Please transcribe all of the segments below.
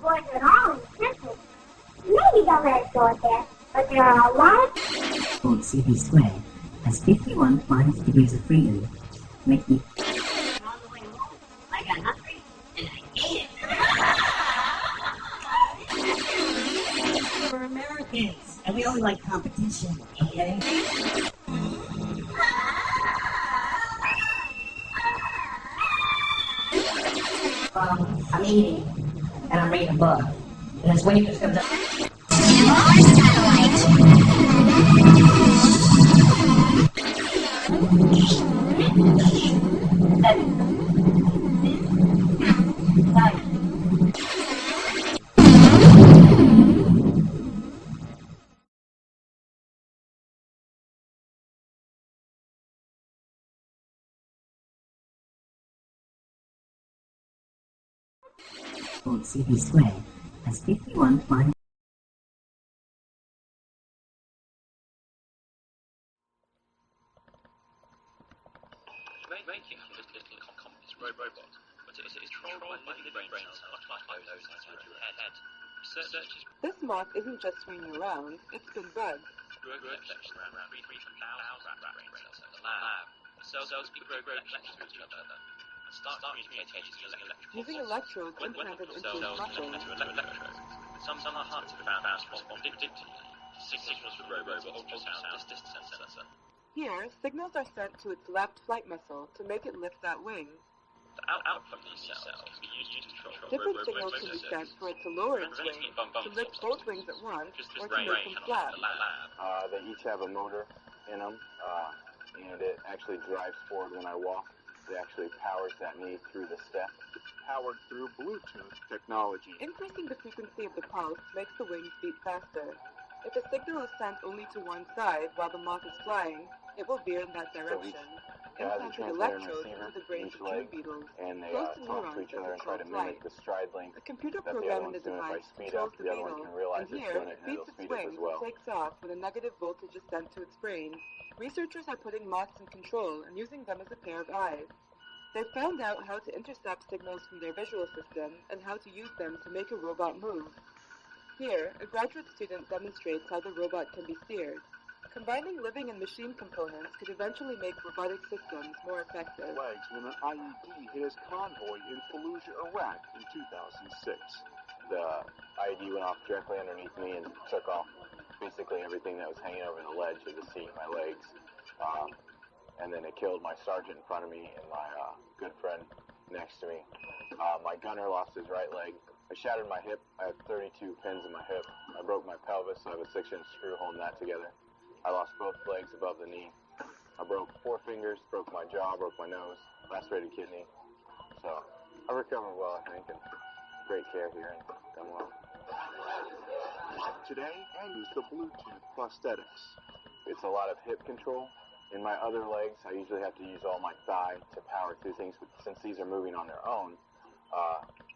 boys at all in Central. Maybe they'll let us go up there, but there are a lot of... CB squared has 51 minus degrees of freedom, making... On the way home, I got hungry, and I ate it. We're Americans, and we always like competition, okay? I'm eating, and I'm reading a book, and this waitress comes up. CB squared has 51 minus... Making a little complex robot, but it is controlled by living brains, much like those inside your head. Researchers This moth isn't just swinging around, it's been bugged. grow collection around 3,000 rat brain cells in the lab. The cells grow connections to each other and start communicating using electrical Using electrodes implanted into cells his muscles. connected to electrodes. Some hearts have found out to respond predictably to signals from the robot's ultrasound distance sensor. Here, signals are sent to its left flight muscle to make it lift that wing. The output of these cells can be used to control Different signals can be sent for it to lower its wing, to lift both wings at once, or to make them flat. They each have a motor in them, and it actually drives forward when I walk. It actually powers that knee through the step. Powered through Bluetooth technology. Increasing the frequency of the pulse makes the wings beat faster. If a signal is sent only to one side while the moth is flying, it will veer in that direction. Implanted electrodes into the brains of tree beetles, and they close to talk to neurons each that other and try to control mimic flight. the stride length A computer that the program other in the one's doing. If I device speed controls up, the the other one beetle, can realize and it's here doing it it, and it'll beats its speed up wings as well. and takes off when a negative voltage is sent to its brain. Researchers are putting moths in control and using them as a pair of eyes. They've found out how to intercept signals from their visual system and how to use them to make a robot move. Here, a graduate student demonstrates how the robot can be steered. Combining living and machine components could eventually make robotic systems more effective. Legs when an IED hit his convoy in Fallujah, Iraq in 2006. The IED went off directly underneath me and took off basically everything that was hanging over the ledge of the seat, my legs. And then it killed my sergeant in front of me and my good friend next to me. My gunner lost his right leg. I shattered my hip. I had 32 pins in my hip. I broke my pelvis, so I have a 6-inch screw holding that together. I lost both legs above the knee. I broke 4 fingers, broke my jaw, broke my nose, lacerated kidney. So I recovered well, I think, and great care here and done well. Today, I use the Bluetooth prosthetics. It's a lot of hip control. In my other legs, I usually have to use all my thigh to power through things, but since these are moving on their own,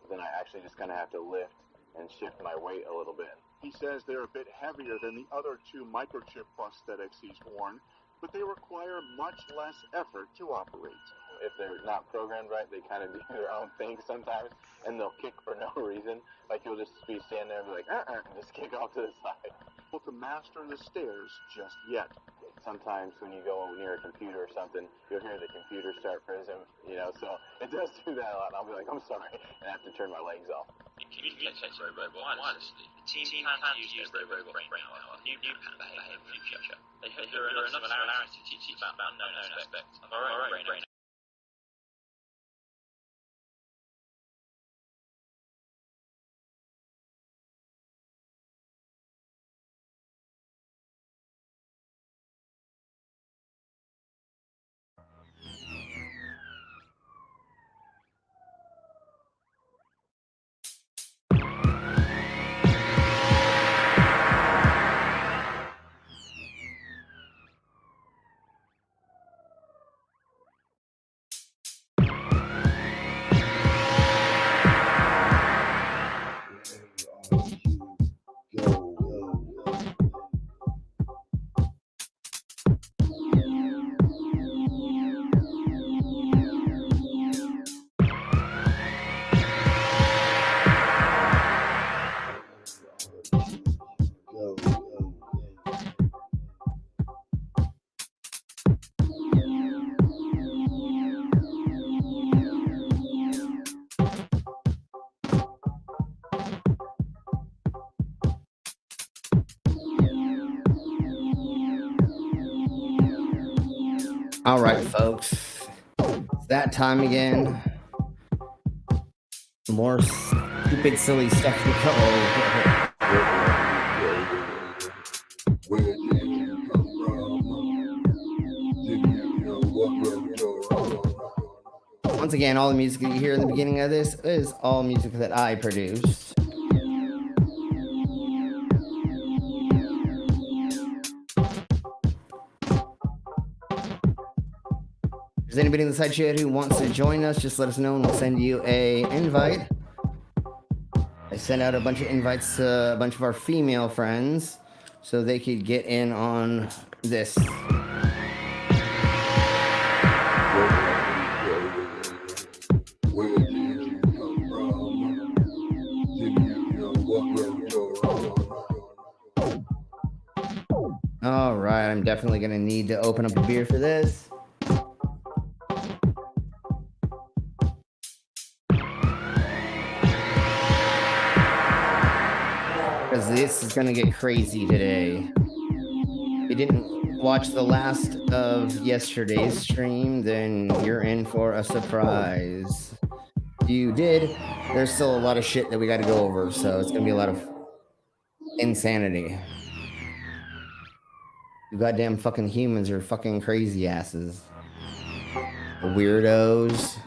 then I actually just kind of have to lift and shift my weight a little bit. He says they're a bit heavier than the other 2 microchip prosthetics he's worn, but they require much less effort to operate. If they're not programmed right, they kind of do their own thing sometimes, and they'll kick for no reason. Like you'll just be standing there and be like, and just kick off to the side. Able to master the stairs just yet. Sometimes when you go near a computer or something, you'll hear the computer start prism, so it does do that a lot. And I'll be like, I'm sorry, and I have to turn my legs off. In communicating robot wirelessly, the team plans to use their robot brain power for new behavior in the future. They hope there are enough similarities to teach about unknown aspects of our own brain All right, folks. It's that time again. More stupid, silly stuff to go. Once again, all the music that you hear in the beginning of this is all music that I produced. If there's anybody in the side chat who wants to join us, just let us know and we'll send you a invite. I sent out a bunch of invites to a bunch of our female friends so they could get in on this. All right, I'm definitely going to need to open up a beer for this. Because this is going to get crazy today. If you didn't watch the last of yesterday's stream, then you're in for a surprise. If you did, there's still a lot of shit that we got to go over, so it's going to be a lot of insanity. You goddamn fucking humans are fucking crazy asses. Weirdos.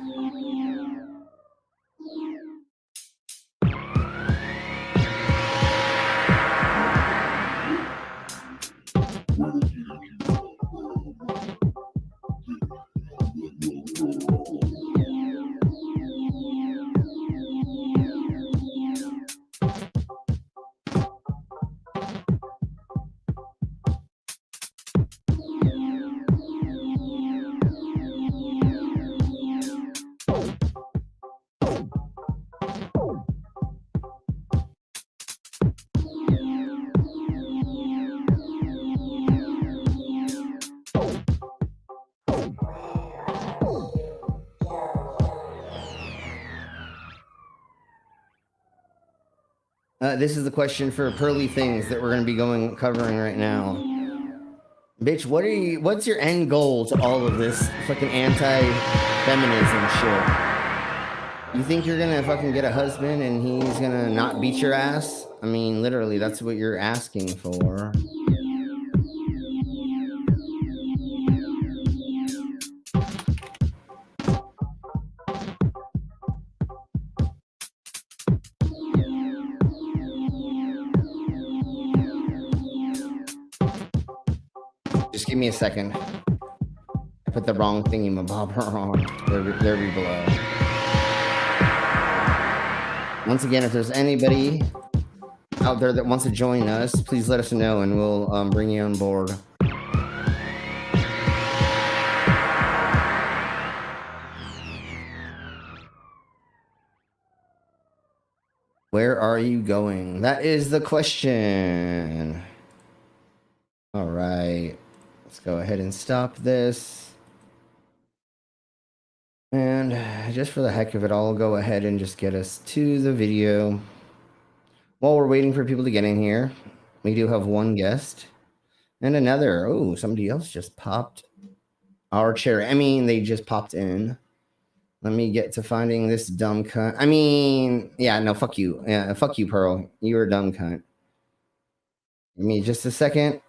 This is the question for Pearly things that we're going to be covering right now. Bitch, what's your end goal to all of this fucking anti-feminism shit? You think you're going to fucking get a husband and he's going to not beat your ass? I mean, literally, that's what you're asking for. Just give me a second. I put the wrong thingy-mabobber on. There we below. Once again, if there's anybody out there that wants to join us, please let us know and we'll bring you on board. Where are you going? That is the question. All right. Let's go ahead and stop this. And just for the heck of it, I'll go ahead and just get us to the video. While we're waiting for people to get in here, we do have one guest and another. Oh, somebody else just popped our chair. I mean, they just popped in. Let me get to finding this dumb cunt. I mean, yeah, no, fuck you. Yeah, fuck you, Pearl. You're a dumb cunt. Give me just a second.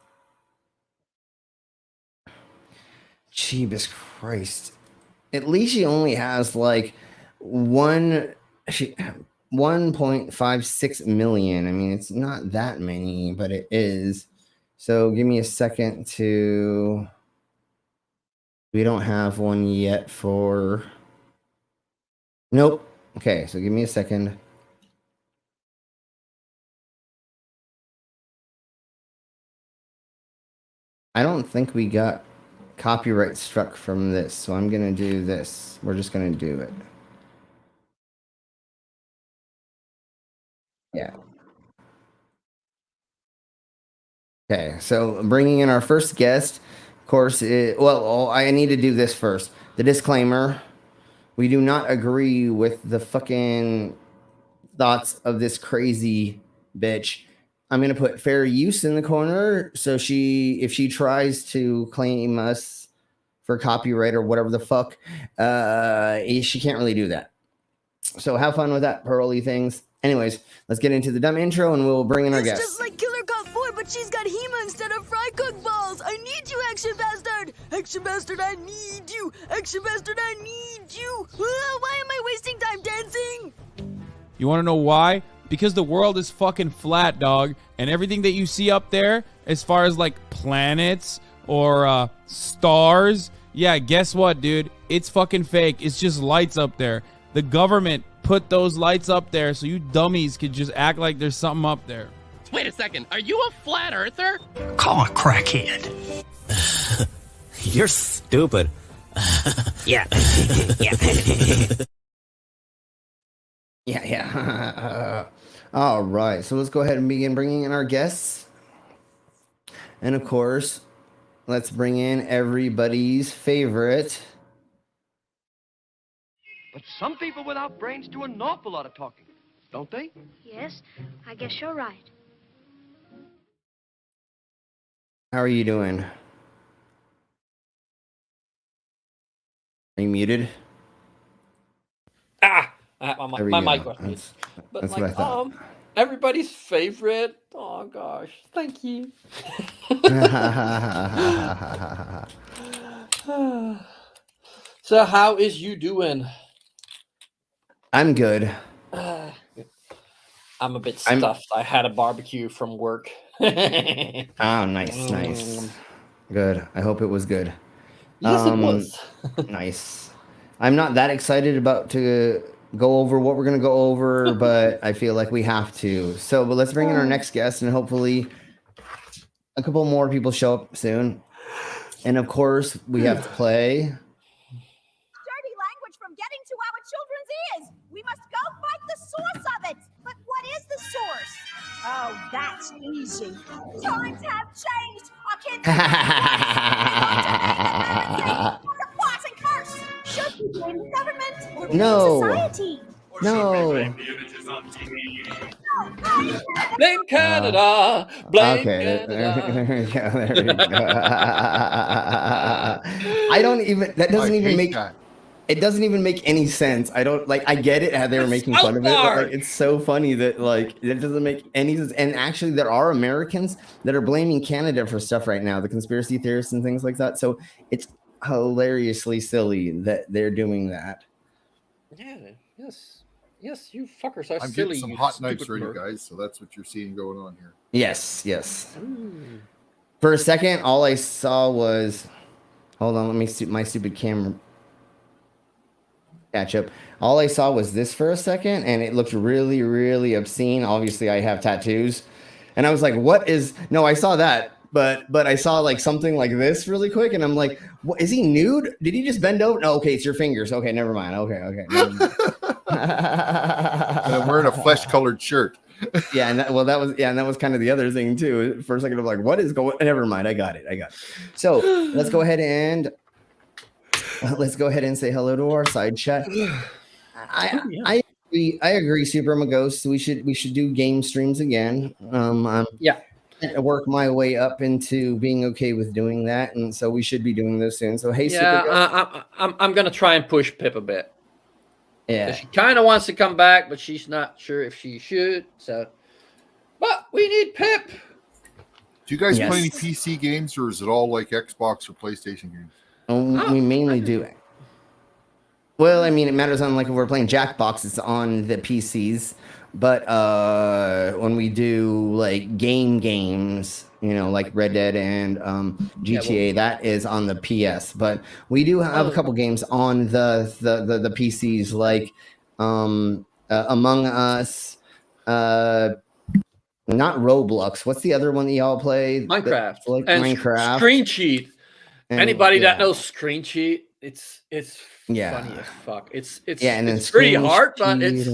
Jeebus Christ. At least she only has like 1.56 million. I mean, it's not that many, but it is. So give me a second to... We don't have one yet for... Nope. Okay, so give me a second. I don't think we got copyright struck from this, so I'm going to do this. We're just going to do it. Yeah. Okay, so bringing in our first guest, of course, I need to do this first. The disclaimer, we do not agree with the fucking thoughts of this crazy bitch. I'm going to put fair use in the corner, so if she tries to claim us for copyright or whatever the fuck. She can't really do that. So have fun with that, Pearly things. Anyways, let's get into the dumb intro and we'll bring in our It's guests. just like Killer Cop 4, but she's got Hema instead of fry cook balls. I need you, Action Bastard. Action Bastard, I need you. Action Bastard, I need you. Why am I wasting time dancing? You want to know why? Because the world is fucking flat, dog. And everything that you see up there, as far as like planets or stars, yeah, guess what, dude? It's fucking fake. It's just lights up there. The government put those lights up there so you dummies could just act like there's something up there. Wait a second, are you a flat earther? Call a crackhead. You're stupid. Yeah. Yeah. All right, so let's go ahead and begin bringing in our guests. And of course, let's bring in everybody's favorite. But some people without brains do an awful lot of talking, don't they? Yes, I guess you're right. How are you doing? Are you muted? My mic was muted. But that's like, what I thought. Everybody's favorite. Oh gosh, thank you. So how is you doing? I'm good. I'm a bit stuffed. I had a barbecue from work. Oh, nice. Good. I hope it was good. Yes, it was. Nice. I'm not that excited about to go over what we're going to go over, but I feel like we have to. So, but let's bring in our next guest, and hopefully a couple more people show up soon. And of course, we have to play. Dirty language from getting to our children's ears. We must go find the source of it. But what is the source? Oh, that's easy. Times have changed. Our kids the boss and curse. Should we blame the government or No. society? No. Blame Canada. Blame Canada. Yeah, there we go. I don't even. That doesn't even make. It doesn't even make any sense. I don't like. I get it how they were making fun of it, but like, it's so funny that like it doesn't make any sense. And actually, there are Americans that are blaming Canada for stuff right now, the conspiracy theorists and things like that. So it's hilariously silly that they're doing that. Yeah. Yes, you fuckers are I'm silly. getting some you hot stupid knives ready, merc. guys. So that's what you're seeing going on here. Yes. For a second, all I saw was, hold on, let me see my stupid camera catch up. All I saw was this for a second, and it looked really, really obscene. Obviously, I have tattoos, and I was like, "What is?" No, I saw that, but I saw like something like this really quick, and I'm like, "What is he nude? Did he just bend over?" No, okay, it's your fingers. Okay, never mind. Okay. Never mind. And I'm wearing a flesh-colored shirt. Yeah, and that was kind of the other thing too. For a second, I'm like, "What is going?" Never mind. I got it. So let's go ahead and say hello to our side chat. I agree, Super Maghost. We should do game streams again. I work my way up into being okay with doing that, and so we should be doing this soon. So hey, I'm gonna try and push Pip a bit. Yeah, she kind of wants to come back, but she's not sure if she should. So, but we need Pip. Do you guys play any PC games, or is it all like Xbox or PlayStation games? We mainly do. Well, I mean, it matters on like if we're playing Jackbox, it's on the PCs. But when we do like games, you know, like Red Dead and GTA, that is on the PS. But we do have a couple games on the PCs, like Among Us, not Roblox. What's the other one that y'all play? Minecraft. Like and Minecraft. Screen Cheat. And, anybody that knows Screen Cheat, it's funny as fuck. It's and then it's pretty hard, but Cheat it's.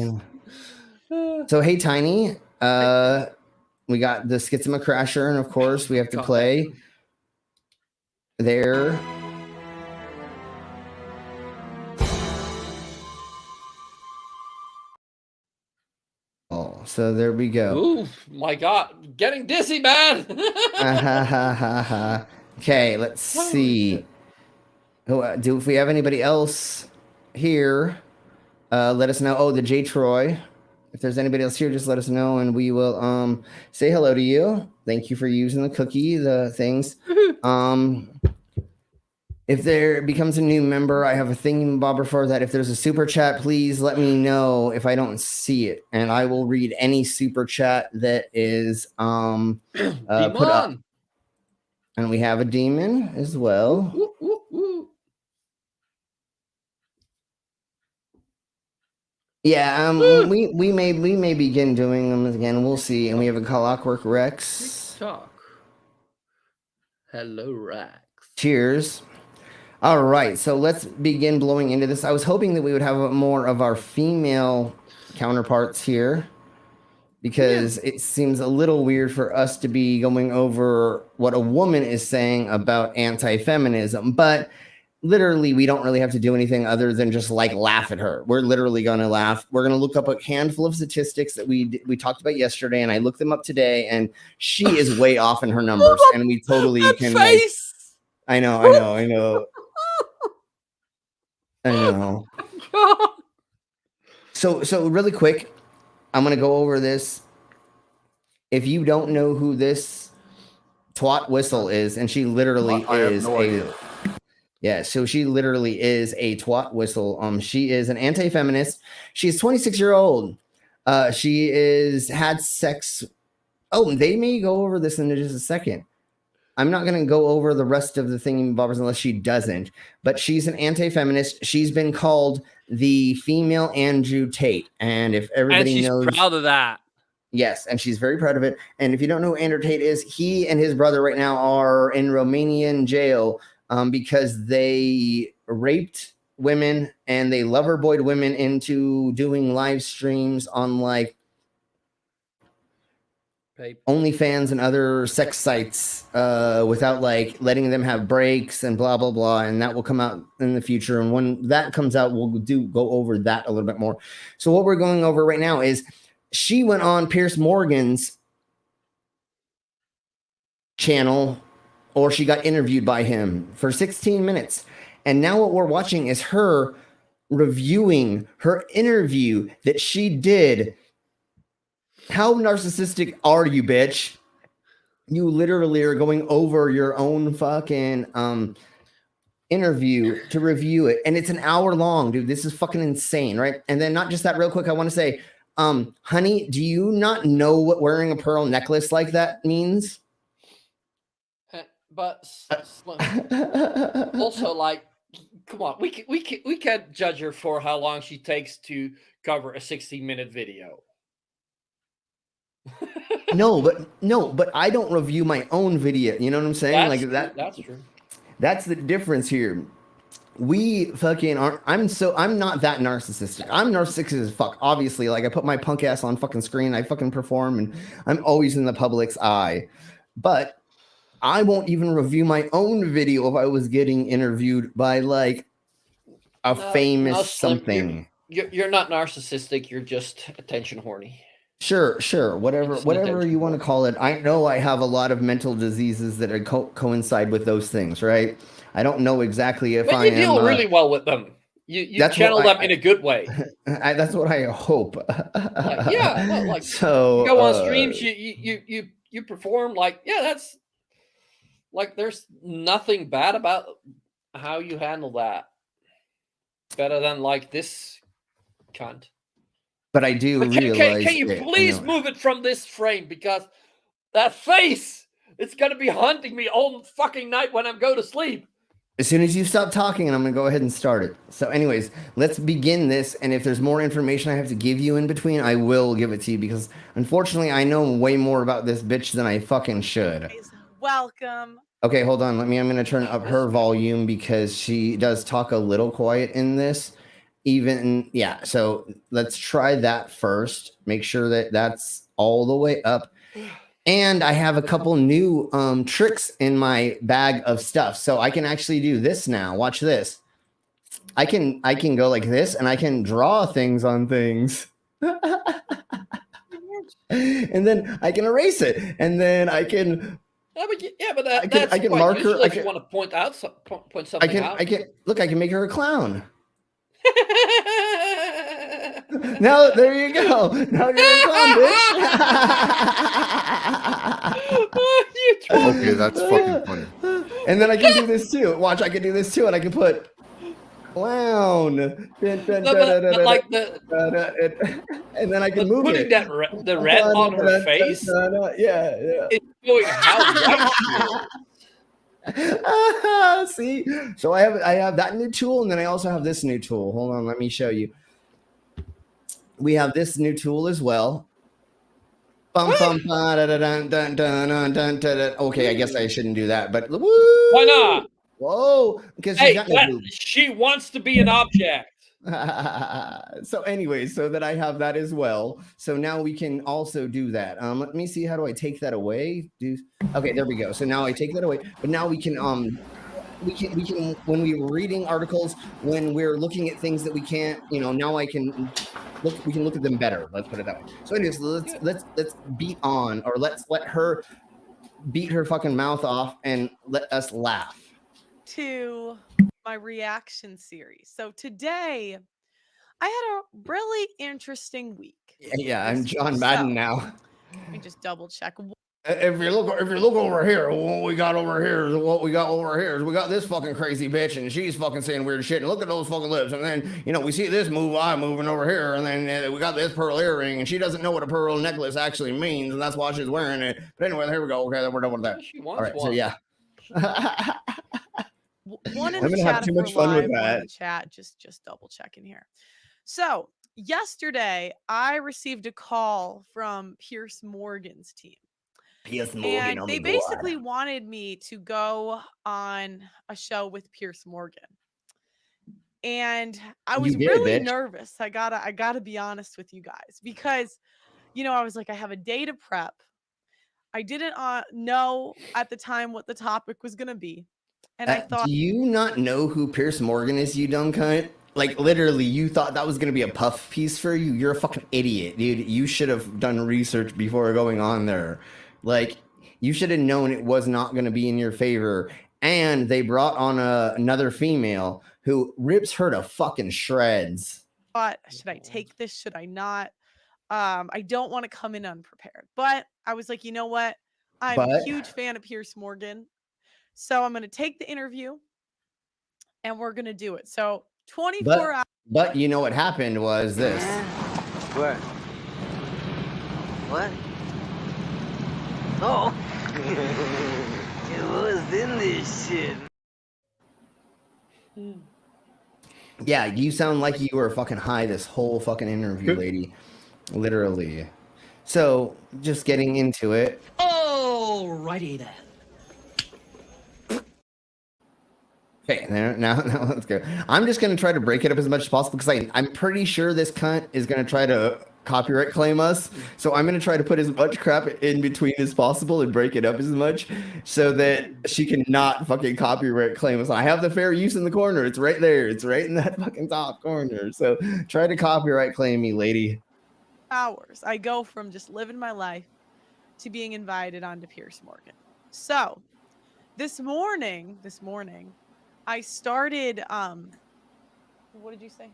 So hey, Tiny, we got the Schizma Crasher, and of course we have to play there. Oh, so there we go. Oh my god, getting dizzy, man. Okay, let's see. If we have anybody else here, let us know. Oh, the J Troy. If there's anybody else here, just let us know, and we will say hello to you. Thank you for using the cookie, the things. If there becomes a new member, I have a thingamabobber for that. If there's a super chat, please let me know if I don't see it, and I will read any super chat that is put up. And we have a demon as well. Yeah, we may begin doing them again. We'll see. And we have a Clockwork Rex. Talk. Hello, Rex. Cheers. All right, so let's begin blowing into this. I was hoping that we would have more of our female counterparts here, because it seems a little weird for us to be going over what a woman is saying about anti-feminism, but literally we don't really have to do anything other than just like laugh at her. We're literally going to laugh. We're going to look up a handful of statistics that we talked about yesterday, and I looked them up today, and she is way off in her numbers, and we totally can. Face. I know. I know. So really quick, I'm going to go over this. If you don't know who this twat whistle is, and she literally is so she literally is a twat whistle. She is an anti-feminist. She's 26-year-old. She is had sex. Oh, they may go over this in just a second. I'm not going to go over the rest of the thingamabobbers unless she doesn't. But she's an anti-feminist. She's been called the female Andrew Tate, and if everybody knows, she's proud of that. Yes, and she's very proud of it. And if you don't know who Andrew Tate is, he and his brother right now are in Romanian jail because they raped women and they lover boyed women into doing live streams on like OnlyFans and other sex sites without like letting them have breaks and blah blah blah, and that will come out in the future. And when that comes out, we'll go over that a little bit more. So what we're going over right now is she went on Piers Morgan's channel, or she got interviewed by him for 16 minutes, and now what we're watching is her reviewing her interview that she did. How narcissistic are you, bitch? You literally are going over your own fucking interview to review it. And it's an hour long, dude. This is fucking insane, right? And then not just that, real quick, I want to say, honey, do you not know what wearing a pearl necklace like that means? But also, like, come on, we can't judge her for how long she takes to cover a 60-minute video. No, but I don't review my own video. You know what I'm saying? That's true. That's the difference here. We fucking aren't. I'm not that narcissistic. I'm narcissistic as fuck. Obviously, like I put my punk ass on fucking screen. I fucking perform, and I'm always in the public's eye. But I won't even review my own video if I was getting interviewed by like a famous something. You're not narcissistic. You're just attention horny. Sure. Whatever you want to call it. I know I have a lot of mental diseases that are coincide with those things, right? I don't know exactly if I am. You deal really well with them. You channel them in a good way. That's what I hope. So you go on streams. You perform that's like there's nothing bad about how you handle that. Better than like this cunt. But I do realize. Can you please move it from this frame, because that face, it's gonna be haunting me all fucking night when I go to sleep. As soon as you stop talking, and I'm gonna go ahead and start it. So, anyways, let's begin this. And if there's more information I have to give you in between, I will give it to you, because unfortunately, I know way more about this bitch than I fucking should. Welcome. Okay, hold on. I'm gonna turn up her volume because she does talk a little quiet in this. So let's try that first. Make sure that that's all the way up. And I have a couple new tricks in my bag of stuff. So I can actually do this now. Watch this. I can go like this, and I can draw things on things. And then I can erase it. And then I can But I that's can quite mark her. useful I if you can, want to point something out. I can look. I can make her a clown. Now there you go. Now you're a clown, bitch. Okay, that's fucking funny. And then I can do this too. Watch, I can do this too, and I can put clown. Like And then I can move putting it. the red on her face. Yeah. It's showing how white she is. See, so I have that new tool, and then I also have this new tool. Hold on, let me show you. We have this new tool as well. Okay, I guess I shouldn't do that, but woo! Why not? Whoa, because she wants to be an object. So anyway, so that I have that as well. So now we can also do that. Let me see, how do I take that away? Okay, there we go. So now I take that away, but now we can when we're reading articles, when we're looking at things that we can't, now I can look, we can look at them better. Let's put it that way. So anyways, let's beat on, or let's let her beat her fucking mouth off and let us laugh. To my reaction series. So today I had a really interesting week. Yeah, I'm John Madden now. Let me just double check. If you look over here, what we got over here is we got this fucking crazy bitch, and she's fucking saying weird shit. And look at those fucking lips. And then we see this eye moving over here, and then we got this pearl earring, and she doesn't know what a pearl necklace actually means, and that's why she's wearing it. But anyway, here we go. Okay, then we're done with that. All right, so yeah. One in I'm the gonna chat have too if much we're fun with live, one in that. the chat, just double checking here. So yesterday I received a call from Pierce Morgan's team. Pierce Morgan, And oh they my basically God. wanted me to go on a show with Pierce Morgan. And I was You did, really bitch. nervous. I gotta be honest with you guys, because I was like, I have a day to prep. I didn't know at the time what the topic was gonna be. And I thought, Do you not know who Pierce Morgan is, you dumb cunt? Like, literally, you thought that was going to be a puff piece for you? You're a fucking idiot, dude. You should have done research before going on there. Like, you should have known it was not going to be in your favor. And they brought on another female who rips her to fucking shreds. should I take this? Should I not? I don't want to come in unprepared. But I was like, you know what? I'm a huge fan of Pierce Morgan. So I'm going to take the interview and we're going to do it. So 24 hours. But you know what happened was this. What? What? Oh. It was in this shit. Yeah, you sound like you were fucking high this whole fucking interview, lady. Literally. So, just getting into it. Alrighty then. Okay, now let's go. I'm just going to try to break it up as much as possible because I'm pretty sure this cunt is going to try to copyright claim us. So I'm going to try to put as much crap in between as possible and break it up as much so that she cannot fucking copyright claim us. I have the fair use in the corner. It's right there. It's right in that fucking top corner. So try to copyright claim me, lady. Hours. I go from just living my life to being invited onto Pierce Morgan. So this morning, I started, what did you say?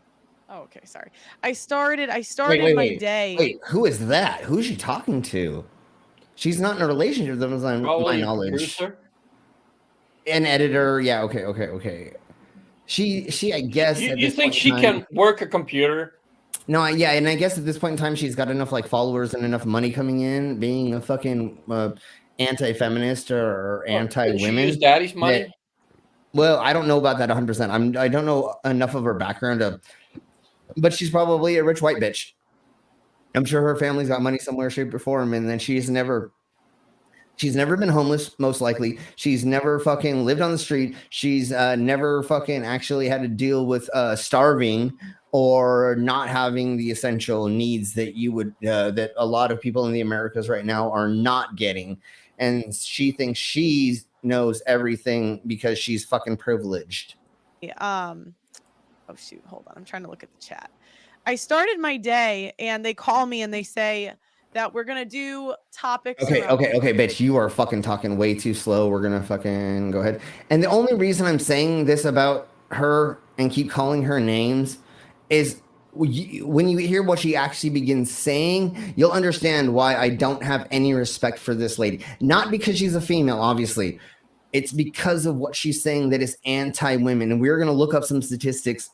Oh, okay. Sorry. I started my day. Wait, who is that? Who's she talking to? She's not in a relationship, that was my knowledge. Producer? An editor. Yeah. Okay. She, I guess. You think she can work a computer? No, yeah. And I guess at this point in time, she's got enough like followers and enough money coming in, being a fucking anti-feminist or anti-women. She use daddy's money? Well, I don't know about that 100%. I don't know enough of her background but she's probably a rich white bitch. I'm sure her family's got money somewhere, shape, or form, and then she's never been homeless, most likely. She's never fucking lived on the street. She's never fucking actually had to deal with starving or not having the essential needs that you would that a lot of people in the Americas right now are not getting. And she thinks she knows everything because she's fucking privileged. Oh shoot, hold on. I'm trying to look at the chat. I started my day and they call me and they say, that we're gonna do topics. Okay, bitch. You are fucking talking way too slow. We're gonna fucking go ahead. And the only reason I'm saying this about her and keep calling her names is when you hear what she actually begins saying, you'll understand why I don't have any respect for this lady. Not because she's a female, obviously. It's because of what she's saying that is anti-women. And we're going to look up some statistics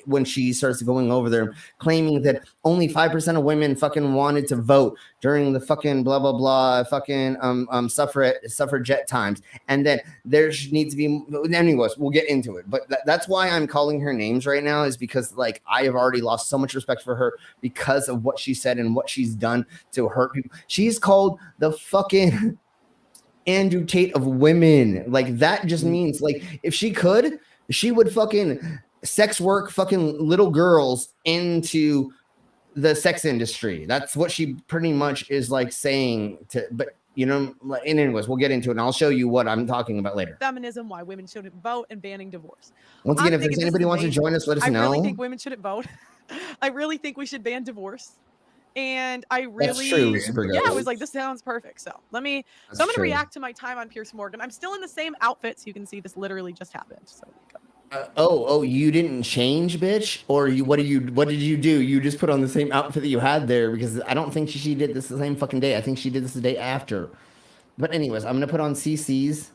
when she starts going over there, claiming that only 5% of women fucking wanted to vote during the fucking blah, blah, blah, fucking suffragette times. And that there needs to be, anyways, we'll get into it. But that's why I'm calling her names right now, is because like I have already lost so much respect for her because of what she said and what she's done to hurt people. She's called the fucking Andrew Tate of women. Like that just means like if she could, she would fucking sex work fucking little girls into the sex industry. That's what she pretty much is like saying to, but you know, and anyways, we'll get into it and I'll show you what I'm talking about later. Feminism, why women shouldn't vote, and banning divorce. Once again, if there's anybody wants to join us, let us know. I really think women shouldn't vote. I really think we should ban divorce. And I really, I was like, this sounds perfect. So I'm going to react to my time on Piers Morgan. I'm still in the same outfit, so you can see this literally just happened. So you didn't change, bitch? Or what did you do? You just put on the same outfit that you had there? Because I don't think she did this the same fucking day. I think she did this the day after. But anyways, I'm going to put on CC's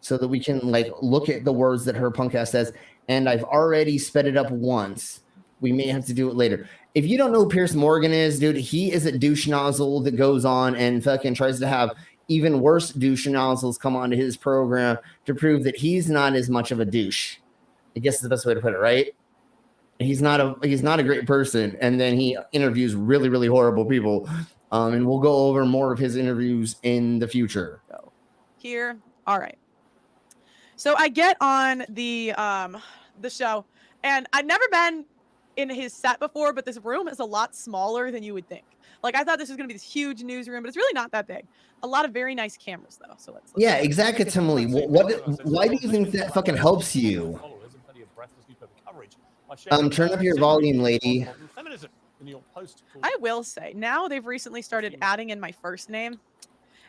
so that we can like look at the words that her punk ass says. And I've already sped it up once. We may have to do it later. If you don't know who Piers Morgan is, dude, he is a douche nozzle that goes on and fucking tries to have even worse douche nozzles come onto his program to prove that he's not as much of a douche. I guess is the best way to put it, right? He's not a great person, and then he interviews really, really horrible people. And we'll go over more of his interviews in the future. Here, all right. So I get on the show, and I've never been in his set before, but this room is a lot smaller than you would think. Like I thought this was going to be this huge newsroom, but it's really not that big. A lot of very nice cameras though. So let's yeah, exactly, Timely. Why do you think that fucking helps you? Turn up your volume, lady. I will say now they've recently started adding in my first name,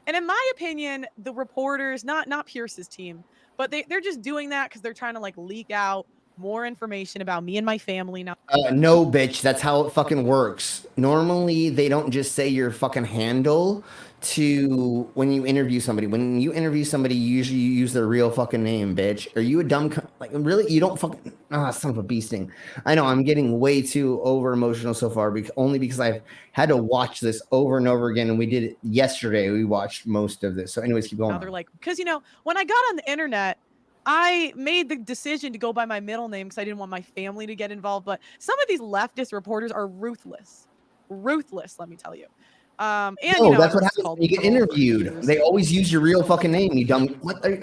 and in my opinion, the reporters, not Pierce's team, but they're just doing that because they're trying to like leak out more information about me and my family now. No, bitch. That's how it fucking works. Normally, they don't just say your fucking handle to when you interview somebody. When you interview somebody, usually you use their real fucking name, bitch. Are you a dumb like really? You don't fucking son of a bee sting. I know I'm getting way too over emotional so far only because I've had to watch this over and over again, and we did it yesterday. We watched most of this. So, anyways, keep going. Now they're like, because when I got on the internet, I made the decision to go by my middle name because I didn't want my family to get involved. But some of these leftist reporters are ruthless. Ruthless, let me tell you. And that's what happens when you get interviewed. They always use your real fucking name, you dumb. What are you?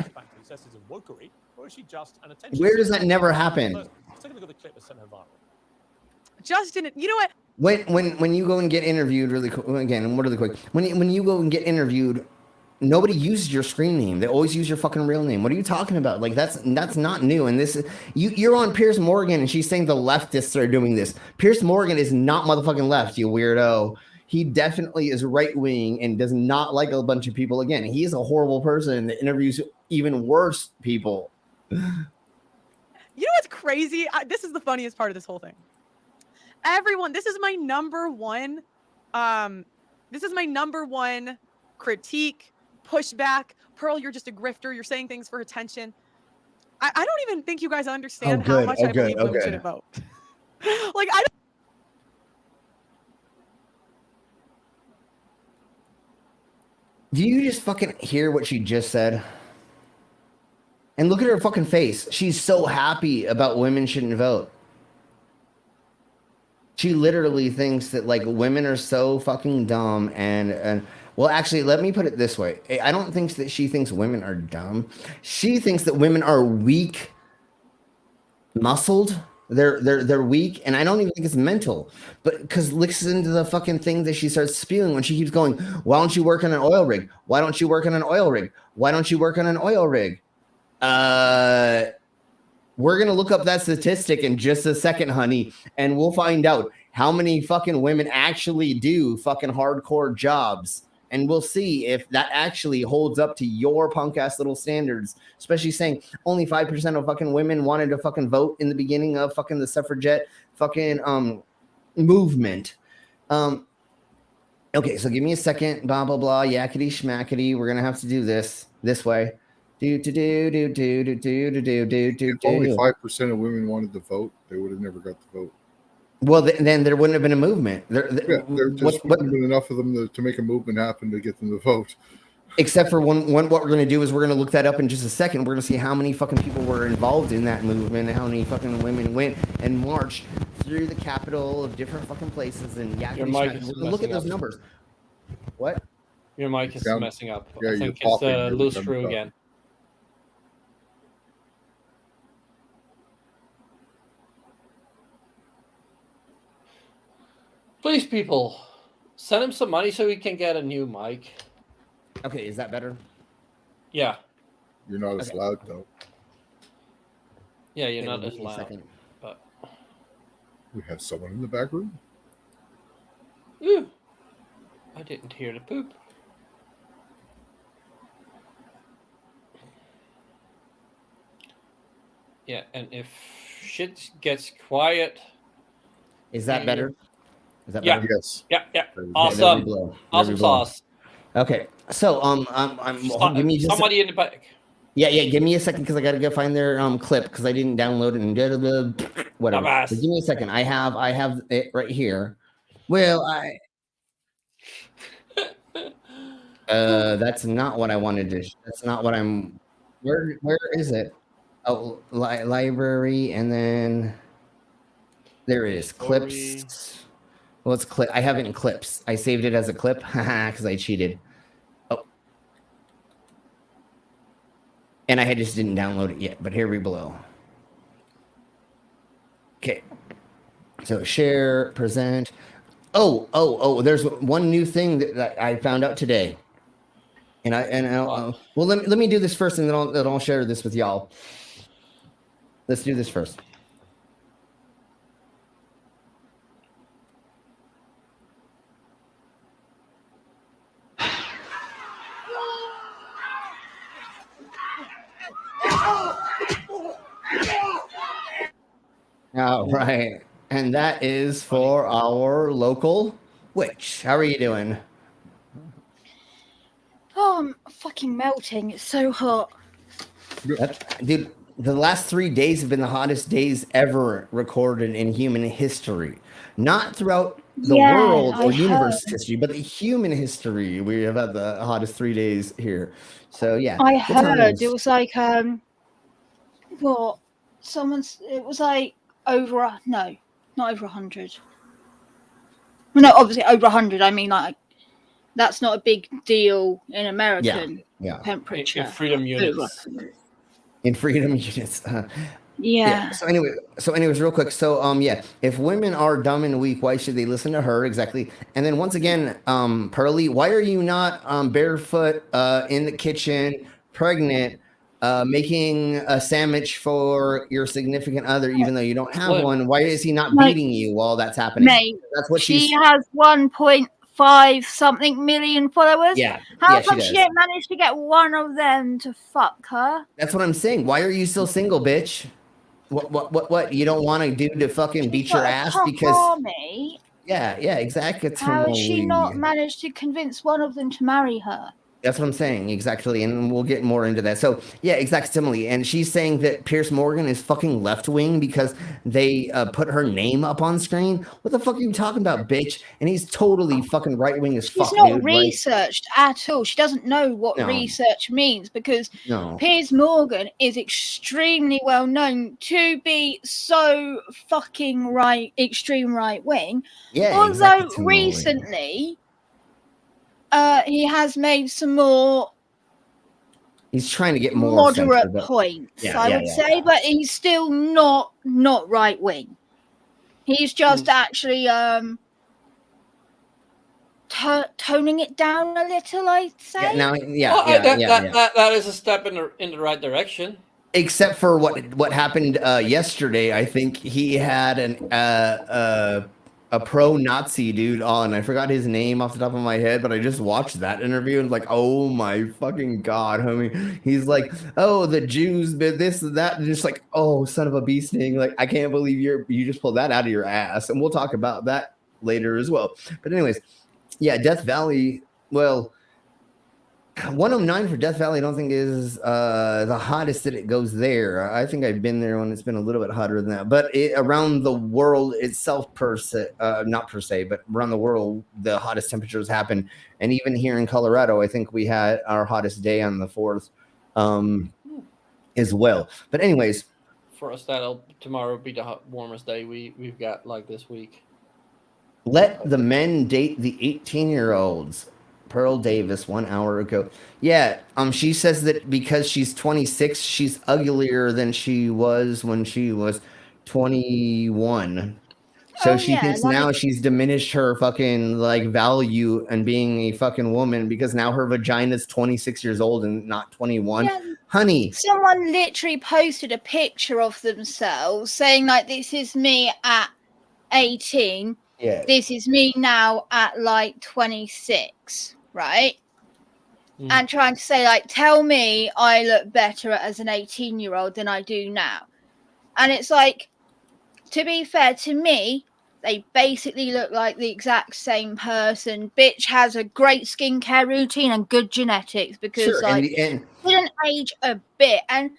Where does that never happen? Justin, you know what? When you go and get interviewed, really quick, again, really quick. When you go and get interviewed, nobody uses your screen name. They always use your fucking real name. What are you talking about? Like that's not new. And this is you're on Piers Morgan, and she's saying the leftists are doing this. Piers Morgan is not motherfucking left, you weirdo. He definitely is right wing and does not like a bunch of people. Again, he is a horrible person that interviews even worse people. You know what's crazy? This is the funniest part of this whole thing. Everyone, this is my number one. This is my number one critique. Pushback. Pearl, you're just a grifter. You're saying things for attention. I don't even think you guys understand how much I believe women shouldn't vote. Like, I don't. Do you just fucking hear what she just said? And look at her fucking face. She's so happy about women shouldn't vote. She literally thinks that like women are so fucking dumb and well, actually, let me put it this way. I don't think that she thinks women are dumb. She thinks that women are weak, muscled. They're weak, and I don't even think it's mental. But because listen to the fucking thing that she starts spewing when she keeps going, why don't you work on an oil rig? Why don't you work on an oil rig? Why don't you work on an oil rig? We're gonna look up that statistic in just a second, honey, and we'll find out how many fucking women actually do fucking hardcore jobs. And we'll see if that actually holds up to your punk ass little standards, especially saying only 5% of fucking women wanted to fucking vote in the beginning of fucking the suffragette fucking movement. Okay, so give me a second, blah, blah, blah, yakety schmackety. We're going to have to do this way. If only 5% of women wanted to vote, they would have never got the vote. Well, then there wouldn't have been a movement. There just wouldn't have been enough of them to make a movement happen to get them to vote. Except for what we're going to do is we're going to look that up in just a second. We're going to see how many fucking people were involved in that movement and how many fucking women went and marched through the capital of different fucking places. And yeah, look at those numbers. What? Your mic is messing up. Yeah, I think it's a loose screw again. Please, people, send him some money so he can get a new mic. Okay, is that better? Yeah. You're not as loud, though. Yeah, you're not as loud. But we have someone in the back room. Ooh, I didn't hear the poop. Yeah, and if shit gets quiet... Is that better? Is that yeah. better? Yes. Yeah. Awesome. Awesome sauce. Okay. So give me just somebody in the back. Yeah, give me a second because I gotta go find their clip because I didn't download it and whatever. So give me a second. I have it right here. Well, that's not what I wanted to. That's not what I'm. Where is it? Oh, library, and then there it is. Clips. Well, it's clip. I have it in clips. I saved it as a clip, because I cheated. Oh, and I just didn't download it yet. But here we below. Okay. So share, present. Oh! There's one new thing that I found out today. Well, let me do this first, and then I'll share this with y'all. Let's do this first. All right, and that is for our local witch. How are you doing? Oh, I'm fucking melting. It's so hot. Dude, the last 3 days have been the hottest days ever recorded in human history. Not throughout the world or universe history, but the human history. We have had the hottest 3 days here. So, yeah. I heard it was like, it was like not over 100. Well, no, obviously over 100. I mean, like, that's not a big deal in American temperature. In freedom units. In freedom units. Yeah. So anyways, real quick. So if women are dumb and weak, why should they listen to her? Exactly. And then once again, Pearly, why are you not barefoot in the kitchen, pregnant, making a sandwich for your significant other, even though you don't have one? Why is he not beating you while that's happening? Mate, that's what she has 1.5 something million followers. Yeah. How come she didn't manage to get one of them to fuck her? That's what I'm saying. Why are you still single, bitch? What you don't want to do to fucking beat your ass because army? Yeah, exactly. How has she not managed to convince one of them to marry her? That's what I'm saying, exactly, and we'll get more into that. So, yeah, exactly. And she's saying that Piers Morgan is fucking left-wing because they put her name up on screen. What the fuck are you talking about, bitch? And he's totally fucking right-wing as fuck, She's not dude. researched at all. She doesn't know what research means because Piers Morgan is extremely well known to be so fucking extreme right-wing. Yeah, although recently... he has made some more. He's trying to get more moderate points, I would say, but he's still not right wing. He's just actually toning it down a little, I'd say. That is a step in the right direction. Except for what happened yesterday, I think he had a a pro-Nazi dude on. I forgot his name off the top of my head, but I just watched that interview and like, oh my fucking god, homie. He's like, oh, the Jews, but this and that, and just like, oh, son of a bee sting. Like, I can't believe you just pulled that out of your ass. And we'll talk about that later as well. But anyways, yeah, Death Valley. Well, 109 for Death Valley, I don't think is the hottest that it goes there. I think I've been there when it's been a little bit hotter than that. But around the world itself, not per se, but around the world, the hottest temperatures happen. And even here in Colorado, I think we had our hottest day on the 4th as well. But anyways. For us, tomorrow be the warmest day we've got like this week. Let the men date the 18-year-olds. Pearl Davis 1 hour ago. Yeah, she says that because she's 26, she's uglier than she was when she was 21. So she thinks now she's diminished her fucking like value and being a fucking woman because now her vagina's 26 years old and not 21. Yeah. Honey. Someone literally posted a picture of themselves saying like, this is me at 18. Yeah. This is me now at like 26. Right? And trying to say, like, tell me I look better as an 18-year-old than I do now. And it's like, to be fair to me, they basically look like the exact same person. Bitch has a great skincare routine and good genetics because, didn't age a bit. And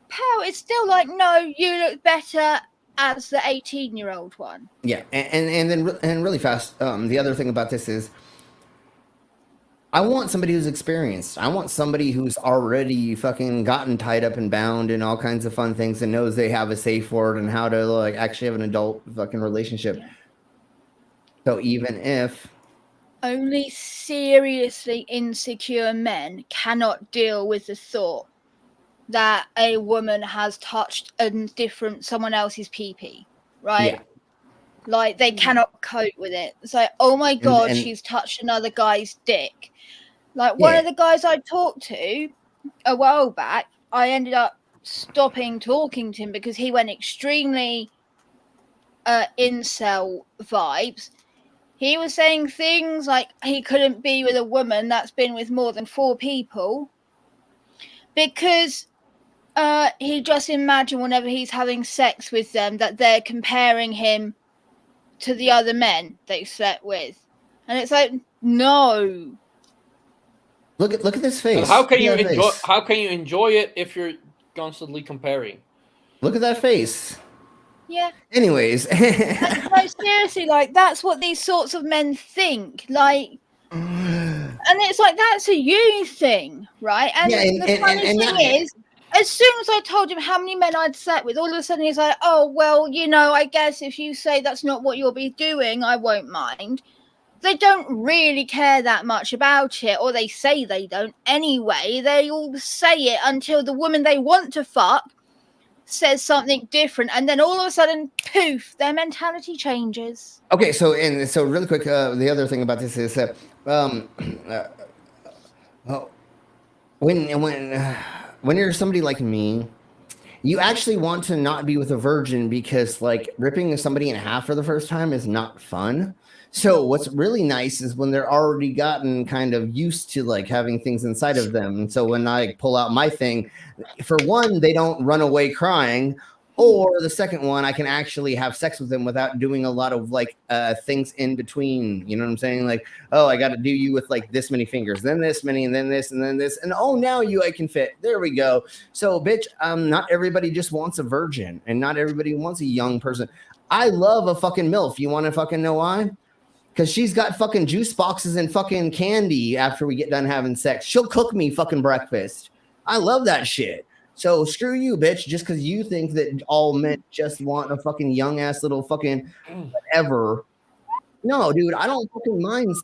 Pearl is still like, no, you look better as the 18-year-old one. Yeah, and then really fast, the other thing about this is, I want somebody who's experienced. I want somebody who's already fucking gotten tied up and bound and all kinds of fun things and knows they have a safe word and how to like actually have an adult fucking relationship. So even if only seriously insecure men cannot deal with the thought that a woman has touched someone else's pee-pee, right? Yeah. Like, they cannot cope with it. It's like, oh my god, she's touched another guy's dick. Like, one of the guys I talked to a while back, I ended up stopping talking to him because he went extremely incel vibes. He was saying things like he couldn't be with a woman that's been with more than 4 people because he just imagined whenever he's having sex with them that they're comparing him to the other men they slept with. And it's like, no. Look at this face. And how can you enjoy it if you're constantly comparing? Look at that face. Yeah. Anyways. like seriously, like that's what these sorts of men think. Like and it's like that's a you thing, right? And the funny thing is, as soon as I told him how many men I'd slept with, all of a sudden he's like, oh, well, you know, I guess if you say that's not what you'll be doing, I won't mind. They don't really care that much about it, or they say they don't anyway. They all say it until the woman they want to fuck says something different, and then all of a sudden, poof, their mentality changes. Okay, so really quick, the other thing about this is that when you're somebody like me, you actually want to not be with a virgin because like ripping somebody in half for the first time is not fun. So what's really nice is when they're already gotten kind of used to like having things inside of them. And so when I pull out my thing, for one, they don't run away crying. Or the second one, I can actually have sex with them without doing a lot of like things in between. You know what I'm saying? Like, oh, I got to do you with like this many fingers, then this many, and then this, and then this. And oh, now I can fit. There we go. So, bitch, not everybody just wants a virgin and not everybody wants a young person. I love a fucking MILF. You want to fucking know why? Because she's got fucking juice boxes and fucking candy after we get done having sex. She'll cook me fucking breakfast. I love that shit. So screw you, bitch, just because you think that all men just want a fucking young ass little fucking whatever. No, dude, I don't fucking mind,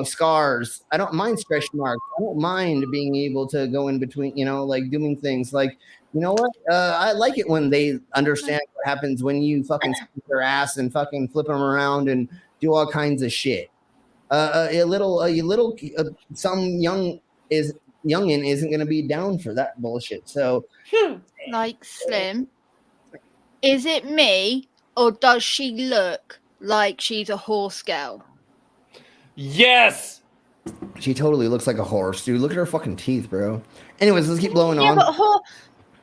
scars. I don't mind stretch marks. I don't mind being able to go in between, like doing things like, you know what? I like it when they understand what happens when you fucking scoop their ass and fucking flip them around and do all kinds of shit. Some youngin isn't going to be down for that bullshit. So, like Slim, is it me or does she look like she's a horse girl. Yes. She totally looks like a horse, dude. Look at her fucking teeth, bro. Anyways, let's keep blowing on. But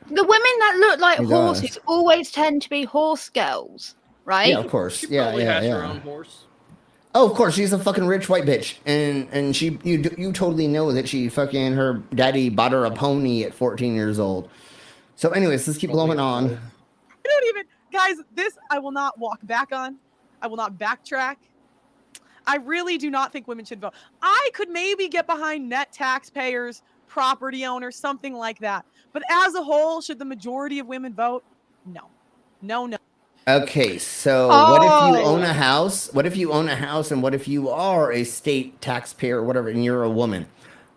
the women that look like Oh, horses gosh. always tend to be horse girls, right? Yeah, of course. She Yeah, probably yeah, has her yeah. own horse. Oh, of course, she's a fucking rich white bitch, and you totally know that she fucking her daddy bought her a pony at 14 years old. So, anyways, let's keep blowing on. I don't even, guys. This I will not walk back on. I will not backtrack. I really do not think women should vote. I could maybe get behind net taxpayers, property owners, something like that. But as a whole, should the majority of women vote? No, no. Okay, so what if you own a house? What if you own a house, and what if you are a state taxpayer or whatever, and you're a woman?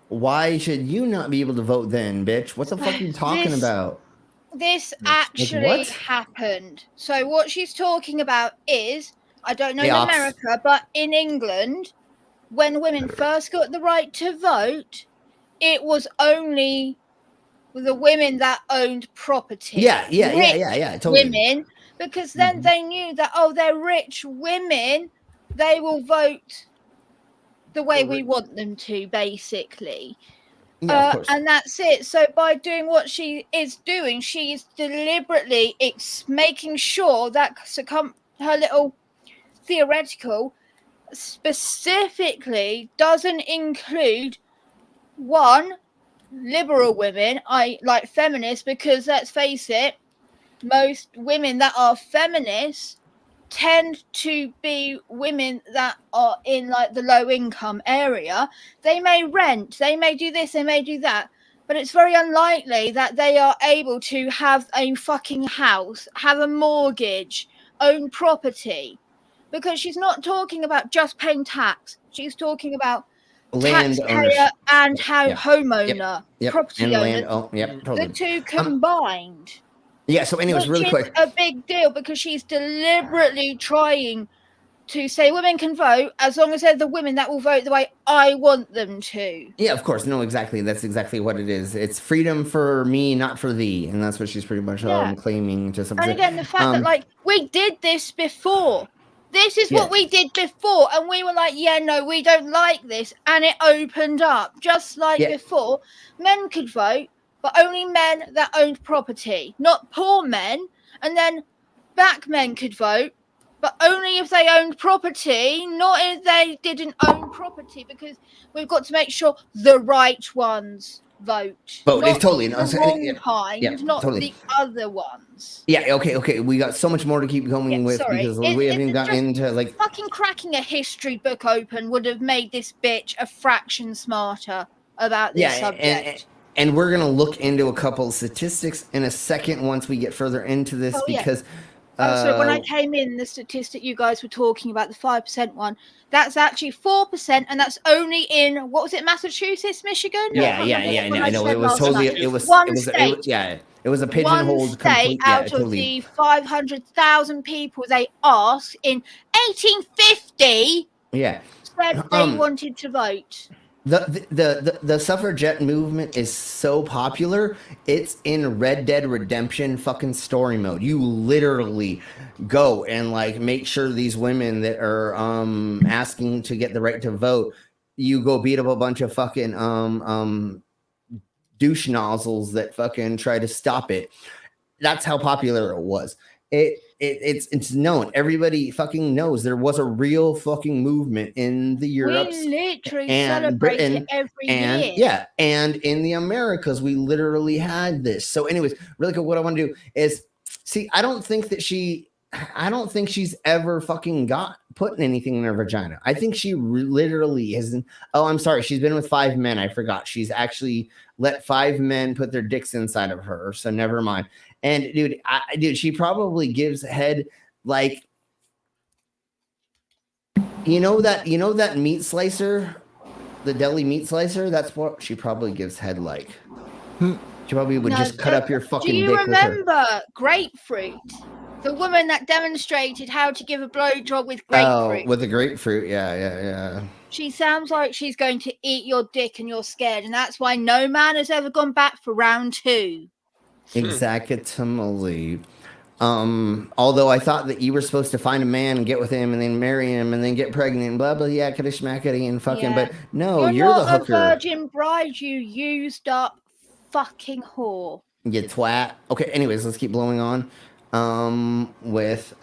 Why should you not be able to vote then, bitch? What the fuck are you talking about? This actually what? happened. So what she's talking about is, I don't know in Chaos. America, but in England, when women first got the right to vote, it was only the women that owned property. Yeah, totally. Women, because then they knew that, oh, they're rich women, they will vote the way we want them to, basically. Yeah, of course. And that's it. So by doing what she is doing, she is deliberately making sure that her little theoretical specifically doesn't include one, liberal women, like feminists, because let's face it, most women that are feminists tend to be women that are in like the low income area. They may rent, they may do this, they may do that, but it's very unlikely that they are able to have a fucking house, have a mortgage, own property, because she's not talking about just paying tax. She's talking about Land taxpayer ownership. and homeowner, property and owner. land. Totally. The two combined. Yeah. So, anyways, really Which is quick. a big deal because she's deliberately trying to say women can vote as long as they're the women that will vote the way I want them to. Yeah, of course. No, exactly. That's exactly what it is. It's freedom for me, not for thee, and that's what she's pretty much claiming to some And extent. again, the fact that like we did this before. This is what we did before, and we were like, yeah, no, we don't like this, and it opened up just like before. Men could vote, but only men that owned property, not poor men. And then black men could vote, but only if they owned property, not if they didn't own property, because we've got to make sure the right ones vote. It's totally the wrong kind, not the other ones. Yeah, okay. We got so much more to keep going with because we haven't gotten into like fucking cracking a history book open would have made this bitch a fraction smarter about this subject. And we're gonna look into a couple of statistics in a second once we get further into this because. So when I came in, the statistic you guys were talking about, the 5% one, that's actually 4%, and that's only in what was it, Massachusetts, Michigan? Yeah. I know it was totally. It was a pigeonholed. One state out of the 500,000 people they asked in 1850. Yeah. Said they wanted to vote. The suffragette movement is so popular, it's in Red Dead Redemption fucking story mode. You literally go and like make sure these women that are asking to get the right to vote, you go beat up a bunch of fucking douche nozzles that fucking try to stop it. That's how popular it was. It's known. Everybody fucking knows there was a real fucking movement in the Europe and Britain every and year. And in the Americas, we literally had this. So, anyways, really quick, what I want to do is see. I don't think she's ever fucking put anything in her vagina. I think she literally hasn't. Oh, I'm sorry. She's been with 5 men. I forgot. She's actually let 5 men put their dicks inside of her. So never mind. And dude, she probably gives head like, you know that meat slicer, the deli meat slicer. That's what she probably gives head like. She probably would just cut up your fucking dick. Do you with her. remember Grapefruit? The woman that demonstrated how to give a blowjob with grapefruit. Oh, with the grapefruit, yeah. She sounds like she's going to eat your dick and you're scared, and that's why no man has ever gone back for round 2. Exactly. Although I thought that you were supposed to find a man and get with him and then marry him and then get pregnant and blah blah yakety schmackety and fucking, Yeah. but no, You're you're the not a hooker. virgin bride, you used up fucking whore. You twat. Okay, anyways, let's keep blowing on. With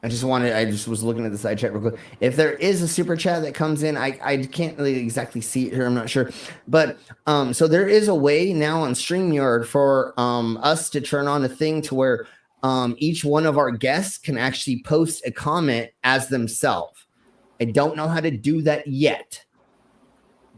I just was looking at the side chat real quick. If there is a super chat that comes in, I can't really exactly see it here. I'm not sure. But so there is a way now on StreamYard for us to turn on a thing to where each one of our guests can actually post a comment as themselves. I don't know how to do that yet.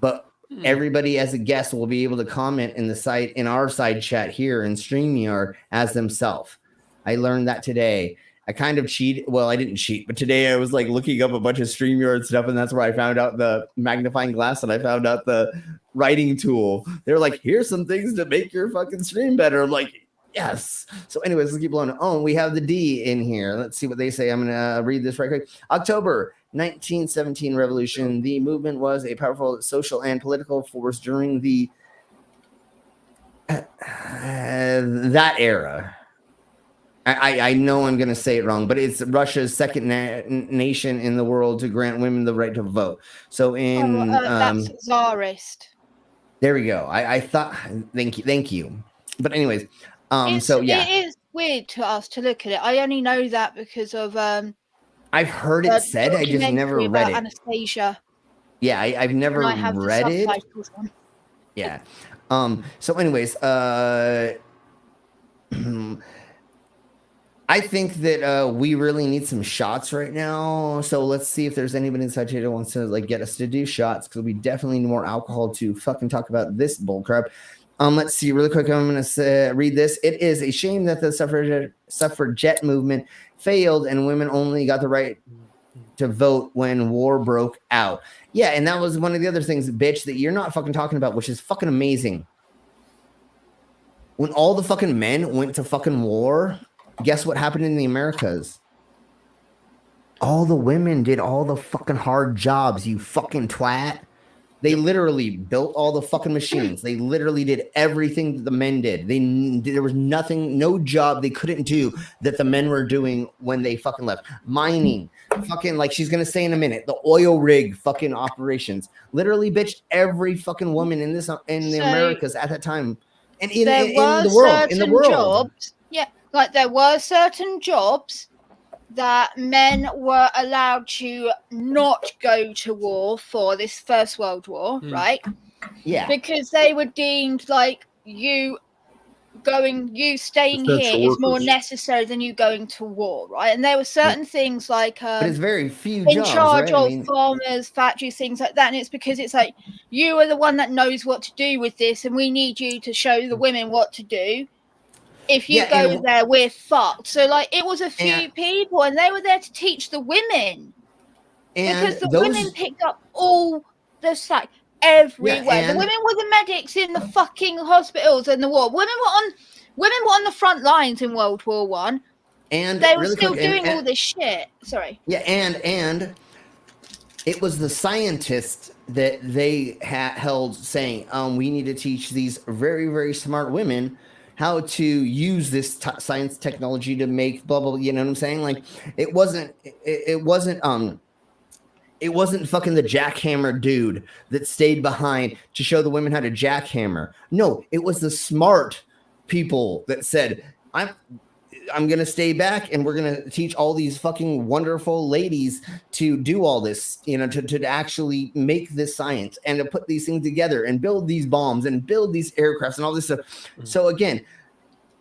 But everybody as a guest will be able to comment in our side chat here in StreamYard as themselves. I learned that today. I kind of cheated. Well, I didn't cheat, but today I was like looking up a bunch of StreamYard stuff, and that's where I found out the magnifying glass and I found out the writing tool. They're like, here's some things to make your fucking stream better. I'm like, yes. So anyways, let's keep blowing it. Oh, we have the D in here. Let's see what they say. I'm going to read this right quick. October 1917 revolution. The movement was a powerful social and political force during the that era. I know I'm going to say it wrong, but it's Russia's second nation in the world to grant women the right to vote. So in that's Tsarist. There we go. I thought. Thank you. But anyways, so yeah, it is weird to us to look at it. I only know that because of I've heard it said. I just never read it. Anastasia. Yeah, I've never read it. On. Yeah. So anyways, I think that we really need some shots right now. So let's see if there's anybody inside here that wants to like get us to do shots, because we definitely need more alcohol to fucking talk about this bullcrap. Let's see really quick. I'm going to read this. It is a shame that the suffragette movement failed and women only got the right to vote when war broke out. Yeah, and that was one of the other things, bitch, that you're not fucking talking about, which is fucking amazing. When all the fucking men went to fucking war, guess what happened in the Americas? All the women did all the fucking hard jobs, you fucking twat. They literally built all the fucking machines. They literally did everything that the men did. There was nothing, no job they couldn't do that the men were doing when they fucking left. Mining, fucking, like she's gonna say in a minute, the oil rig fucking operations. Literally, bitch, every fucking woman in the Americas at that time, and in the world. Jobs, yeah, like there were certain jobs that men were allowed to not go to war for this First World War, right? Yeah. Because they were deemed like you staying here is more necessary than you going to war, right? And there were certain things like but it's very few in jobs, charge right? of farmers, factories, things like that. And it's because it's like you are the one that knows what to do with this, and we need you to show the women what to do. If you go there, we're fucked. So, like, it was a few people, and they were there to teach the women. Because the women picked up all the slack everywhere. The women were the medics in the fucking hospitals in the war. Women were on the front lines in World War One. And they were still doing all this shit. Sorry. Yeah, and it was the scientists that they held saying, we need to teach these very, very smart women how to use this science technology to make blah, blah, you know what I'm saying? Like, it wasn't fucking the jackhammer dude that stayed behind to show the women how to jackhammer. No, it was the smart people that said, I'm going to stay back and we're going to teach all these fucking wonderful ladies to do all this, you know, to actually make this science and to put these things together and build these bombs and build these aircrafts and all this stuff. So again,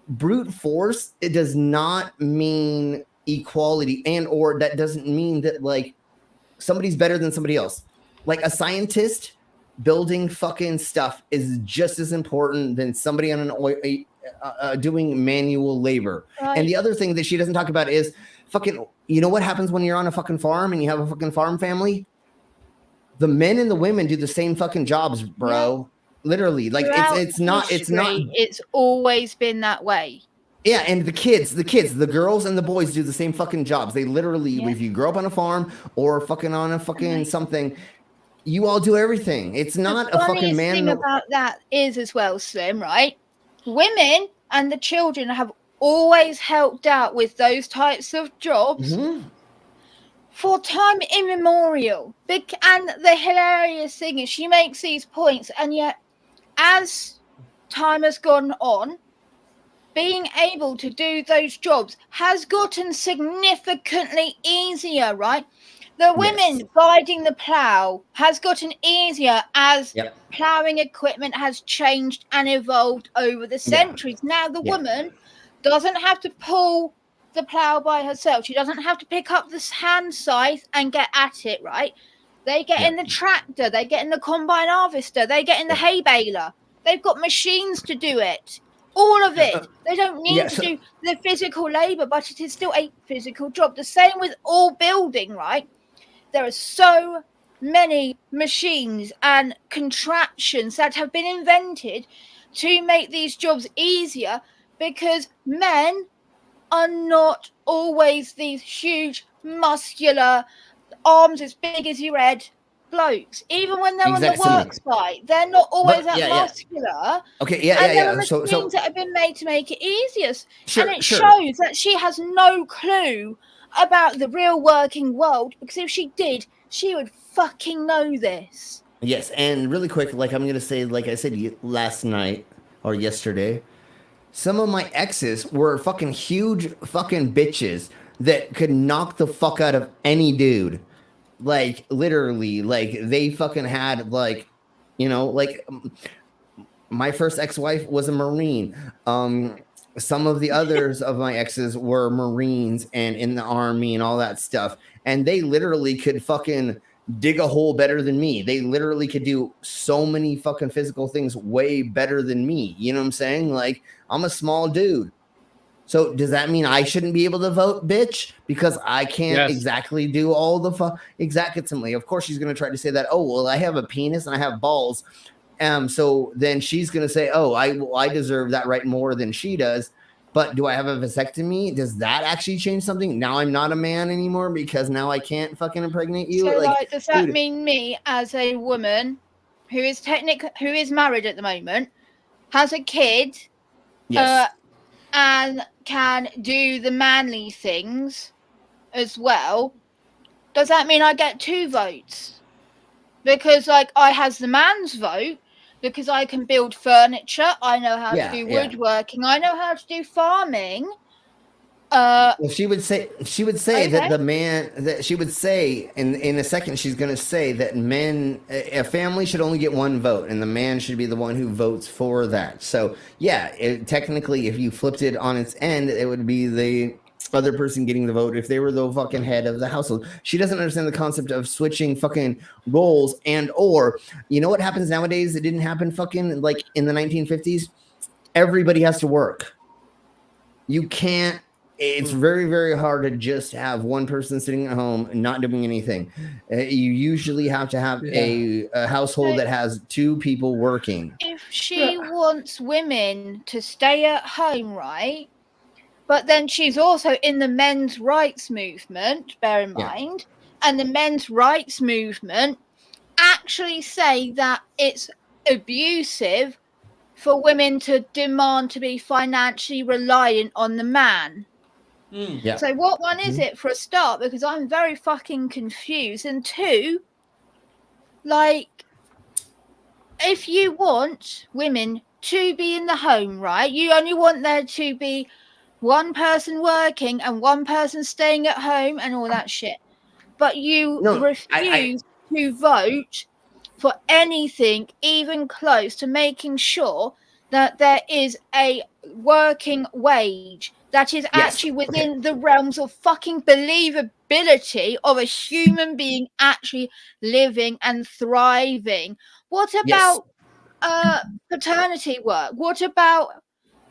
brute force, it does not mean equality, and or that doesn't mean that like somebody's better than somebody else. Like a scientist building fucking stuff is just as important than somebody on an doing manual labor. Right. And the other thing that she doesn't talk about is fucking, you know what happens when you're on a fucking farm and you have a fucking farm family? The men and the women do the same fucking jobs, bro. Yeah. Literally. Like it's always been that way. Yeah, and the kids, the girls and the boys do the same fucking jobs. They literally, if you grow up on a farm or fucking on a fucking something, you all do everything. It's not a fucking man. The thing about that is as well, Slim, right? Women and the children have always helped out with those types of jobs for time immemorial. And the hilarious thing is she makes these points, and yet as time has gone on, being able to do those jobs has gotten significantly easier, right? The women guiding the plough has gotten easier as ploughing equipment has changed and evolved over the centuries. Now the woman doesn't have to pull the plough by herself. She doesn't have to pick up this hand scythe and get at it, right? They get in the tractor, they get in the combine harvester, they get in the hay baler. They've got machines to do it. All of it. They don't need to do the physical labor, but it is still a physical job. The same with all building, right? There are so many machines and contraptions that have been invented to make these jobs easier, because men are not always these huge, muscular, arms as big as your head blokes. Even when they're on the work site, they're not always that muscular. Okay, And there are machines that have been made to make it easier. And it shows that she has no clue about the real working world, because if she did, she would fucking know this. Yes, and really quick, like I'm gonna say, like I said last night or yesterday, some of my exes were fucking huge fucking bitches that could knock the fuck out of any dude. Like literally, like they fucking had like, you know, like my first ex-wife was a Marine. Some of the others of my exes were Marines and in the Army and all that stuff. And they literally could fucking dig a hole better than me. They literally could do so many fucking physical things way better than me. You know what I'm saying? Like, I'm a small dude. So does that mean I shouldn't be able to vote, bitch? Because I can't exactly do all the exactly. Of course, she's going to try to say that, oh, well, I have a penis and I have balls. So then she's going to say, oh, I deserve that right more than she does. But do I have a vasectomy? Does that actually change something? Now I'm not a man anymore because now I can't fucking impregnate you. So, like, does that mean me as a woman who is married at the moment, has a kid, and can do the manly things as well? Does that mean I get 2 votes? Because like I has the man's vote because I can build furniture, I know how to do woodworking, I know how to do farming. Well, she would say that the man that she would say in a second, she's going to say that a family should only get 1 vote and the man should be the one who votes for that. So technically, if you flipped it on its end, it would be the other person getting the vote if they were the fucking head of the household. She doesn't understand the concept of switching fucking roles or you know what happens nowadays? It didn't happen fucking like in the 1950s. Everybody has to work. You can't. It's very, very hard to just have one person sitting at home and not doing anything. You usually have to have a household that has 2 people working. If she wants women to stay at home, right? But then she's also in the men's rights movement, bear in mind, and the men's rights movement actually say that it's abusive for women to demand to be financially reliant on the man. So what one is it for a start? Because I'm very fucking confused. And 2, like, if you want women to be in the home, right? You only want there to be 1 person working and 1 person staying at home and all that shit. But you refuse to vote for anything even close to making sure that there is a working wage that is actually within the realms of fucking believability of a human being actually living and thriving. What about paternity work? What about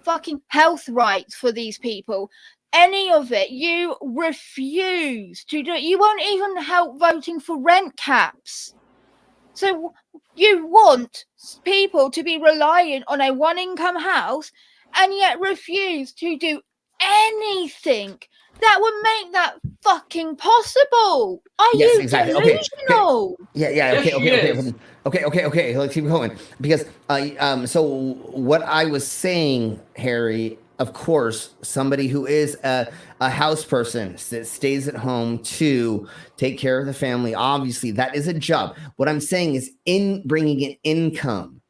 fucking health rights for these people? Any of it you refuse to do. You won't even help voting for rent caps. So you want people to be reliant on a 1-income house and yet refuse to do anything that would make that fucking possible. Are Yes, you exactly. delusional? Okay. Let's keep going because so what I was saying, Harry, of course, somebody who is a house person that stays at home to take care of the family. Obviously, that is a job. What I'm saying is in bringing in income.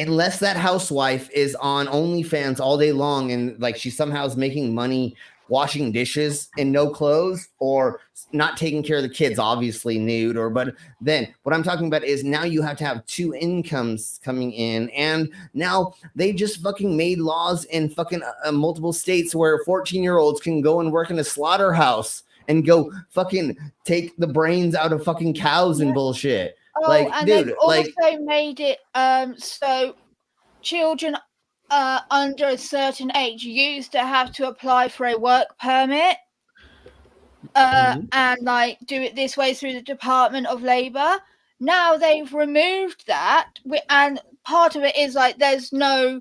Unless that housewife is on OnlyFans all day long and like she somehow is making money washing dishes and no clothes or not taking care of the kids, obviously nude but then what I'm talking about is now you have to have two incomes coming in, and now they just fucking made laws in fucking multiple states where 14-year-olds can go and work in a slaughterhouse and go fucking take the brains out of fucking cows and bullshit. Oh, like, and dude, they've also like made it so children under a certain age used to have to apply for a work permit and like do it this way through the Department of Labor. Now they've removed that, and part of it is like there's no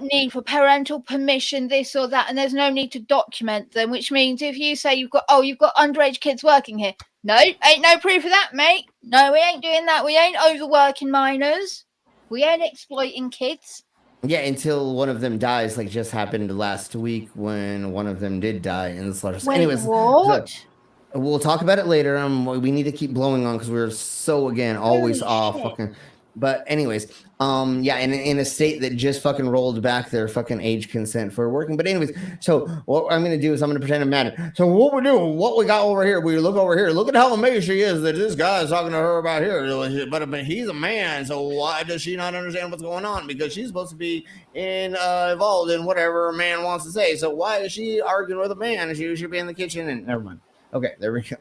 need for parental permission, this or that, and there's no need to document them, which means if you say you've got underage kids working here, no, ain't no proof of that, mate. No, we ain't doing that. We ain't overworking minors. We ain't exploiting kids. Yeah, until one of them dies, like just happened last week when one of them did die in the slaughter. Wait, anyways, what? We'll talk about it later. We need to keep blowing on because we're so always off. Fucking. But anyways, yeah, in a state that just fucking rolled back their fucking age consent for working. But anyways, so what I'm gonna do is I'm gonna pretend I'm mad. So what we're doing, what we got over here, we look over here. Look at how amazed she is that this guy is talking to her about here. But he's a man, so why does she not understand what's going on? Because she's supposed to be involved in whatever a man wants to say. So why is she arguing with a man? She should be in the kitchen. And never mind. Okay, there we go.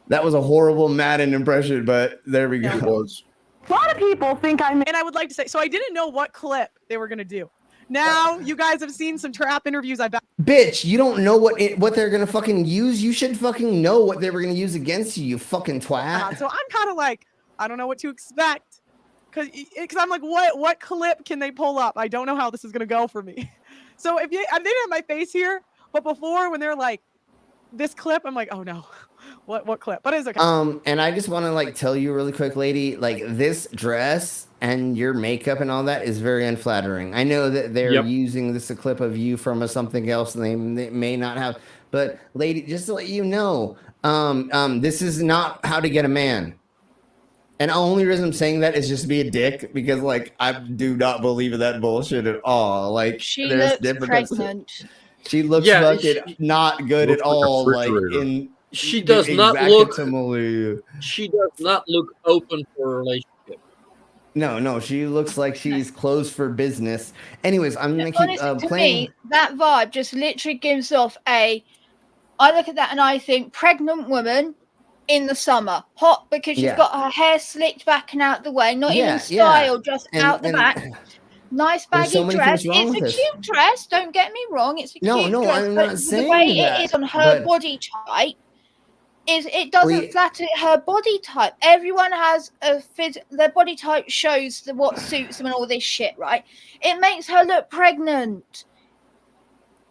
That was a horrible Madden impression, but there we go. It was. A lot of people think and I would like to say, so I didn't know what clip they were going to do. Now you guys have seen some trap interviews. Bitch, you don't know what they're going to fucking use. You should fucking know what they were going to use against you, you fucking twat. So I'm kind of like, I don't know what to expect. Because I'm like, what clip can they pull up? I don't know how this is going to go for me. So if they didn't have my face here, but before when they're like, this clip, I'm like, oh no. What clip? But it's okay. And I just want to like tell you really quick, lady, like this dress and your makeup and all that is very unflattering. I know that they're using this a clip of you from something else and they may not have, but lady, just to let you know, this is not how to get a man. And the only reason I'm saying that is just to be a dick because like I do not believe in that bullshit at all. Like she looks pregnant. She looks fucking not good at all. Like she does not look. She does not look open for a relationship. No, she looks like she's closed for business. Anyways, I'm gonna keep to playing. Me, that vibe just literally gives off I look at that and I think pregnant woman in the summer, hot because she's got her hair slicked back and out the way, not even styled, just out the back. Nice baggy dress. It's a cute dress. Don't get me wrong. It's a cute dress. I'm not saying the way that, it is on her body type is it doesn't flatter her body type. Everyone has their body type shows what suits them and all this shit, right? It makes her look pregnant.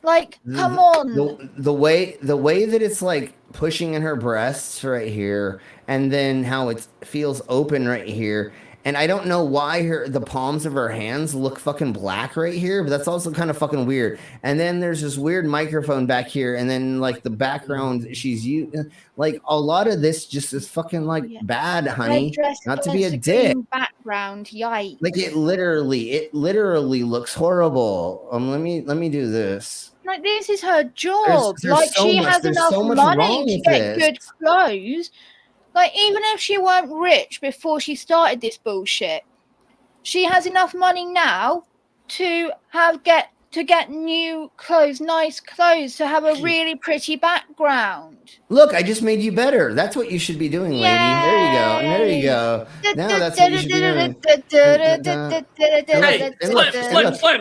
Like, come on. The way that it's like pushing in her breasts right here, and then how it feels open right here. And I don't know why the palms of her hands look fucking black right here, but that's also kind of fucking weird. And then there's this weird microphone back here, and then like the background she's using, like a lot of this just is fucking like bad, honey. Not to be a dick. Background, yikes. Like it literally looks horrible. Let me do this. Like this is her job. Like she has enough money to get good clothes. Like, even if she weren't rich before she started this bullshit, she has enough money now to get new clothes, nice clothes, to have a really pretty background. Look, I just made you better. That's what you should be doing, lady. There you go. Now that's what you should be doing. Hey,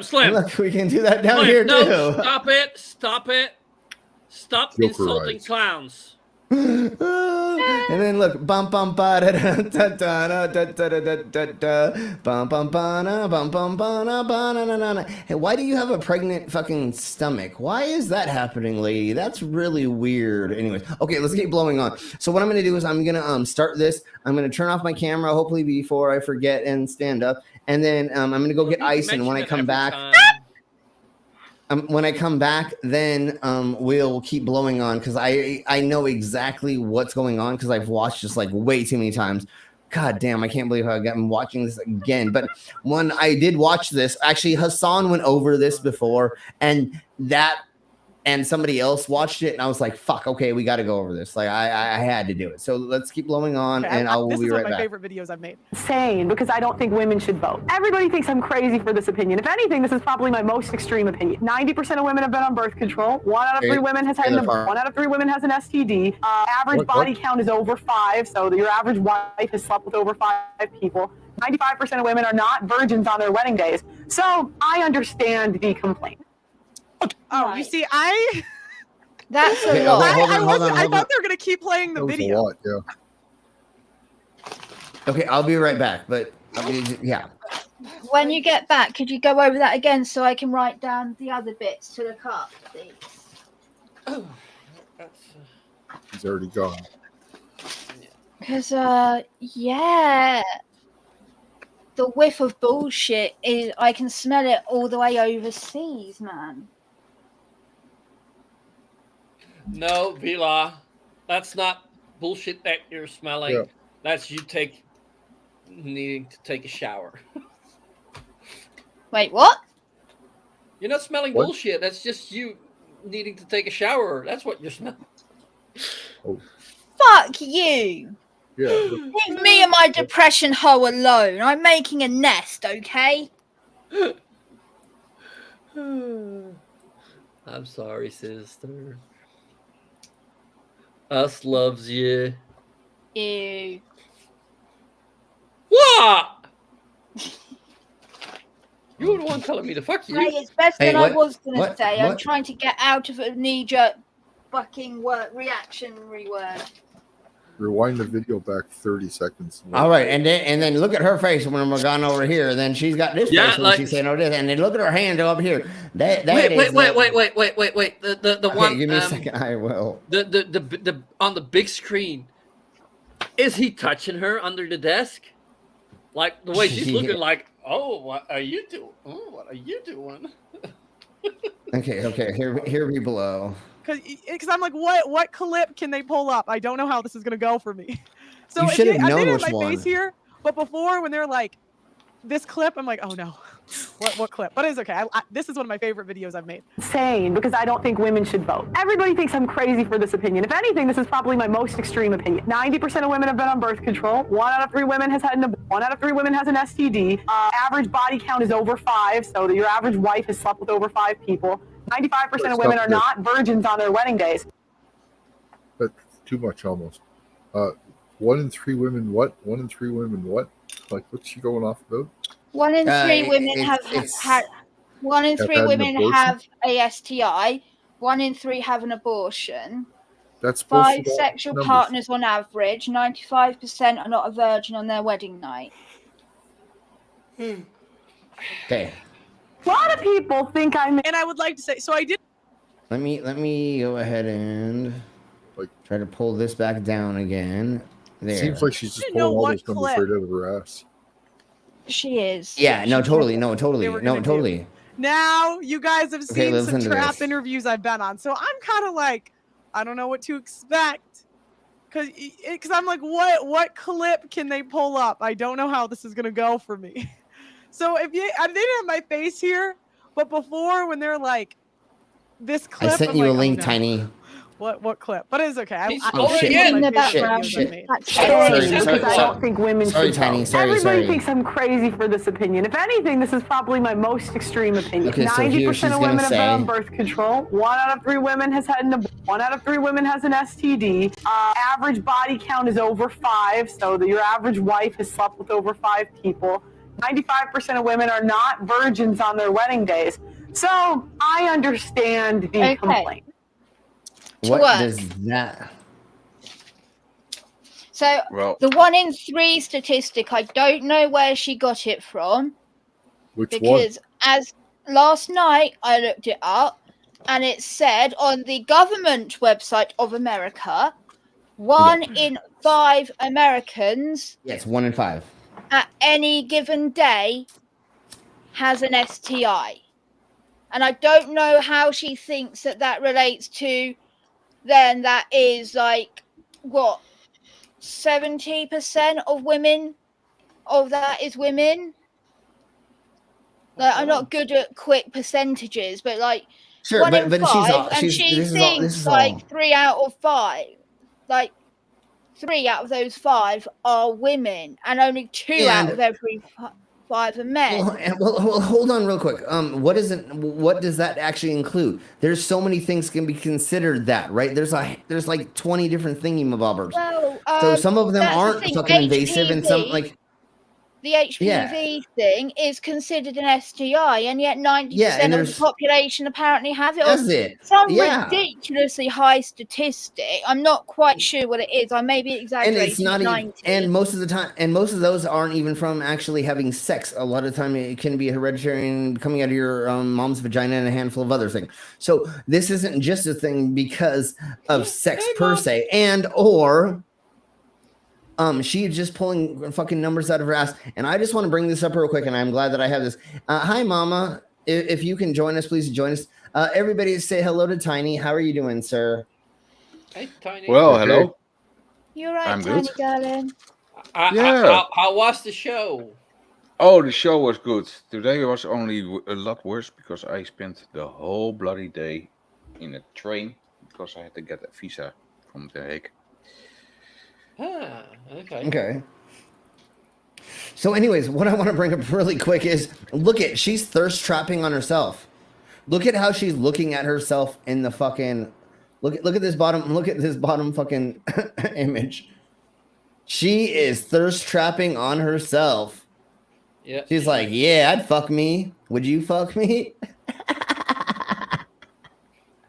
Slim. Look, we can do that down here, too. Stop it. Stop insulting clowns. There And then look, bum bum ba da da da da da da da da da bum bum ba na bum bum ba na ba na na na na. Hey, why do you have a pregnant fucking stomach? Why is that happening, lady? That's really weird. Anyways, okay, let's keep blowing on. So what I'm gonna do is I'm gonna start this. I'm gonna turn off my camera, hopefully before I forget, and stand up. And then I'm gonna go get ice. And when I come back. When I come back, then we'll keep blowing on because I know exactly what's going on because I've watched this like way too many times. God damn, I can't believe I'm watching this again. But when I did watch this, actually Hassan went over this before, and somebody else watched it, and I was like, "Fuck, okay, we got to go over this." Like I had to do it. So let's keep blowing on, and I will be right back. This is one of my favorite videos I've made. Insane, because I don't think women should vote. Everybody thinks I'm crazy for this opinion. If anything, this is probably my most extreme opinion. 90% of women have been on birth control. 1 out of 3 women has had 1 out of 3 women has an STD. Average body count is over 5, so your average wife has slept with over 5 people. 95% of women are not virgins on their wedding days. So I understand the complaint. Oh, you see, That's Okay, a lot. I thought they were gonna keep playing the video. A lot, yeah. Okay, I'll be right back. But yeah. When you get back, could you go over that again so I can write down the other bits to look up, please? Oh, He's already gone. Because, yeah. The whiff of bullshit is, I can smell it all the way overseas, man. No, Vila, that's not bullshit that you're smelling. Yeah. That's you needing to take a shower. Wait, what? You're not smelling bullshit. That's just you needing to take a shower. That's what you're smelling. Oh. Fuck you. Yeah. Leave me and my depression hoe alone. I'm making a nest, okay? I'm sorry, sister. Us loves you. Ew. What? You were the one telling me to fuck you. Hey, it's better than I was going to say. I'm What? trying to get out of a knee-jerk fucking reactionary word. Rewind the video back 30 seconds. All right, and then look at her face when we're gone over here. Then she's got this face when she's saying this, and then look at her hand up here. Wait. The one. Give me a second. I will. The on the big screen. Is he touching her under the desk? Like the way she's looking, like, oh, what are you doing? Oh, what are you doing? Okay. Here we below. Because I'm like, what clip can they pull up? I don't know how this is gonna go for me. So You should have known I made which my one. face here, but before when they're like, this clip, I'm like, oh no, what clip? But it's okay. This is one of my favorite videos I've made. Insane, because I don't think women should vote. Everybody thinks I'm crazy for this opinion. If anything, this is probably my most extreme opinion. 90% of women have been on birth control. 1 out of 3 women has had 1 out of 3 women has an STD. Average body count is over 5, so your average wife has slept with over 5 people. 95% of women are not virgins on their wedding days. That's too much almost. 1 in 3 women what? 1 in 3 women what? Like, what's she going off about? 1 in 3 women have had. 1 in 3 women have a STI. 1 in 3 have an abortion. That's 5 sexual partners on average. 95% are not a virgin on their wedding night. Okay. A lot of people think I'm. And I would like to say, so I did. Let me go ahead and try to pull this back down again. There. Seems like she's just pulling all those numbers right out of her ass. She is. Yeah. No. Totally. Now you guys have seen some listen to trap this. interviews I've been on, so I'm kind of like, I don't know what to expect, because I'm like, what clip can they pull up? I don't know how this is gonna go for me. So I didn't have my face here, but before when they're like, this clip, I sent you a link, Tiny. What clip? But it's okay. Shit. I don't think women Sorry, should Tiny. vote. Sorry. Everybody thinks I'm crazy for this opinion. If anything, this is probably my most extreme opinion. Okay, so here she's 90% of women gonna have say- been on birth control. 1 out of 3 women has had 1 out of 3 women has an STD. Average body count is over 5, so your average wife has slept with over 5 people. 95% of women are not virgins on their wedding days. So I understand the complaint. What does that? So Well, the 1 in 3 statistic, I don't know where she got it from. Which because as last night I looked it up, and it said on the government website of America, 1 in 5 Americans Yes, 1 in 5 at any given day has an STI. And I don't know how she thinks that relates to then that is like what 70% of women of that is women. Like, I'm not good at quick percentages, but like Sure, 1 in but 5, and she this thinks is like all 3 out of 5, like 3 out of those 5 are women, and only 2 out And- of every 5 are men. well, hold on real quick. What does that actually include? There's so many things can be considered that, right? There's like 20 different thingy-mabobbers. Well, So some of them that's the aren't thing, fucking invasive, and some HPV like the HPV thing is considered an STI, and yet 90% and of the there's population apparently have it. Does it? Some Yeah. ridiculously high statistic. I'm not quite sure what it is. I may be and exaggerating. it's not even, 90. and most of the time, and most of those aren't even from actually having sex. A lot of the time it can be hereditary and coming out of your mom's vagina and a handful of other things. So this isn't just a thing because of sex per se, and or she's just pulling fucking numbers out of her ass. And I just want to bring this up real quick, and I'm glad that I have this. Hi, Mama. If you can join us, please join us. Everybody say hello to Tiny. How are you doing, sir? Hey, Tiny. Well, hello. You're right, I'm Tiny good. darling. Yeah. How was the show? Oh, the show was good. Today was only a lot worse because I spent the whole bloody day in a train because I had to get a visa from The Hague. Ah, okay. Okay. So, anyways, what I want to bring up really quick is she's thirst trapping on herself. Look at how she's looking at herself in the fucking look at this bottom fucking image. She is thirst trapping on herself. Yeah. She's like, yeah, I'd fuck me. Would you fuck me?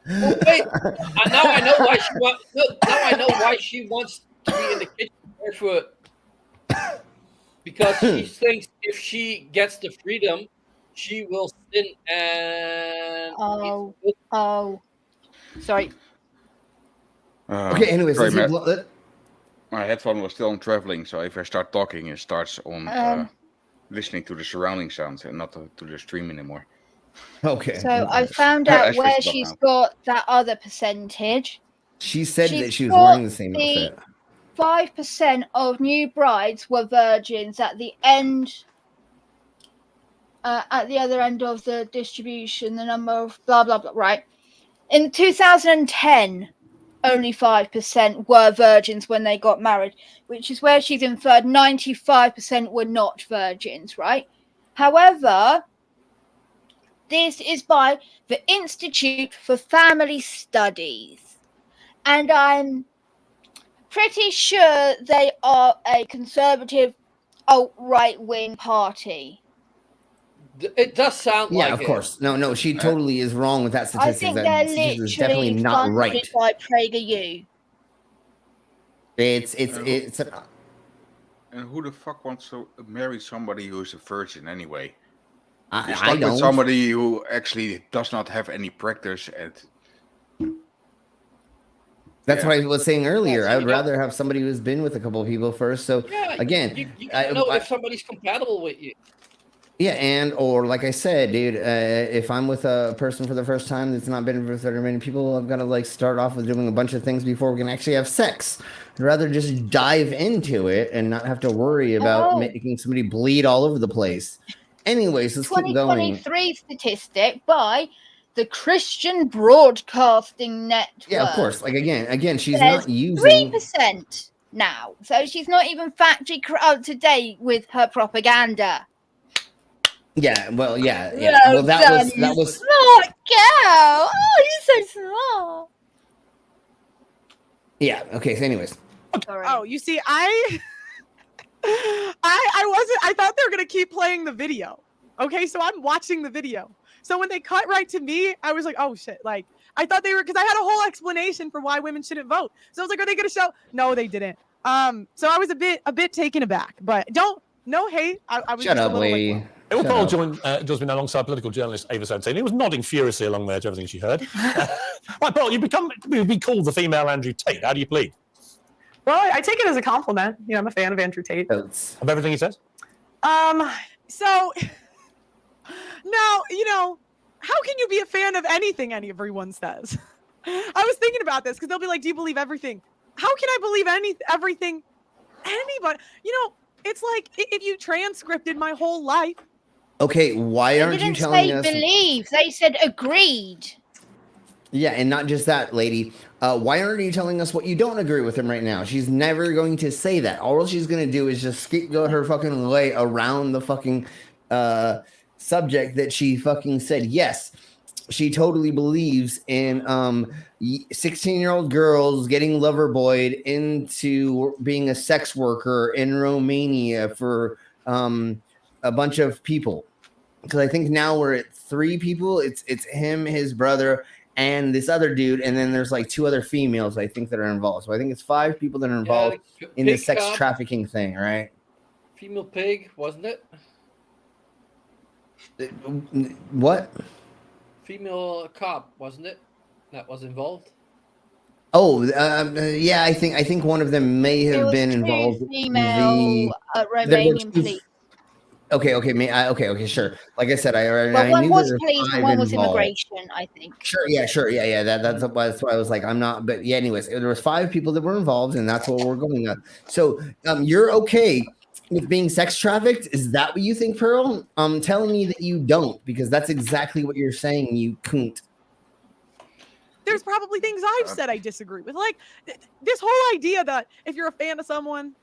Well, wait, now I know why she wants. Now I know why she wants to be in the kitchen barefoot. Because she thinks if she gets the freedom, she will sin and. Sorry. Okay, anyways, sorry, my headphone was still on traveling, so if I start talking, it starts on listening to the surrounding sounds and not to the stream anymore. Okay. So I found out where she's got that other percentage. She said that she was wearing the same outfit. 5% of new brides were virgins at the end, at the other end of the distribution, the number of blah, blah, blah, right? In 2010, only 5% were virgins when they got married, which is where she's inferred 95% were not virgins, right? However, this is by the Institute for Family Studies, and I'm pretty sure they are a conservative alt-right-wing party. It does sound like it. Yeah, of course. No, she totally is wrong with that statistic. I think they're is definitely literally not funded right. by PragerU. It's And who the fuck wants to marry somebody who's a virgin anyway? I stuck don't. with somebody who actually does not have any practice and. That's what I was saying earlier. I would rather have somebody who's been with a couple of people first. So again, you know if somebody's compatible with you. Yeah, or like I said, dude, if I'm with a person for the first time that's not been with very many people, I've got to like start off with doing a bunch of things before we can actually have sex. I'd rather just dive into it and not have to worry about making somebody bleed all over the place. Anyways, let's keep going. 2023 statistic by the Christian Broadcasting Network. Yeah, of course. Like again, she's not using 3% now, so she's not even factually up to date with her propaganda. Yeah, well, yeah. Well, that was smart girl. Oh, you're so smart. Yeah. Okay. So, anyways. Sorry. Oh, you see, I wasn't. I thought they were gonna keep playing the video. Okay, so I'm watching the video. So when they cut right to me, I was like, oh shit! I thought they were, because I had a whole explanation for why women shouldn't vote. So I was like, are they gonna show? No, they didn't. So I was a bit taken aback, but no hate. I was Shut just up, a little lady. like, Will Pearl joins me now alongside political journalist Ava Santini, who was nodding furiously along there to everything she heard. Right, Pearl, you've been called the female Andrew Tate. How do you plead? Well, I take it as a compliment. You know, I'm a fan of Andrew Tate. Of everything he says? So now, you know, how can you be a fan of anything everyone says? I was thinking about this because they'll be like, do you believe everything? How can I believe everything anybody? You know, it's like if you transcripted my whole life. Okay, why They aren't you didn't telling say us? believe. They said agreed. Yeah, and not just that, lady. Why aren't you telling us what you don't agree with him right now? She's never going to say that. All she's going to do is just scapegoat her fucking way around the fucking subject that she fucking said. Yes, she totally believes in 16-year-old girls getting loverboyed into being a sex worker in Romania for a bunch of people. Because I think now we're at 3 people. It's him, his brother, and this other dude, and then there's like 2 other females I think that are involved. So I think it's 5 people that are involved in the sex trafficking thing, right? Female pig, wasn't it? What? Female cop, wasn't it? That was involved. Oh, yeah. I think one of them may There have was been 2 involved. female Romanian police. Okay, sure. Like I said, I One knew was there were police 5 and one was involved. immigration, I think. Sure. Yeah. That's why I was like, I'm not. But yeah, anyways, there was 5 people that were involved, and that's what we're going on. So, you're okay with being sex trafficked? Is that what you think, Pearl? Telling me that you don't, because that's exactly what you're saying. You couldn't. There's probably things I've said I disagree with, like this whole idea that if you're a fan of someone,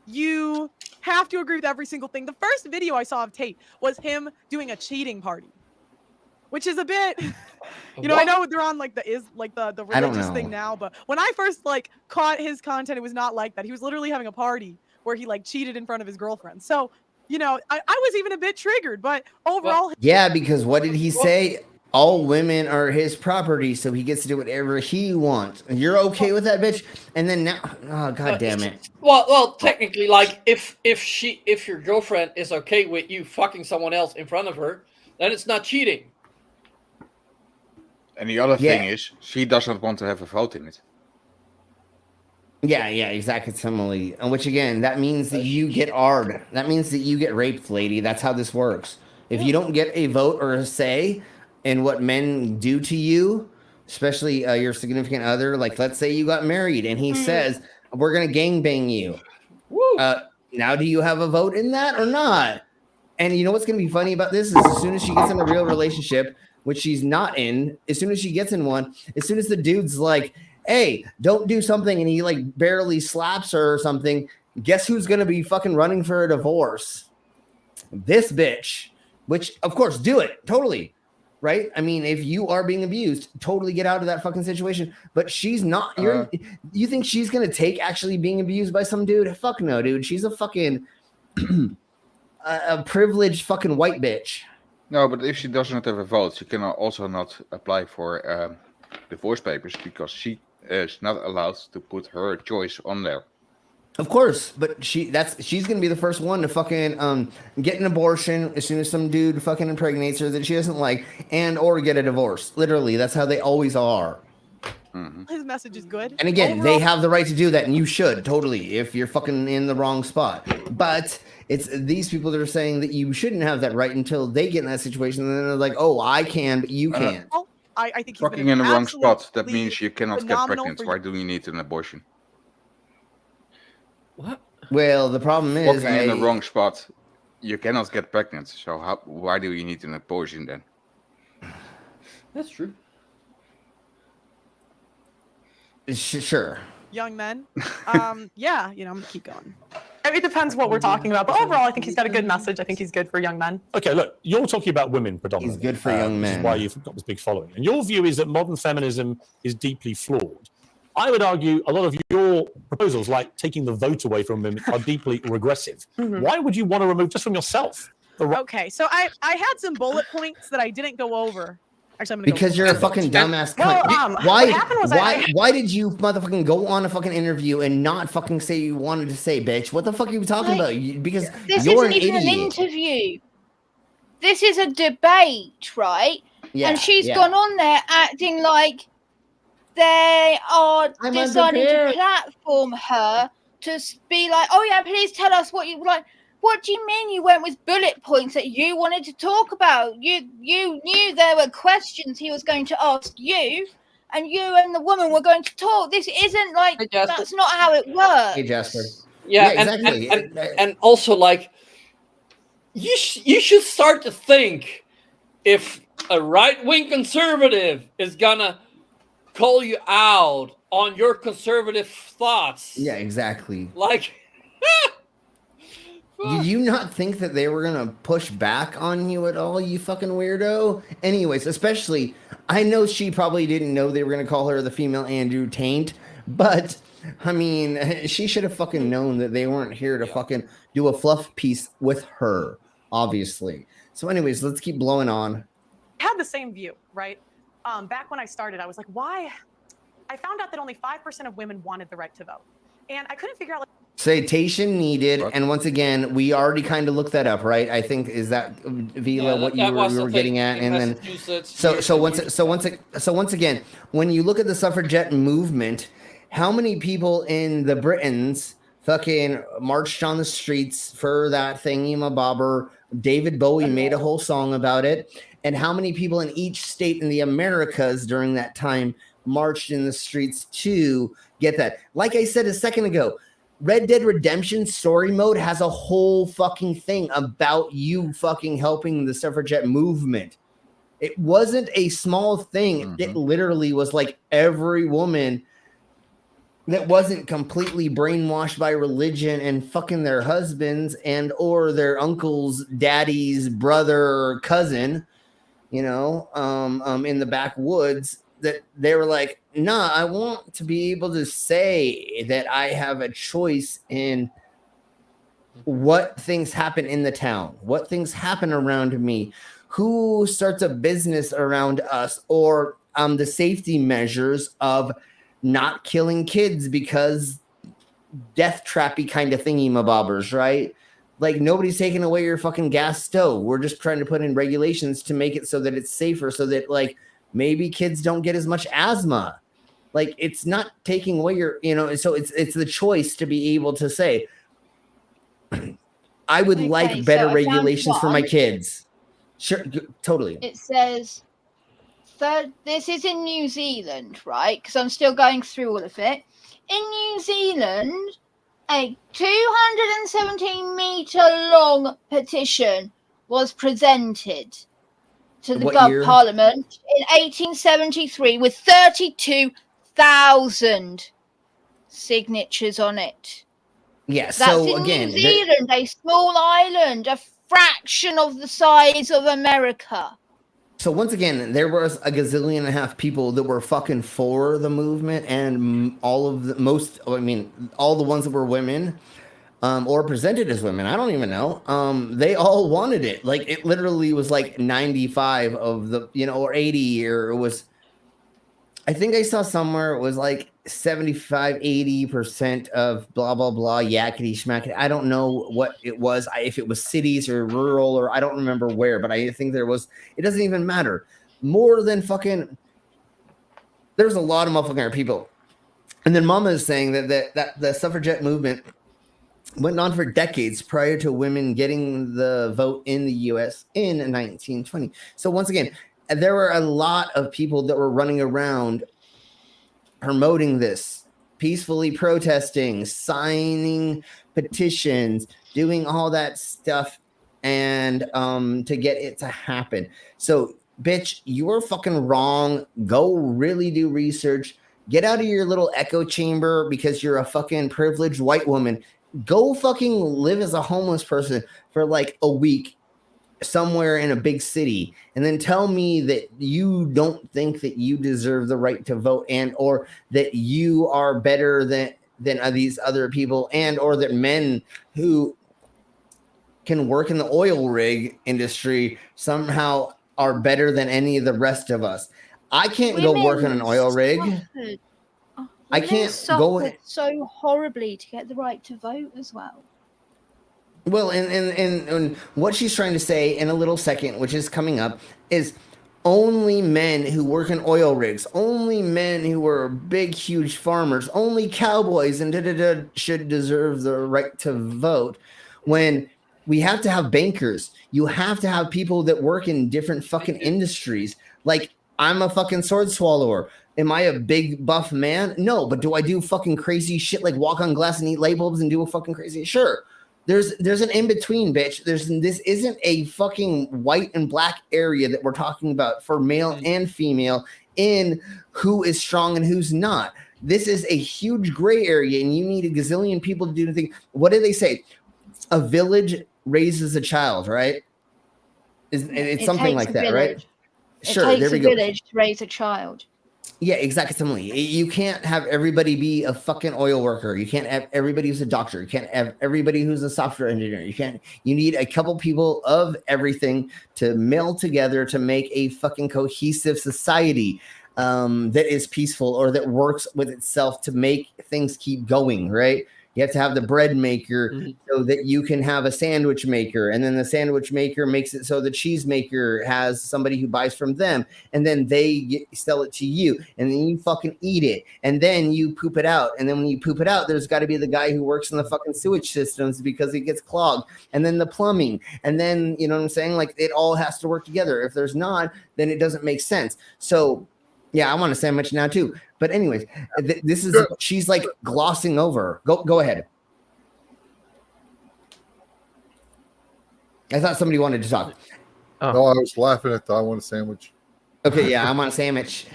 you have to agree with every single thing. The first video I saw of Tate was him doing a cheating party, which is a bit, you know, I know they're on like the religious thing now, but when I first like caught his content, it was not like that. He was literally having a party where he like cheated in front of his girlfriend. So, you know, I was even a bit triggered, but overall. Yeah, because what did he say? All women are his property, so he gets to do whatever he wants. You're okay with that, bitch? And then now, oh god damn it. Well, technically, like if your girlfriend is okay with you fucking someone else in front of her, then it's not cheating. And the other thing is, she doesn't want to have a vote in it. Yeah, exactly, similarly. Which again, that means that you get AR'd. That means that you get raped, lady. That's how this works. If you don't get a vote or a say in what men do to you, especially your significant other, like let's say you got married and he says, we're going to gangbang you. Now, do you have a vote in that or not? And you know what's going to be funny about this is as soon as she gets in a real relationship, which she's not in, as soon as she gets in one, as soon as the dude's like, hey, don't do something, and he like barely slaps her or something, guess who's going to be fucking running for a divorce? This bitch, which of course, do it. Totally. Right? I mean, if you are being abused, totally get out of that fucking situation. But she's not. You think she's gonna take actually being abused by some dude? Fuck no, dude. She's a fucking a privileged fucking white bitch. No, but if she does not have a vote, she can also not apply for divorce papers because she is not allowed to put her choice on there. Of course, but she's gonna be the first one to fucking get an abortion as soon as some dude fucking impregnates her that she doesn't like, and or get a divorce. Literally, that's how they always are. His message is good. And again, they have the right to do that, and you should totally if you're fucking in the wrong spot. But it's these people that are saying that you shouldn't have that right until they get in that situation, and then they're like, "Oh, I can, but you can't." I think he's fucking in the wrong spot. That means you cannot get pregnant. Why do you need an abortion? What? Well, the problem is walking in the wrong spot. You cannot get pregnant. So why do you need an abortion then? That's true. Sure. Young men. Yeah, you know, I'm gonna keep going. It depends what we're talking about, but overall, I think he's got a good message. I think he's good for young men. Okay, look, you're talking about women predominantly. He's good for young men. Which is why you've got this big following. And your view is that modern feminism is deeply flawed. I would argue a lot of your proposals, like taking the vote away from women, are deeply regressive. Why would you want to remove just from yourself? Okay, so I had some bullet points that I didn't go over. Actually, I'm gonna because go you're a fucking dumbass Well, cunt. what happened was Why did you motherfucking go on a fucking interview and not fucking say you wanted to say, bitch? What the fuck are you talking about? Because This you're isn't an even idiot. an interview. This is a debate, right? Yeah, and she's yeah. gone on there acting like they are I'm deciding to unprepared. platform her to be like, oh yeah, please tell us what you like. What do you mean you went with bullet points that you wanted to talk about? You knew there were questions he was going to ask you, and you and the woman were going to talk. This isn't like that's not how it works. Hey, Jasper. Yeah, exactly. And also, like, you should start to think if a right-wing conservative is gonna call you out on your conservative thoughts. Yeah, exactly. Like, did you not think that they were gonna push back on you at all, you fucking weirdo? Anyways, especially, I know she probably didn't know they were gonna call her the female Andrew Taint, but I mean, she should have fucking known that they weren't here to fucking do a fluff piece with her, obviously. So anyways, let's keep blowing on. I had the same view, right? Back when I started, I was like, why? I found out that only 5% of women wanted the right to vote. And I couldn't figure out, like, Citation needed, and once again, we already kind of looked that up, right? I think is that Vila what you were getting at, and then so once again, when you look at the suffragette movement, how many people in the Britons fucking marched on the streets for that thingy-mabobber? David Bowie made a whole song about it, and how many people in each state in the Americas during that time marched in the streets to get that? Like I said a second ago, Red Dead Redemption story mode has a whole fucking thing about you fucking helping the suffragette movement. It wasn't a small thing. It literally was like every woman that wasn't completely brainwashed by religion and fucking their husbands and or their uncle's daddy's brother or cousin, you know, in the backwoods, that they were like, nah, I want to be able to say that I have a choice in what things happen in the town, what things happen around me, who starts a business around us, or the safety measures of not killing kids because death trappy kind of thingy mabobbers, right? Like, nobody's taking away your fucking gas stove. We're just trying to put in regulations to make it so that it's safer, so that, like, maybe kids don't get as much asthma. Like, it's not taking away your, you know, so it's the choice to be able to say, I would like better regulations for my kids. Sure, totally. It says, this is in New Zealand, right? Because I'm still going through all of it. In New Zealand, a 217-meter long petition was presented to the Parliament in 1873 with 32,000 signatures on it. Yeah, that's so in again, New Zealand, a small island, a fraction of the size of America. So once again, there was a gazillion and a half people that were fucking for the movement, and all the ones that were women, or presented as women, I don't even know. They all wanted it. Like, it literally was like 95 of the, you know, or 80, or it was, I think I saw somewhere it was like 75, 80% of blah, blah, blah, yakety schmackety. I don't know what it was, if it was cities or rural, or I don't remember where, but I think there was, it doesn't even matter. More than fucking, there's a lot of motherfucking people. And then Mama is saying that the suffragette movement went on for decades prior to women getting the vote in the U.S. in 1920. So once again, there were a lot of people that were running around promoting this, peacefully protesting, signing petitions, doing all that stuff, and to get it to happen. So, bitch, you're fucking wrong. Go really do research. Get out of your little echo chamber because you're a fucking privileged white woman. Go fucking live as a homeless person for like a week somewhere in a big city, and then tell me that you don't think that you deserve the right to vote, and or that you are better than these other people, and or that men who can work in the oil rig industry somehow are better than any of the rest of us. I can't go work on an oil rig. I can't go so horribly to get the right to vote as well. Well, and what she's trying to say in a little second, which is coming up, is only men who work in oil rigs, only men who are big, huge farmers, only cowboys and should deserve the right to vote. When we have to have bankers, you have to have people that work in different fucking industries. Like, I'm a fucking sword swallower. Am I a big buff man? No, but do I do fucking crazy shit like walk on glass and eat light bulbs and do a fucking crazy? Sure. There's an in-between, bitch. This isn't a fucking white and black area that we're talking about for male and female in who is strong and who's not. This is a huge gray area, and you need a gazillion people to do the thing. What do they say? A village raises a child, right? It's something like that, right? Sure, it takes a village to raise a child. Yeah, exactly. You can't have everybody be a fucking oil worker. You can't have everybody who's a doctor. You can't have everybody who's a software engineer. You need a couple people of everything to meld together to make a fucking cohesive society that is peaceful or that works with itself to make things keep going, right? You have to have the bread maker so that you can have a sandwich maker. And then the sandwich maker makes it so the cheese maker has somebody who buys from them. And then they sell it to you. And then you fucking eat it. And then you poop it out. And then when you poop it out, there's got to be the guy who works in the fucking sewage systems because it gets clogged. And then the plumbing. And then, you know what I'm saying? Like, it all has to work together. If there's not, then it doesn't make sense. So, yeah, I want a sandwich now too. But anyways, this is she's like glossing over. Go ahead. I thought somebody wanted to talk. Oh. No, I was laughing at that. I want a sandwich. Okay, yeah, I want a sandwich.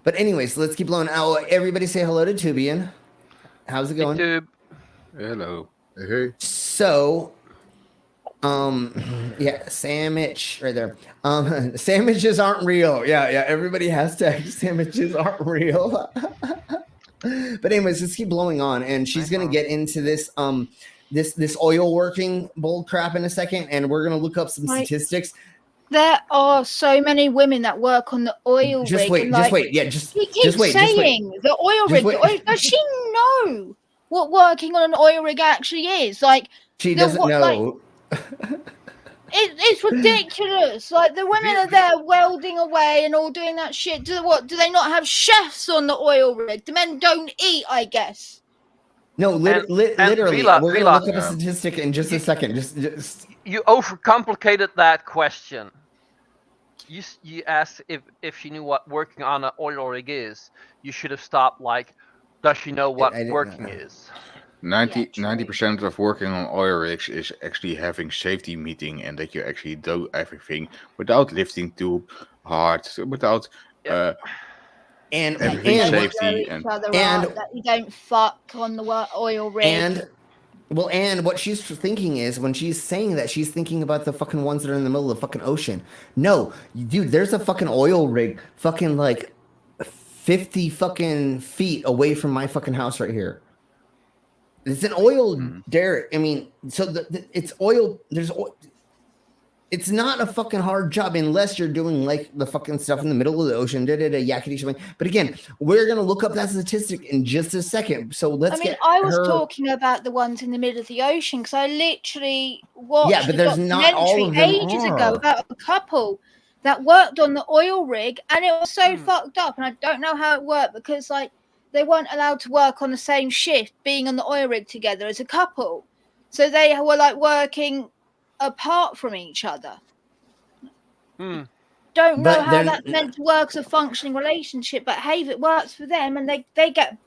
But anyways, let's keep blowing. Oh, everybody say hello to Tubian. How's it going? Hey, hello. Hey. So, yeah, sandwich right there. Sandwiches aren't real. Yeah, everybody has to. Sandwiches aren't real. But anyways, let's keep blowing on, and she's gonna get into this this oil working bull crap in a second, and we're gonna look up some statistics. There are so many women that work on the oil rig. Just wait. Yeah, just wait. The oil rig. Does she know what working on an oil rig actually is? Like, she doesn't know. It's ridiculous. Like, the women are there welding away and all doing that shit. Do they not have chefs on the oil rig? The men don't eat, I guess. No, literally. Vila, we're gonna look up a statistic in just a second. Just you overcomplicated that question. You asked if she knew what working on an oil rig is. You should have stopped. Like, does she know what working is? 90% of working on oil rigs is actually having safety meeting, and that you actually do everything without lifting too hard, without and safety and that you don't fuck on the oil rig. And what she's thinking is, when she's saying that, she's thinking about the fucking ones that are in the middle of the fucking ocean. No, dude, there's a fucking oil rig fucking like 50 fucking feet away from my fucking house right here. It's an oil derrick. I mean, so it's oil. There's oil. It's not a fucking hard job unless you're doing like the fucking stuff in the middle of the ocean. Yakety something. But again, we're gonna look up that statistic in just a second. So let's get. I was talking about the ones in the middle of the ocean because I literally watched. Yeah, but there's not all of them ages ago about a couple that worked on the oil rig, and it was so fucked up, and I don't know how it worked because like. They weren't allowed to work on the same shift, being on the oil rig together as a couple. So they were like working apart from each other. Don't know how that's meant to work as a functioning relationship, but hey, if it works for them, and they get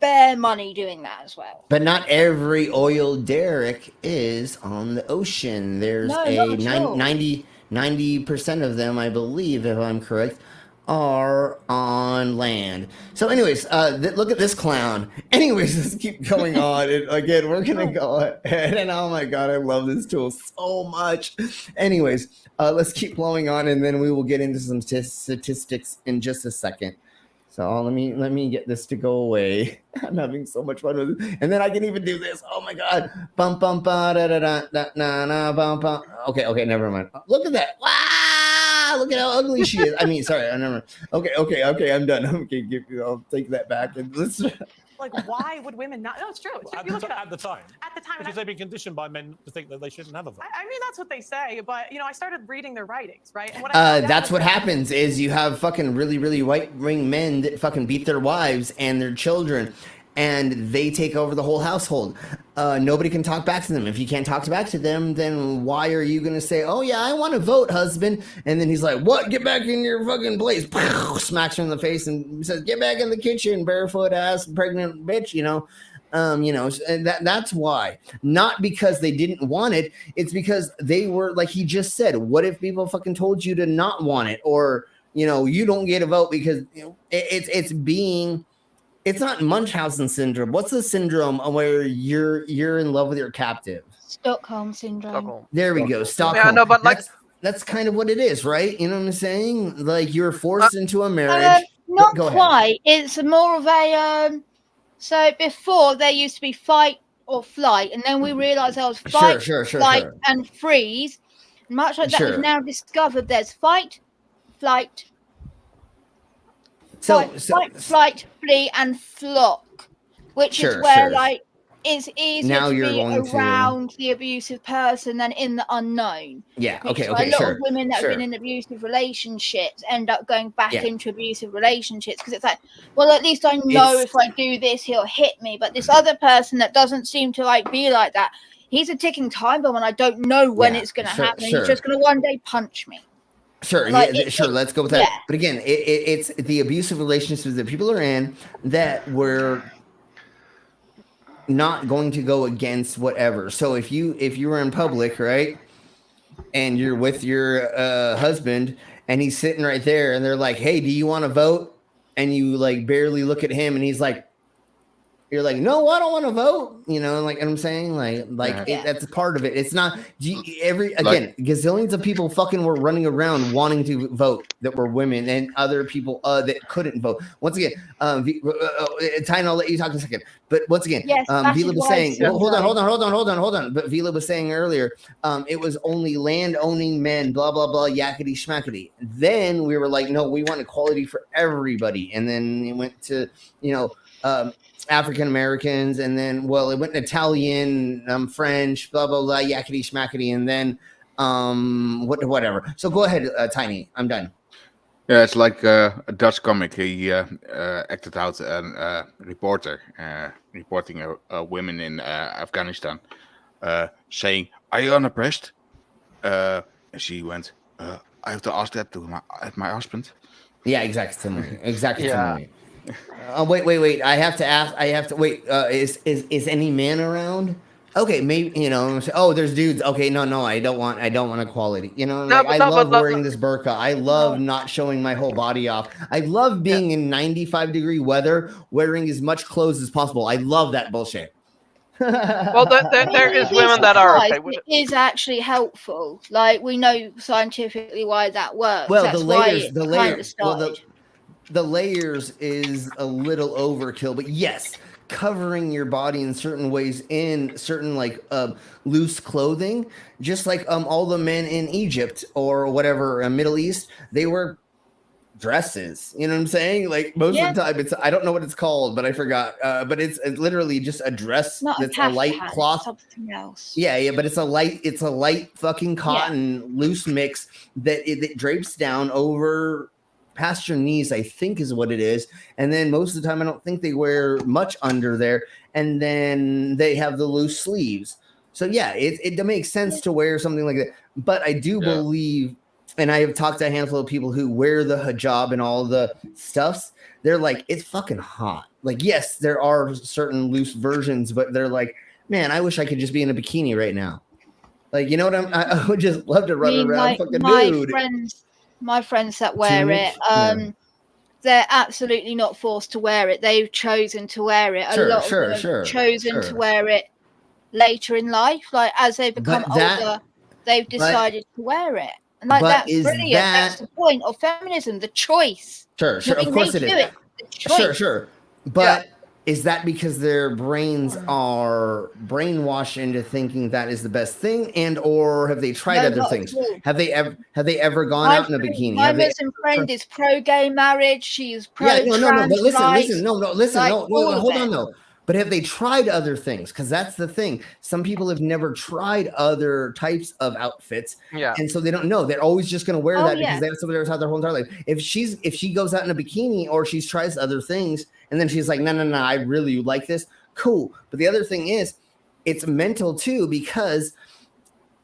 bare money doing that as well. But not every oil derrick is on the ocean. There's 90% of them, I believe, if I'm correct, are on land. So anyways, look at this clown. Anyways, let's keep going on. And again, we're gonna go ahead, and oh my god, I love this tool so much. Anyways, let's keep blowing on, and then we will get into some statistics in just a second. So let me get this to go away. I'm having so much fun with it. And then I can even do this. Oh my god. Bum bum ba da da da da na na bum bum. Okay, never mind. Look at that. Wow. look at how ugly she is. I mean, sorry, I never. Okay, I'm done. Okay, I'll take that back and let's. Like, why would women not? No, it's true. It's true. At the time, because they've been conditioned by men to think that they shouldn't have a vote. I mean, that's what they say, but I started reading their writings, right? And what I that's what happens is you have fucking really, really right-wing men that fucking beat their wives and their children, and they take over the whole household. Nobody can talk back to them. If you can't talk back to them, then why are you going to say, oh, yeah, I want to vote, husband? And then he's like, what? Get back in your fucking place. Smacks her in the face and says, get back in the kitchen, barefoot ass, pregnant bitch, and that's why. Not because they didn't want it. It's because they were, like he just said, what if people fucking told you to not want it? Or, you don't get a vote because it's not Munchausen syndrome. What's the syndrome where you're in love with your captive? Stockholm syndrome. There we go. Stockholm. Yeah, no, but that's kind of what it is, right? You know what I'm saying? Like you're forced into a marriage. Not Go quite. Ahead. It's more of a so before there used to be fight or flight, and then we realized there was fight, flight, and freeze. Much like that, we've now discovered there's fight, flight. Fight, flight, flee, and flock, which is where like it's easier to be around the abusive person than in the unknown. Yeah, okay, a lot of women that have been in abusive relationships end up going back into abusive relationships because it's like, well, at least I know if I do this, he'll hit me. But this other person that doesn't seem to like be like that, he's a ticking time bomb, and I don't know when it's going to happen. He's just going to one day punch me. Sure, let's go with that. Yeah. But again, it's the abusive relationships that people are in that we're not going to go against whatever. So if you were in public, right, and you're with your husband and he's sitting right there and they're like, hey, do you want to vote? And you like barely look at him and he's like, you're like, no, I don't want to vote. Like what I'm saying, that's part of it. It's not gazillions of people fucking were running around wanting to vote that were women and other people that couldn't vote. Once again, Tyne, I'll let you talk in a second. But once again, Vila was saying, hold on. But Vila was saying earlier, it was only land owning men, blah, blah, blah, yakety schmackety. Then we were like, no, we want equality for everybody. And then it went to, African Americans, and then it went Italian, French, blah blah blah, yakety schmackety, and then whatever. So go ahead, Tiny. I'm done. Yeah, it's like a Dutch comic. He acted out a reporter reporting women in Afghanistan, saying, "Are you unoppressed?" And she went, "I have to ask that to my husband." Yeah, exactly. Similar. Wait. I have to ask. Wait. Is any man around? Okay, maybe oh, there's dudes. Okay, no. I don't want equality. I love wearing this burqa. I love not showing my whole body off. I love being in 95-degree weather, wearing as much clothes as possible. I love that bullshit. Well, there is women that are okay with it. It is actually helpful. Like we know scientifically why that works. Well, that's the layers is a little overkill, but yes, covering your body in certain ways in certain loose clothing, just like all the men in Egypt or whatever, Middle East, they wear dresses. You know what I'm saying? Like most of the time, I don't know what it's called, but I forgot. But it's literally just a dress that's a light cloth. Something else. Yeah, but it's a light fucking cotton loose mix that it drapes down over past your knees, I think is what it is. And then most of the time, I don't think they wear much under there. And then they have the loose sleeves. So yeah, it makes sense to wear something like that. But I do believe, and I have talked to a handful of people who wear the hijab and all the stuffs. They're like, it's fucking hot. Like, yes, there are certain loose versions, but they're like, man, I wish I could just be in a bikini right now. Like, you know what I would just love to run around fucking nude. My friends that wear it, they're absolutely not forced to wear it. They've chosen to wear it. A lot of them have chosen to wear it later in life. Like as they become older, they've decided to wear it. And that's brilliant. That's the point of feminism, the choice. Sure. Of course it is. Sure. But is that because their brains are brainwashed into thinking that is the best thing, and or have they tried other things? Have they ever gone out in a bikini? My Muslim friend is pro-gay marriage. She's pro-trans but listen, rights. Hold on, no. But have they tried other things? Because that's the thing. Some people have never tried other types of outfits, and so they don't know. They're always just going to wear that because that's what they're taught their whole entire life. If she goes out in a bikini or she tries other things, and then she's like, no, I really like this. Cool. But the other thing is, it's mental too, because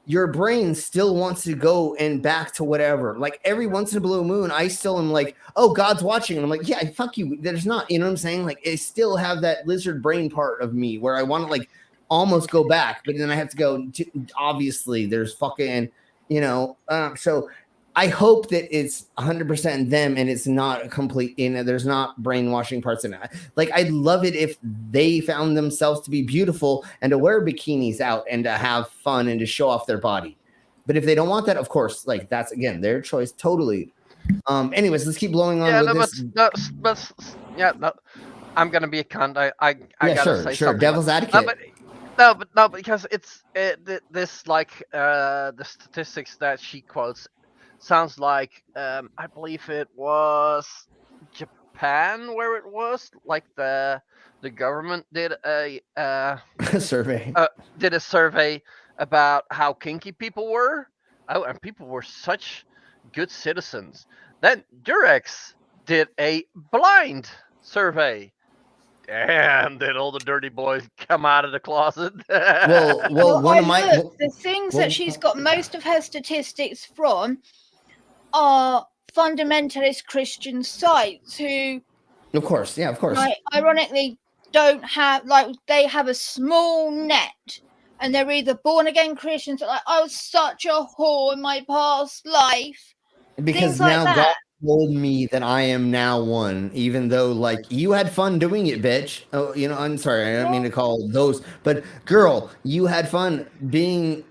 your brain still wants to go and back to whatever. Like every once in a blue moon, I still am like, oh, God's watching. And I'm like, yeah, fuck you. There's not, you know what I'm saying? Like I still have that lizard brain part of me where I want to like almost go back, but then I have to go, obviously there's fucking, so I hope that it's 100% them and it's not a complete, there's not brainwashing parts in it. Like, I'd love it if they found themselves to be beautiful and to wear bikinis out and to have fun and to show off their body. But if they don't want that, of course, like that's again, their choice. Totally. Anyways, let's keep blowing on with this. I'm going to be a cunt. I gotta say something. Devil's advocate. No, because it's this like the statistics that she quotes sounds like I believe it was Japan where it was like the government did a survey. Did a survey about how kinky people were. Oh, and people were such good citizens. Then Durex did a blind survey. Damn, did all the dirty boys come out of the closet? well, the things that she's got most of her statistics from are fundamentalist Christian sites who, of course, like, ironically, don't have, like, they have a small net, and they're either born again Christians, like, I was such a whore in my past life, because now God told me that I am now one, even though like you had fun doing it, bitch. Oh, I'm sorry, I don't mean to call those, but girl, you had fun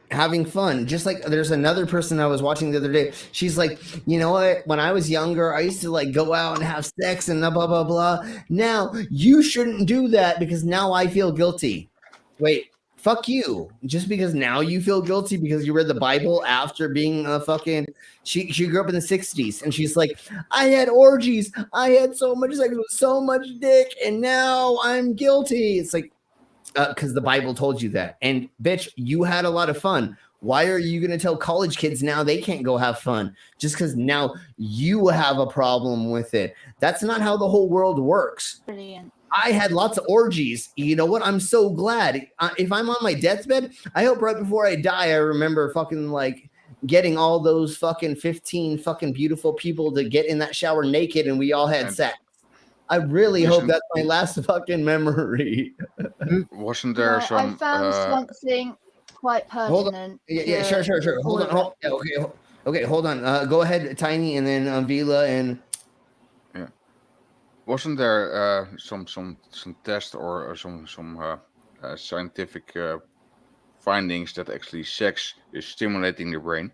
having fun. Just like there's another person I was watching the other day. She's like, you know what? When I was younger, I used to like go out and have sex and blah blah blah. Now you shouldn't do that because now I feel guilty. Wait. Fuck you. Just because now you feel guilty because you read the Bible after being a fucking... She grew up in the 60s, and she's like, I had orgies. I had so much sex with so much dick, and now I'm guilty. It's like, because the Bible told you that. And, bitch, you had a lot of fun. Why are you going to tell college kids now they can't go have fun? Just because now you have a problem with it. That's not how the whole world works. Brilliant. I had lots of orgies. You know what? I'm so glad. If I'm on my deathbed, I hope right before I die, I remember fucking like getting all those fucking 15 fucking beautiful people to get in that shower naked and we all had sex. I really hope that's my last fucking memory. Wasn't there some... I found something quite pertinent. Hold on. Yeah, sure. Hold on. Okay, hold on. Go ahead, Tiny, and then Vila and... Wasn't there some test or some scientific findings that actually sex is stimulating the brain?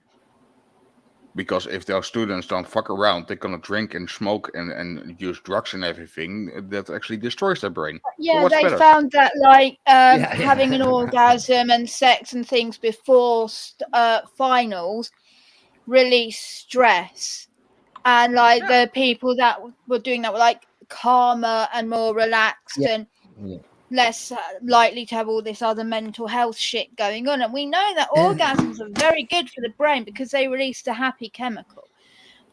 Because if those students don't fuck around, they're gonna drink and smoke and use drugs and everything. That actually destroys their brain. Yeah, they found that like having an orgasm and sex and things before finals release stress, and like the people that were doing that were like calmer and more relaxed and less likely to have all this other mental health shit going on. And we know that orgasms are very good for the brain because they release the happy chemical.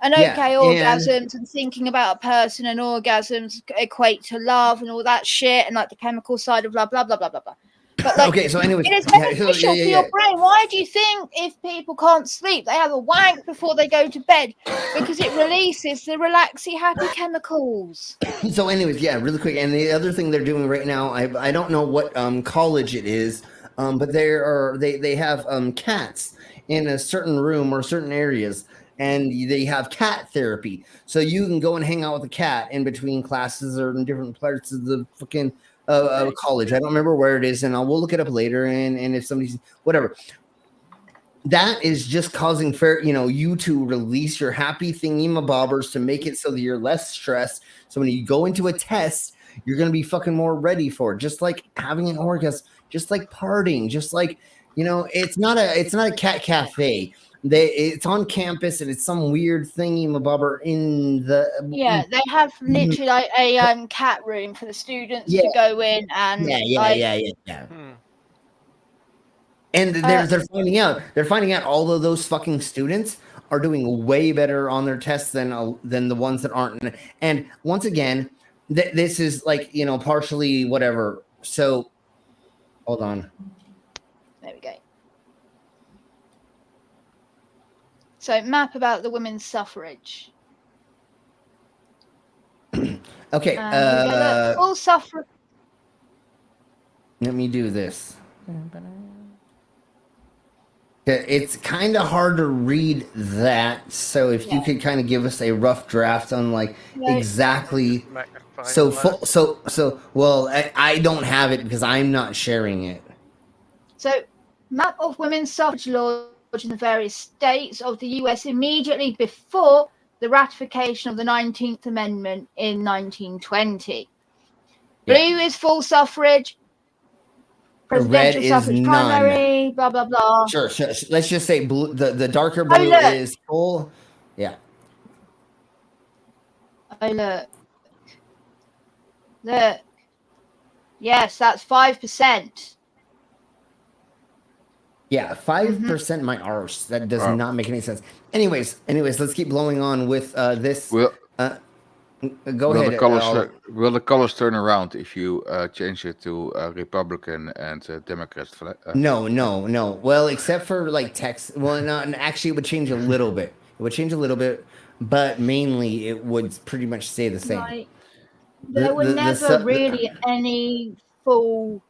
And orgasms and thinking about a person and orgasms equate to love and all that shit and like the chemical side of blah blah blah blah blah blah. But like, okay, so anyways, it is beneficial for your brain. Why do you think if people can't sleep, they have a wank before they go to bed? Because it releases the relaxy, happy chemicals. So anyways, really quick. And the other thing they're doing right now, I don't know what college it is, but they have cats in a certain room or certain areas, and they have cat therapy. So you can go and hang out with a cat in between classes or in different parts of the fucking college. I don't remember where it is, and we'll look it up later. And if somebody's whatever, that is just causing you to release your happy thingy-mabobbers to make it so that you're less stressed. So when you go into a test, you're going to be fucking more ready for it. Just like having an orgasm, just like partying, just like, you know, it's not a cat cafe. It's on campus and it's some weird thingy mabobber in the Yeah, they have literally like a cat room for the students Yeah. to go in and yeah. And they're finding out all of those fucking students are doing way better on their tests than the ones that aren't. And once again, this is like, you know, partially whatever. So hold on. There we go. So map about the women's suffrage. Okay. All suffrage. Let me do this. It's kind of hard to read that, so if you could kind of give us a rough draft on like exactly. Well, I don't have it because I'm not sharing it. So map of women's suffrage laws in the various states of the US immediately before the ratification of the 19th Amendment in 1920. Blue is full suffrage. Presidential suffrage primary, blah, blah, blah. Sure. Let's just say blue, the darker blue is full. Yeah. Oh, look. Yes, that's 5%. Yeah, 5% my arse. That does not make any sense. Anyways, let's keep blowing on with this. Go ahead. Will the colors turn around if you change it to Republican and Democrat? No. Well, except for like text. Well, no, and actually, it would change a little bit. But mainly it would pretty much stay the same. Right. There were never really any full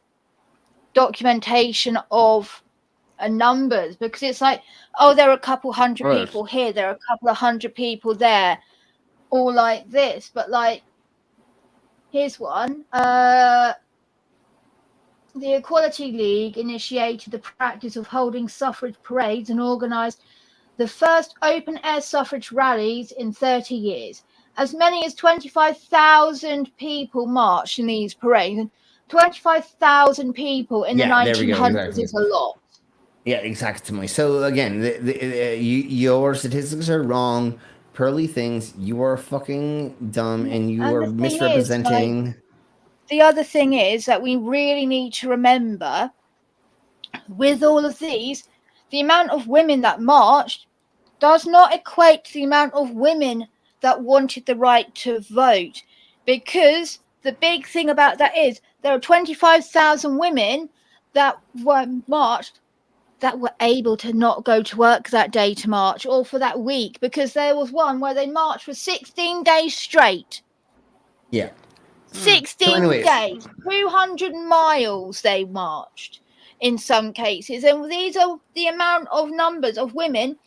documentation of numbers, because it's like, oh, there are a couple hundred people here, there are a couple of hundred people there, all like this. But like, here's one. The Equality League initiated the practice of holding suffrage parades and organized the first open-air suffrage rallies in 30 years. As many as 25,000 people marched in these parades. And 25,000 people in the 1900s is a lot. Yeah, exactly. So again, your statistics are wrong. Pearly things, you are fucking dumb and you are misrepresenting. The other thing is that we really need to remember, with all of these, the amount of women that marched does not equate to the amount of women that wanted the right to vote. Because the big thing about that is there are 25,000 women that were marched that were able to not go to work that day to march, or for that week, because there was one where they marched for 16 days straight. Yeah. 16 days, 200 miles they marched in some cases. And these are the amount of numbers of women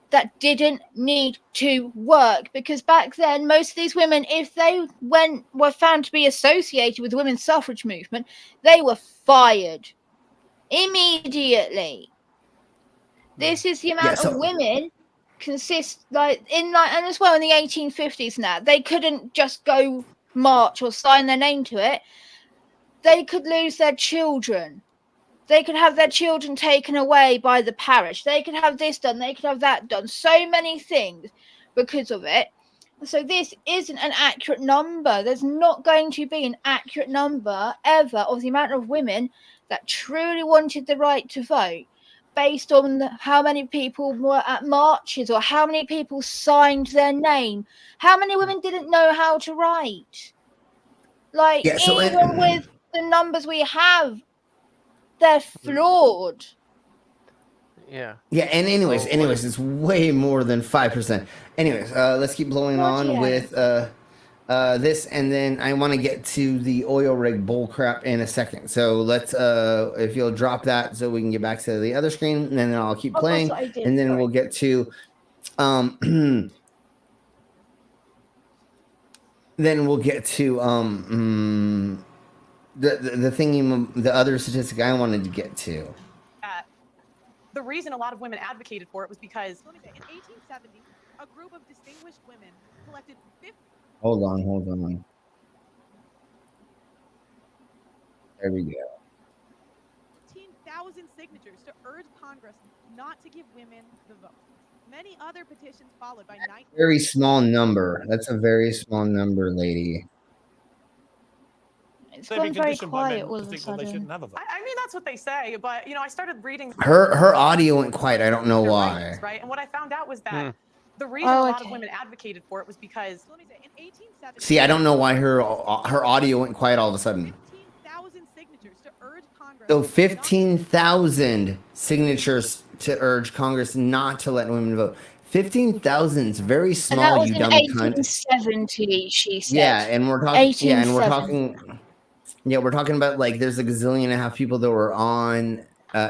that didn't need to work, because back then most of these women, if they were found to be associated with the women's suffrage movement, they were fired immediately. This is the amount of women and as well in the 1850s now, they couldn't just go march or sign their name to it. They could lose their children. They could have their children taken away by the parish. They could have this done. They could have that done. So many things because of it. So this isn't an accurate number. There's not going to be an accurate number ever of the amount of women that truly wanted the right to vote, based on how many people were at marches or how many people signed their name. How many women didn't know how to write? Like, even with the numbers we have, they're flawed. Yeah, and anyways, it's way more than 5%. Anyways, let's keep blowing on with this, and then I want to get to the oil rig bull crap in a second. So let's, if you'll drop that so we can get back to the other screen, and then I'll keep playing, and then we'll get to, the thingy, the other statistic I wanted to get to. The reason a lot of women advocated for it was because in 1870, a group of distinguished women collected 50. Hold on. There we go. 15,000 signatures to urge Congress not to give women the vote. Many other petitions followed by 19. Very small number. That's a very small number, lady. It's They've been gone very conditioned by men quiet all to of a think that they sudden. shouldn't have a vote. I mean, that's what they say, but I started reading Her audio went quiet. I don't know why. right? And what I found out was that the reason a lot of women advocated for it was because See, I don't know why her audio went quiet all of a sudden. 15,000 signatures to urge Congress. So 15,000 signatures to urge Congress not to let women vote. 15,000 is very And that small, was you in dumb cunt. 1870, she said. Yeah, and we're talking. Yeah, and we're 1870. talking. Yeah, we're talking about like there's a gazillion and a half people that were on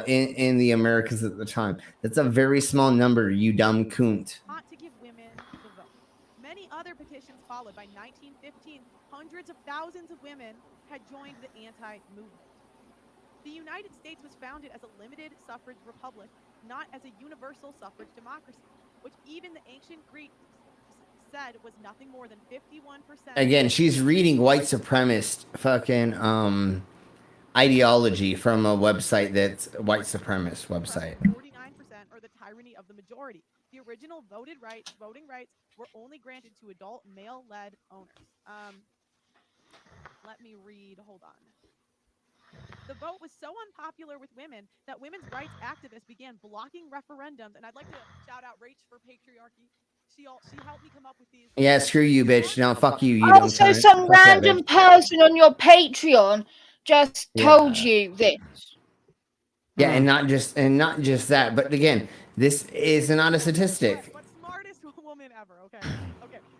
in the Americas at the time. That's a very small number, you dumb cunt. Not to give women the vote. Many other petitions followed. By 1915, hundreds of thousands of women had joined the anti-movement. The United States was founded as a limited suffrage republic, not as a universal suffrage democracy, which even the ancient Greeks said was nothing more than 51%. Again, she's reading white supremacist fucking ideology from a website that's white supremacist website. 49% or the tyranny of the majority. The original voting rights were only granted to adult male-led owners. Let me read. Hold on. The vote was so unpopular with women that women's rights activists began blocking referendums. And I'd like to shout out Rach for patriarchy. She helped me come up with these. Yeah, screw you, bitch. No, fuck you. You Oh, don't so count. some Fuck that random bitch. person on your Patreon just told you this. Yeah, and not just that, but again, this is not a statistic. Smartest woman ever. Okay.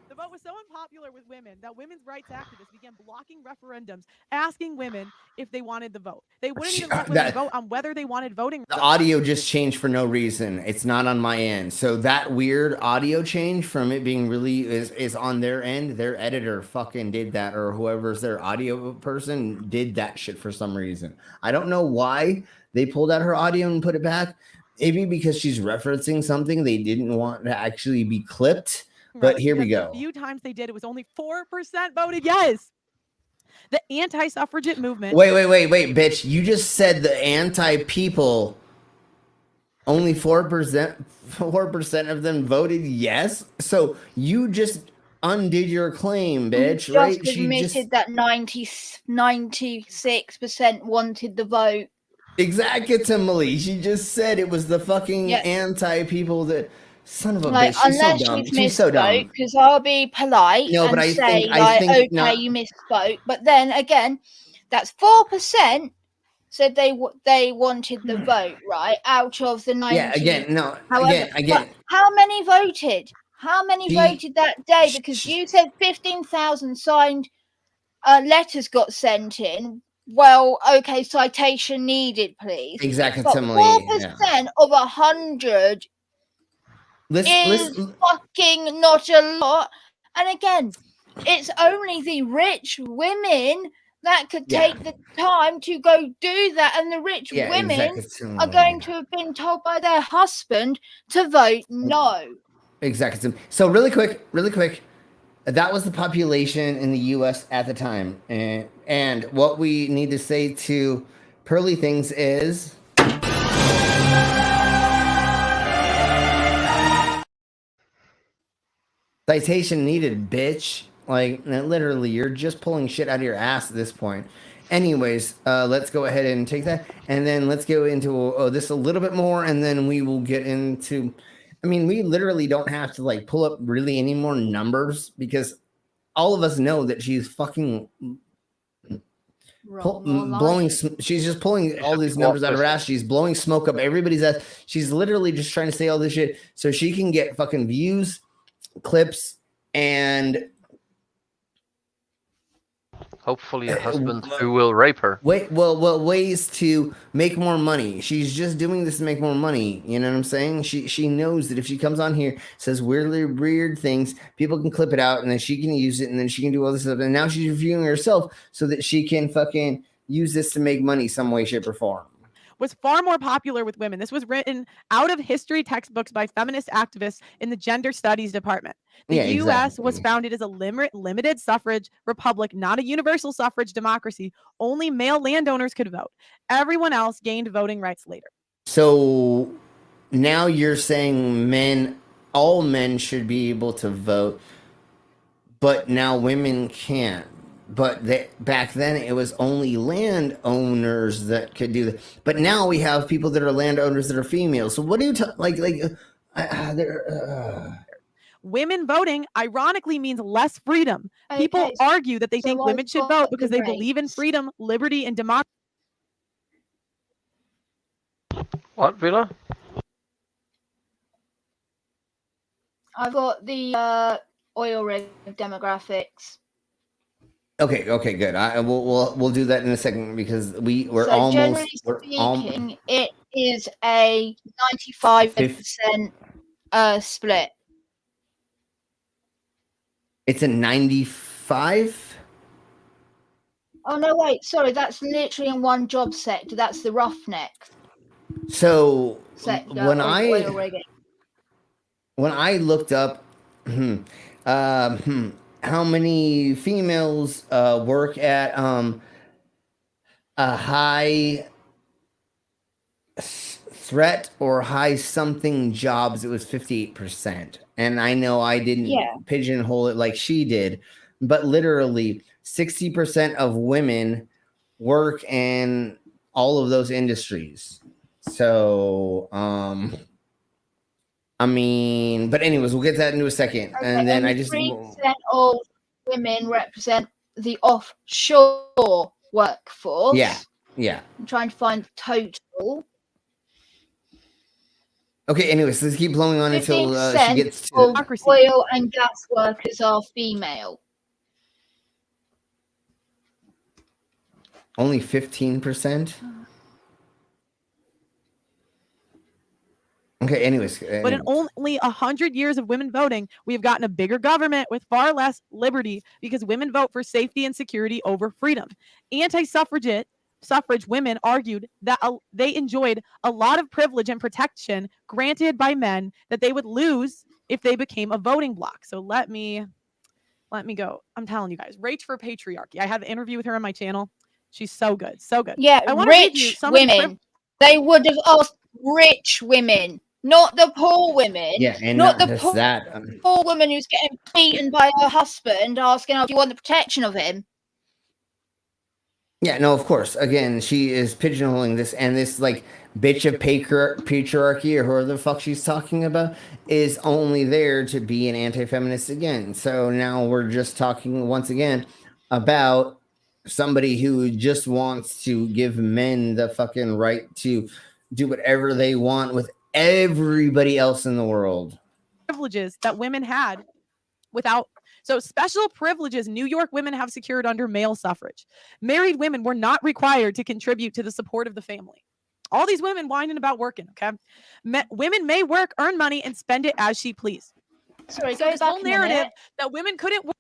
The vote was so unpopular with women that women's rights activists began blocking referendums, asking women if they wanted the vote. They wouldn't even let women vote on whether they wanted voting. The audio just changed for no reason. It's not on my end. So that weird audio change from it being really is on their end. Their editor fucking did that, or whoever's their audio person did that shit for some reason. I don't know why they pulled out her audio and put it back. Maybe because she's referencing something they didn't want to actually be clipped. But here we go. The few times they did, it was only 4% voted yes. The anti-suffragette movement. Wait, bitch. You just said the anti-people, only 4% of them voted yes? So you just undid your claim, bitch, right? Just admitted that 96% wanted the vote. Exactly. She just said it was the fucking anti-people that... Son of a like, bitch, she's so unless dumb. she's so dumb. Because I'll be polite and say, okay, you misspoke. But then again, that's 4% said they wanted the vote, right? Out of the 90. Yeah, again. How many voted? How many voted that day? Because you said 15,000 signed letters got sent in. Well, okay, citation needed, please. Exactly. But 4% of 100 is fucking not a lot. And again, it's only the rich women that could take the time to go do that, and the rich women are going to have been told by their husband to vote no. Exactly. So really quick, that was the population in the U.S. at the time, and what we need to say to Pearly things is. Citation needed, bitch. Like, literally, you're just pulling shit out of your ass at this point. Anyways, let's go ahead and take that. And then let's go into this a little bit more. And then we will get into... I mean, we literally don't have to, like, pull up really any more numbers. Because all of us know that she's fucking... blowing... She's just pulling all these numbers out of her ass. She's blowing smoke up everybody's ass. She's literally just trying to say all this shit so she can get fucking views, clips, and hopefully a husband who will rape her. Ways to make more money. She's just doing this to make more money. You know what I'm saying? She knows that if she comes on here, says weird things, people can clip it out, and then she can use it, and then she can do all this stuff. And now she's reviewing herself so that she can fucking use this to make money some way, shape, or form. was far more popular with women. This was written out of history textbooks by feminist activists in the gender studies department. The U.S. was founded as a limited suffrage republic, not a universal suffrage democracy. Only male landowners could vote. Everyone else gained voting rights later. So now you're saying all men should be able to vote, but now women can't. But back then it was only landowners that could do that. But now we have people that are landowners that are female. So what do you Women voting ironically means less freedom. People argue that they think women should vote because they believe in freedom, liberty, and democracy. What, Villa? I've got the oil rig demographics. Okay, good. We'll do that in a second because we're so almost. Generally speaking, it is a 95% split. It's a 95. Oh no, wait, sorry, that's literally in one job sector. That's the roughneck. So sector when oil rigging. When I looked up how many females work at a high threat or high something jobs, it was 58%. And I know I didn't pigeonhole it like she did, but literally 60% of women work in all of those industries. So I mean, but anyways, we'll get that into a second. Okay, and then only I just 3% of women represent the offshore workforce. Yeah. I'm trying to find the total. Okay, anyways, let's keep blowing on until she gets to of oil and gas workers are female. Only 15%. Okay, anyways. But in only 100 years of women voting, we have gotten a bigger government with far less liberty because women vote for safety and security over freedom. Suffrage women argued that they enjoyed a lot of privilege and protection granted by men that they would lose if they became a voting bloc. So let me go. I'm telling you guys, Rach for Patriarchy. I have an interview with her on my channel. She's so good. So good. Yeah, I want to read you rich some women. They would have asked rich women, not the poor women. Yeah, and not not the just that. poor woman who's getting beaten by her husband asking if you want the protection of him. Yeah, no, of course. Again, she is pigeonholing this, and this like bitch of patriarchy or whoever the fuck she's talking about is only there to be an anti-feminist again. So now we're just talking once again about somebody who just wants to give men the fucking right to do whatever they want with everybody else in the world. Privileges that women had without. So special privileges New York women have secured under male suffrage. Married women were not required to contribute to the support of the family. All these women whining about working, okay? Women may work, earn money, and spend it as she please. Sorry, so go this back whole a narrative minute. that women couldn't work.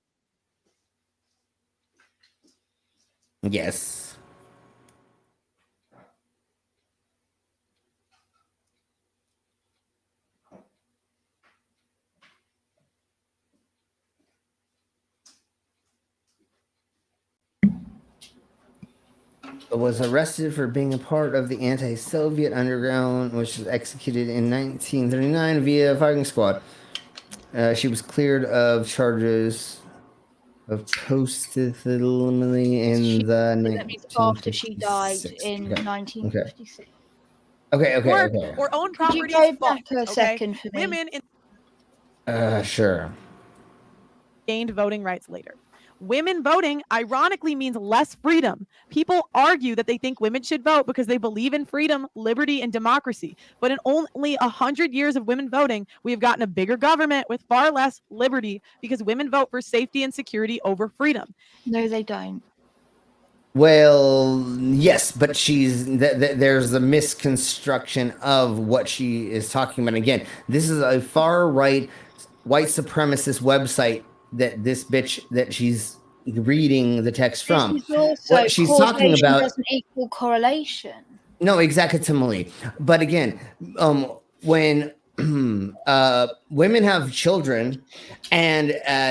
Yes. Was arrested for being a part of the anti-Soviet underground, which was executed in 1939 via firing squad. She was cleared of charges of post-thermally in the after she died in 1956. Okay. Or own Could you properties. go back a okay? second for me? Women in Sure. gained voting rights later. Women voting ironically means less freedom. People argue that they think women should vote because they believe in freedom, liberty, and democracy. But in only 100 years of women voting, we have gotten a bigger government with far less liberty because women vote for safety and security over freedom. No, they don't. Well, yes, but there's a misconstruction of what she is talking about. Again, this is a far right white supremacist website that this bitch that she's reading the text from. This is also what she's talking about doesn't equal correlation. No, exactly. But again, when women have children and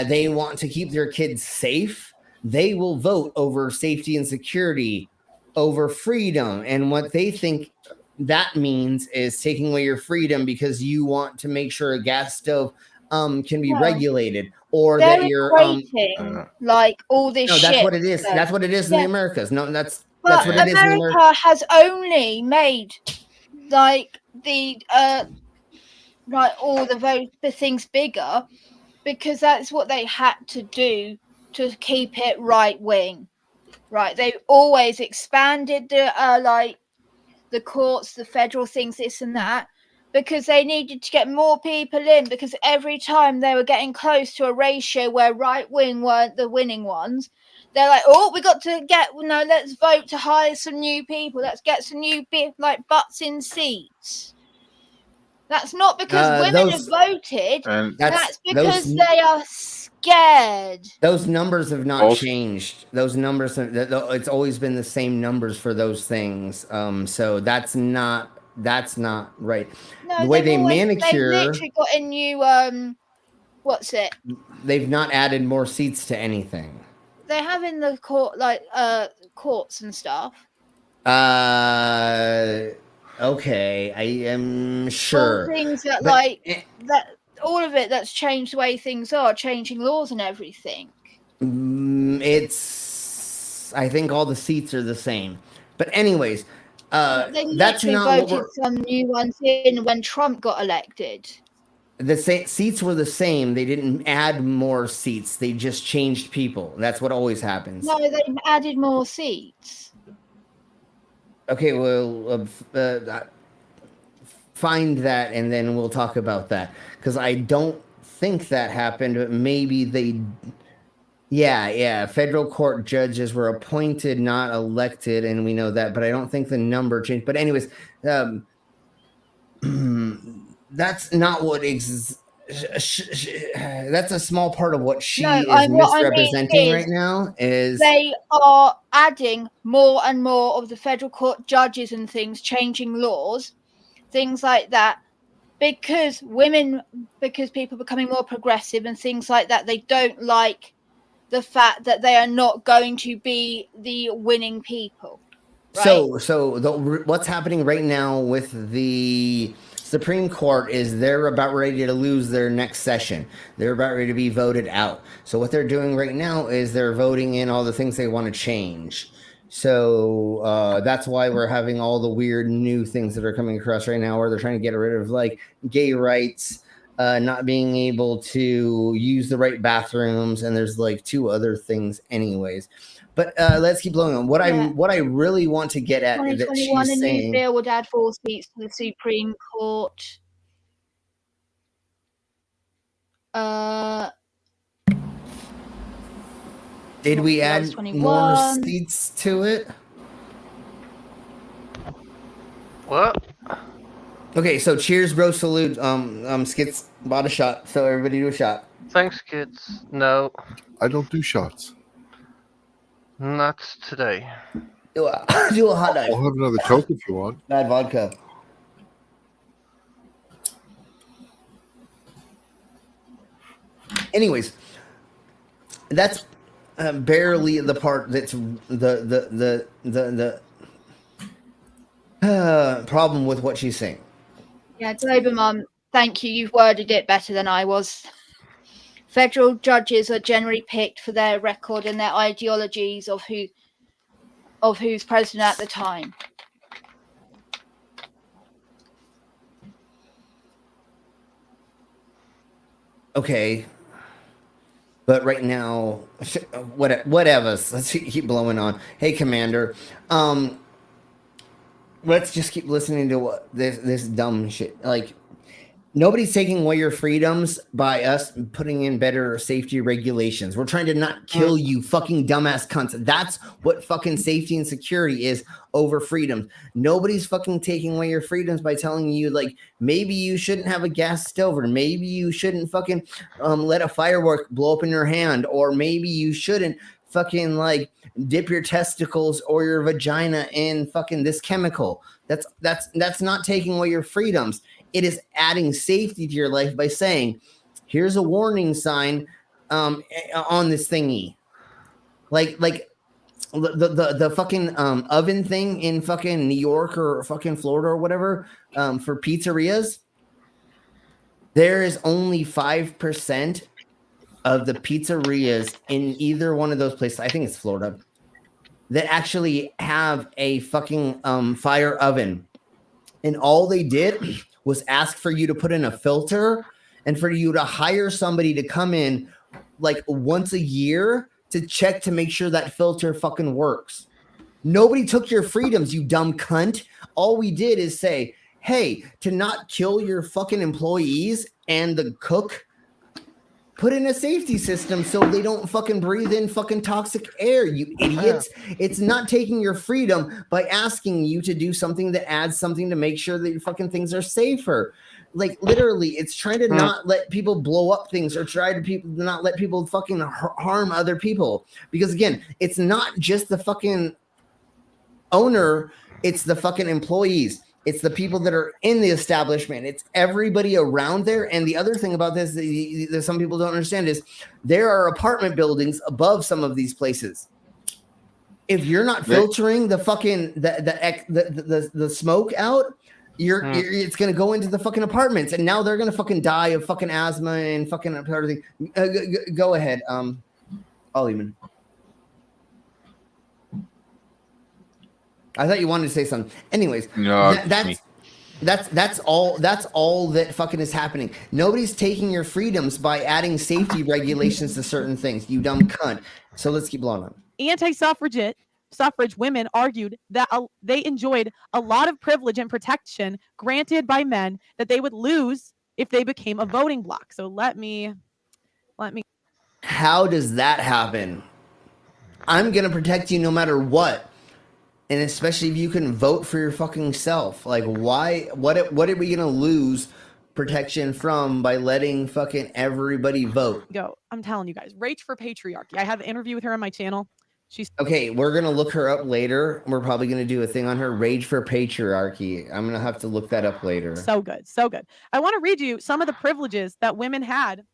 they want to keep their kids safe, they will vote over safety and security over freedom. And what they think that means is taking away your freedom because you want to make sure a gas stove can be No. regulated, or They're that you're equating like all this no, shit. that's what it is. That's what it is in the Yeah. Americas. No, that's But what it is in the America has only made like the like all the things bigger because that's what they had to do to keep it right wing. Right. They've always expanded the like the courts, the federal things, this and that, because they needed to get more people in, because every time they were getting close to a ratio where right wing weren't the winning ones, they're like, oh, we got to get, let's vote to hire some new people. Let's get some new like butts in seats. That's not because women have voted. That's because they are scared. Those numbers have not changed. Those numbers, it's always been the same numbers for those things. So that's not right. No, the way they they've manicure, literally got a new what's it? They've not added more seats to anything. They have in the court courts and stuff. Okay, I am sure. All things that but, all of it that's changed the way things are, changing laws and everything. I think all the seats are the same. But anyways, they that's not voted some new ones in when Trump got elected. The seats were the same. They didn't add more seats. They just changed people. That's what always happens. No, they added more seats. Okay, well, find that and then we'll talk about that. Because I don't think that happened, but maybe they... Yeah. Federal court judges were appointed, not elected, and we know that. But I don't think the number changed. But anyways, that's not what... that's a small part of what she is misrepresenting right now. Is they are adding more and more of the federal court judges and things, changing laws, things like that, because people are becoming more progressive and things like that. They don't like the fact that they are not going to be the winning people. Right? So what's happening right now with the Supreme Court is they're about ready to lose their next session. They're about ready to be voted out. So what they're doing right now is they're voting in all the things they want to change. So that's why we're having all the weird new things that are coming across right now, where they're trying to get rid of like gay rights, not being able to use the right bathrooms, and there's like 2 other things anyways. But let's keep blowing on. What I really want to get at is that she's saying... a new bill would add 4 seats to the Supreme Court. Did we add more seats to it? What? Okay, so cheers, bro. Salute. Skits bought a shot, so everybody do a shot. Thanks, kids. No. I don't do shots. Not today. Do a hot dive. I'll have another Coke if you want. Bad vodka. Anyways, that's barely the part that's the problem with what she's saying. Yeah, Dobermom, thank you. You've worded it better than I was. Federal judges are generally picked for their record and their ideologies of who's president at the time. Okay. But right now, whatever. Let's keep blowing on. Hey, Commander. Let's just keep listening to what this dumb shit. Like, nobody's taking away your freedoms by us putting in better safety regulations. We're trying to not kill you, fucking dumbass cunts. That's what fucking safety and security is over freedoms. Nobody's fucking taking away your freedoms by telling you, like, maybe you shouldn't have a gas stove, or maybe you shouldn't fucking let a firework blow up in your hand, or maybe you shouldn't fucking like dip your testicles or your vagina in fucking this chemical. That's not taking away your freedoms. It is adding safety to your life by saying, here's a warning sign on this thingy. Like the fucking oven thing in fucking New York or fucking Florida or whatever for pizzerias. There is only 5% of the pizzerias in either one of those places, I think it's Florida, that actually have a fucking fire oven. And all they did was ask for you to put in a filter and for you to hire somebody to come in like once a year to check to make sure that filter fucking works. Nobody took your freedoms, you dumb cunt. All we did is say, hey, to not kill your fucking employees and the cook, put in a safety system so they don't fucking breathe in fucking toxic air, you idiots. It's not taking your freedom by asking you to do something that adds something to make sure that your fucking things are safer. Like literally, it's trying to not let people blow up things or try to not let people fucking harm other people. Because again, it's not just the fucking owner, it's the fucking employees. It's the people that are in the establishment. It's everybody around there. And the other thing about this that some people don't understand is there are apartment buildings above some of these places. If you're not filtering the fucking the smoke out, it's gonna go into the fucking apartments, and now they're gonna fucking die of fucking asthma and fucking everything. Go ahead, Oliman. I thought you wanted to say something. Anyways, no, that's all that fucking is happening. Nobody's taking your freedoms by adding safety regulations to certain things, you dumb cunt. So let's keep blowing on. Suffrage women argued that they enjoyed a lot of privilege and protection granted by men that they would lose if they became a voting bloc. So let me. How does that happen? I'm gonna protect you no matter what. And especially if you can vote for your fucking self. Like, why? What are we gonna lose protection from by letting fucking everybody vote? Go. I'm telling you guys. Rage for patriarchy. I have an interview with her on my channel. She's okay. We're gonna look her up later. We're probably gonna do a thing on her. Rage for patriarchy. I'm gonna have to look that up later. So good. So good. I want to read you some of the privileges that women had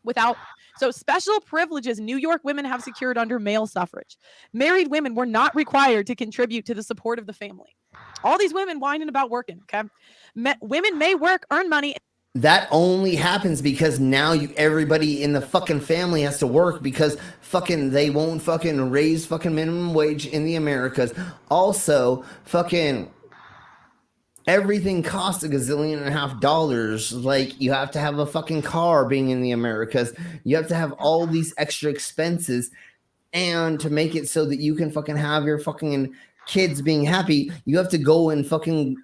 without. So special privileges New York women have secured under male suffrage. Married women were not required to contribute to the support of the family. All these women whining about working, okay? Women may work, earn money. That only happens because now everybody in the fucking family has to work because fucking they won't fucking raise fucking minimum wage in the Americas. Also, fucking everything costs $1.5 million. Like, you have to have a fucking car being in the Americas. You have to have all these extra expenses. And to make it so that you can fucking have your fucking kids being happy, you have to go and fucking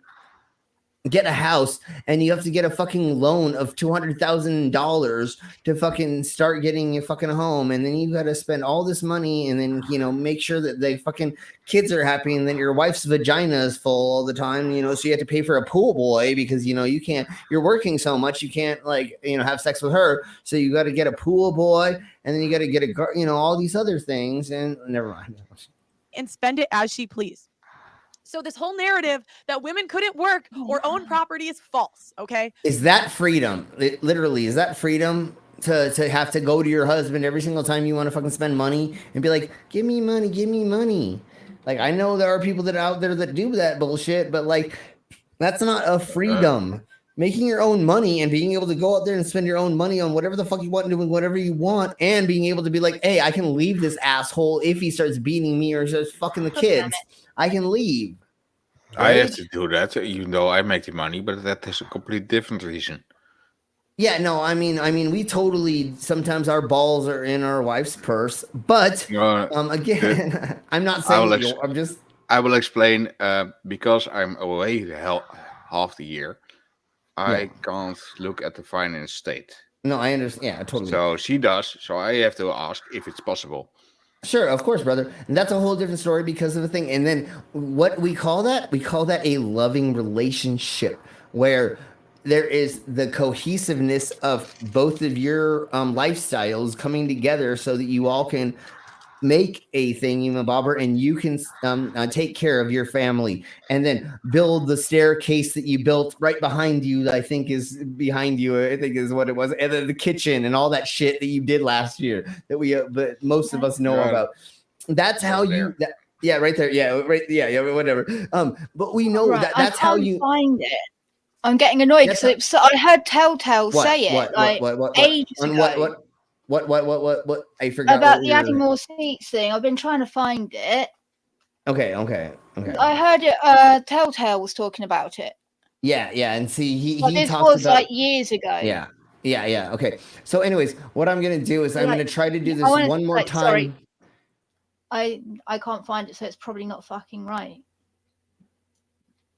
get a house, and you have to get a fucking loan of $200,000 to fucking start getting your fucking home, and then you got to spend all this money, and then make sure that the fucking kids are happy, and then your wife's vagina is full all the time, so you have to pay for a pool boy because you can't, you're working so much you can't have sex with her, so you got to get a pool boy, and then you got to get all these other things, and never mind, and spend it as she pleased. So this whole narrative that women couldn't work or own property is false, okay? Is that freedom? Literally, is that freedom to have to go to your husband every single time you want to fucking spend money and be like, give me money, give me money? Like, I know there are people that are out there that do that bullshit, but that's not a freedom. Making your own money and being able to go out there and spend your own money on whatever the fuck you want, doing whatever you want, and being able to be like, hey, I can leave this asshole if he starts beating me or starts fucking the kids. I can leave. Right? I have to do that, even though I make the money, but that is a completely different reason. Yeah, no, I mean, we totally, sometimes our balls are in our wife's purse, but again, I'm not saying I will explain, because I'm away half the year, I can't look at the finance state. No, I understand. Yeah, totally. So she does, so I have to ask if it's possible. Sure, of course, brother. And that's a whole different story because of the thing. And then what we call that? We call that a loving relationship where there is the cohesiveness of both of your lifestyles coming together so that you all can make a thingy-mabobber, and you can take care of your family, and then build the staircase that you built right behind you. I think is what it was, and then the kitchen and all that shit that you did last year that but most of us know about. That's how you. Yeah, right there. Yeah, right. Yeah, whatever. But we know that's how you find it. I'm getting annoyed because I heard Telltale say it ages ago. What? I forgot about the adding more seats thing. I've been trying to find it. Okay. I heard it. Telltale was talking about it. Yeah, and see, he this talked was about, like years ago. Yeah. Okay. So, anyways, what I'm gonna do is I'm gonna try to do this one more time. Sorry. I can't find it, so it's probably not fucking right.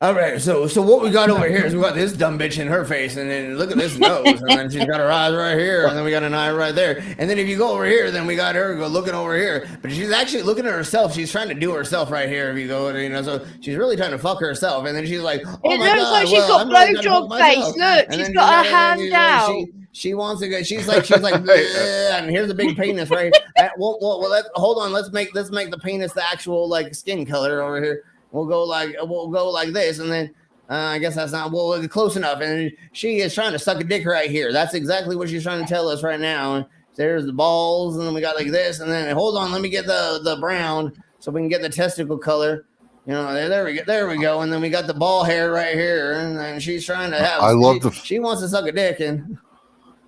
All right, so what we got over here is we got this dumb bitch in her face, and then look at this nose, and then she's got her eyes right here, and then we got an eye right there, and then if you go over here, then we got her looking over here, but she's actually looking at herself. She's trying to do herself right here. If you go, so she's really trying to fuck herself, and then she's like, "Oh it my looks God, like she's got blowjob face. Look, she's got her hand out. She wants to go. She's like, and here's a big penis right here. Hold on. Let's make the penis the actual like skin color over here. We'll go like this, and then I guess that's not close enough. And she is trying to suck a dick right here. That's exactly what she's trying to tell us right now. And there's the balls, and then we got like this, and then hold on, let me get the brown so we can get the testicle color. There we go. And then we got the ball hair right here, and then she's trying to have. She wants to suck a dick, and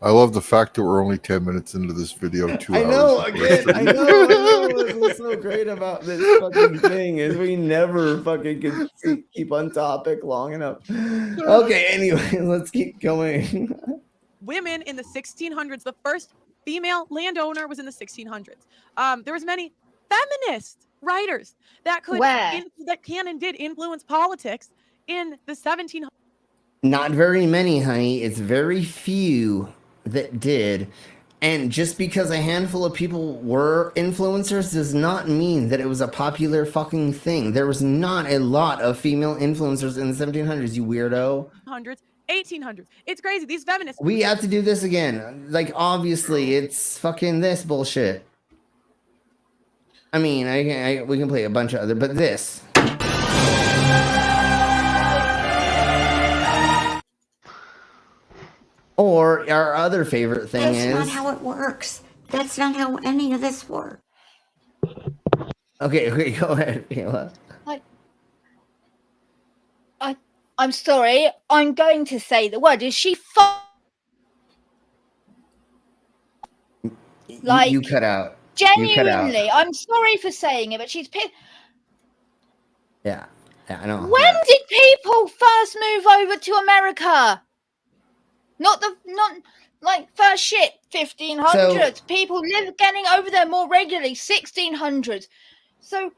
I love the fact that we're only 10 minutes into this video. 2 hours. I know. What's so great about this fucking thing is we never fucking can keep on topic long enough. Okay, anyway, let's keep going. Women in the 1600s, the first female landowner was in the 1600s. There was many feminist writers that can and did influence politics in the 1700s. Not very many, honey. It's very few that did. And just because a handful of people were influencers does not mean that it was a popular fucking thing. There was not a lot of female influencers in the 1700s, you weirdo. 1800s. It's crazy. These feminists. We have to do this again. Like, obviously, it's fucking this bullshit. I mean, we can play a bunch of other, but this. Or our other favorite thing is... That's not how it works. That's not how any of this works. Okay, go ahead, Kayla. I'm sorry. I'm going to say the word. Is she like... You cut out. Genuinely, I'm sorry for saying it, but she's... Yeah, I know. When did people first move over to America? Not like first shit, 1500s. People getting over there more regularly, 1600s. So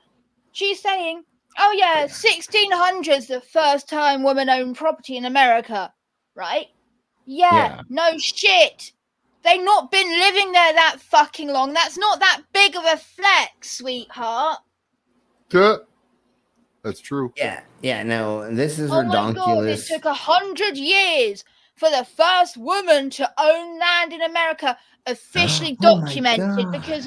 she's saying, oh yeah, 1600s, the first time women owned property in America, right? Yeah, no shit. They've not been living there that fucking long. That's not that big of a flex, sweetheart. Yeah, that's true. Yeah, no, this is ridiculous. My God, it took 100 years for the first woman to own land in America, officially documented, because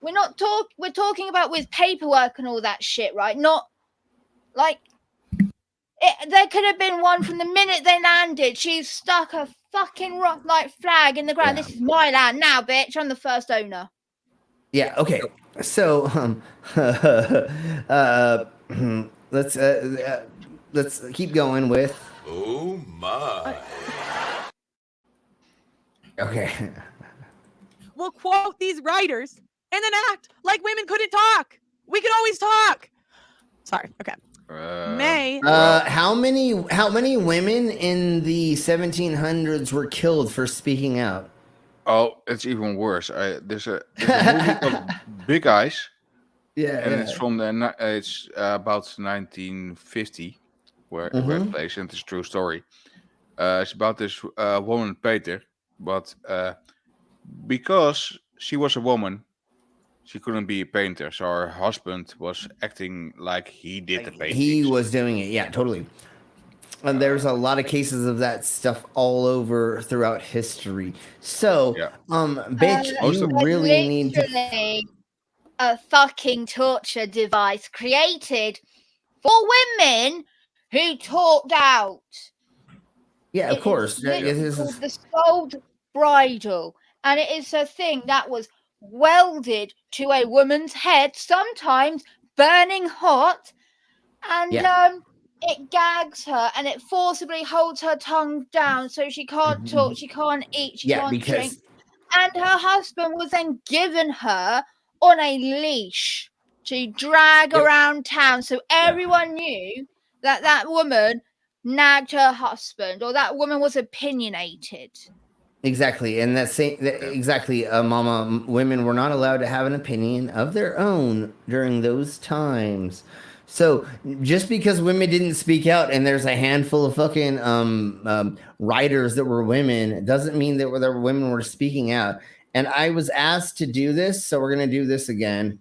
we're talking about with paperwork and all that shit, right? Not like there could have been one from the minute they landed. She's stuck a fucking flag in the ground. This is my land now, bitch. I'm the first owner. Yeah. Okay. So let's keep going with. Oh my. Okay. We'll quote these writers and then act like women couldn't talk. We can always talk. Sorry. Okay. How many women in the 1700s were killed for speaking out? Oh, it's even worse. There's a movie called Big Eyes. Yeah. And it's from it's about 1950 where it plays, and it's a true story. It's about this woman, Peter, but because she was a woman, she couldn't be a painter. So her husband was acting like he did the painting. He was doing it. Yeah, totally. And there's a lot of cases of that stuff all over throughout history. So, bitch, you really need to... a fucking torture device created for women who talked out. Yeah, of course. It's literally called the sold bridle, and it is a thing that was welded to a woman's head, sometimes burning hot, and it gags her and it forcibly holds her tongue down so she can't talk, she can't eat, she can't drink. And her husband was then given her on a leash to drag around town, so everyone knew that that woman nagged her husband, or that woman was opinionated. Exactly, and exactly, Mama. Women were not allowed to have an opinion of their own during those times. So just because women didn't speak out, and there's a handful of fucking writers that were women, doesn't mean that the women were speaking out. And I was asked to do this, so we're gonna do this again.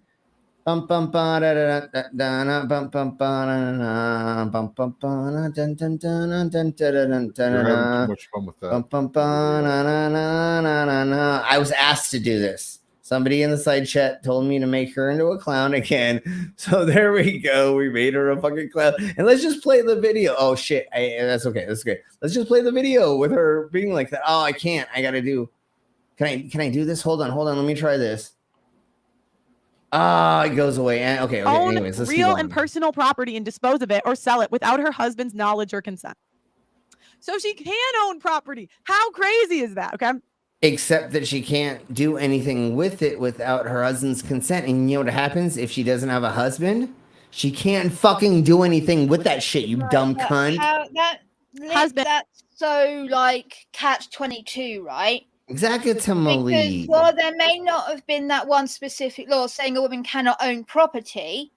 Bum bum ba da da da da bum bum ba da bum bum ba dun dun dun dun dun dun dun. You're having too much fun with that. Bum bum ba na na na na na. I was asked to do this. Somebody in the side chat told me to make her into a clown again. So there we go. We made her a fucking clown. And let's just play the video. Oh shit. That's okay. That's great. Let's just play the video with her being like that. Oh, I can't. I gotta do. Can I do this? Hold on. Let me try this. It goes away. Okay. Own Anyways, let's real and personal property and dispose of it or sell it without her husband's knowledge or consent. So she can own property. How crazy is that? Okay. Except that she can't do anything with it without her husband's consent. And you know what happens if she doesn't have a husband? She can't fucking do anything with that shit, you dumb cunt. That's so like catch-22, right? Exactly, Tamale. Because while there may not have been that one specific law saying a woman cannot own property,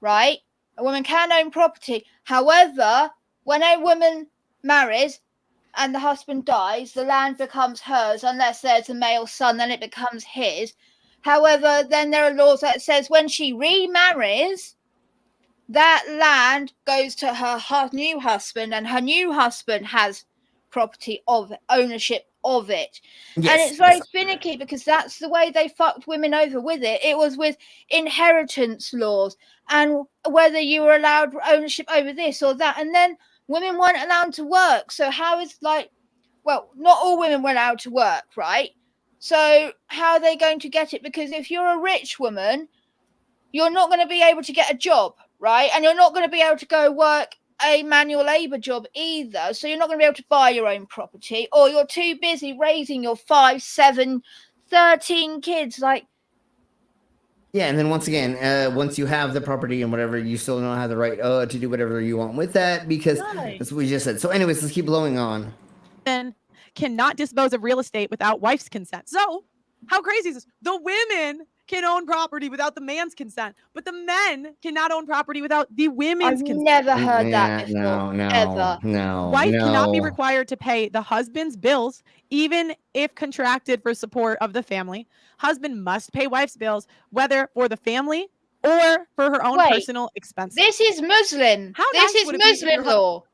right? A woman can own property. However, when a woman marries and the husband dies, the land becomes hers unless there's a male son, then it becomes his. However, then there are laws that says when she remarries, that land goes to her new husband, and her new husband has property of ownership of it. Yes, and it's very finicky because that's the way they fucked women over with it. It was with inheritance laws and whether you were allowed ownership over this or that, and then women weren't allowed to work. So how is not all women were allowed to work, right? So how are they going to get it? Because if you're a rich woman, you're not going to be able to get a job, right? And you're not going to be able to go work a manual labor job either. So you're not going to be able to buy your own property, or you're too busy raising your 5, 7, 13 kids. Yeah, and then once again, once you have the property and whatever, you still don't have the right to do whatever you want with that, because that's what we just said. So anyways, let's keep blowing on. Men cannot dispose of real estate without wife's consent. So how crazy is this? The women can own property without the man's consent, but the men cannot own property without the women's consent. Never heard that before. No. Wife cannot be required to pay the husband's bills, even if contracted for support of the family. Husband must pay wife's bills, whether for the family or for her own personal expenses. This is Muslim. This is Muslim law.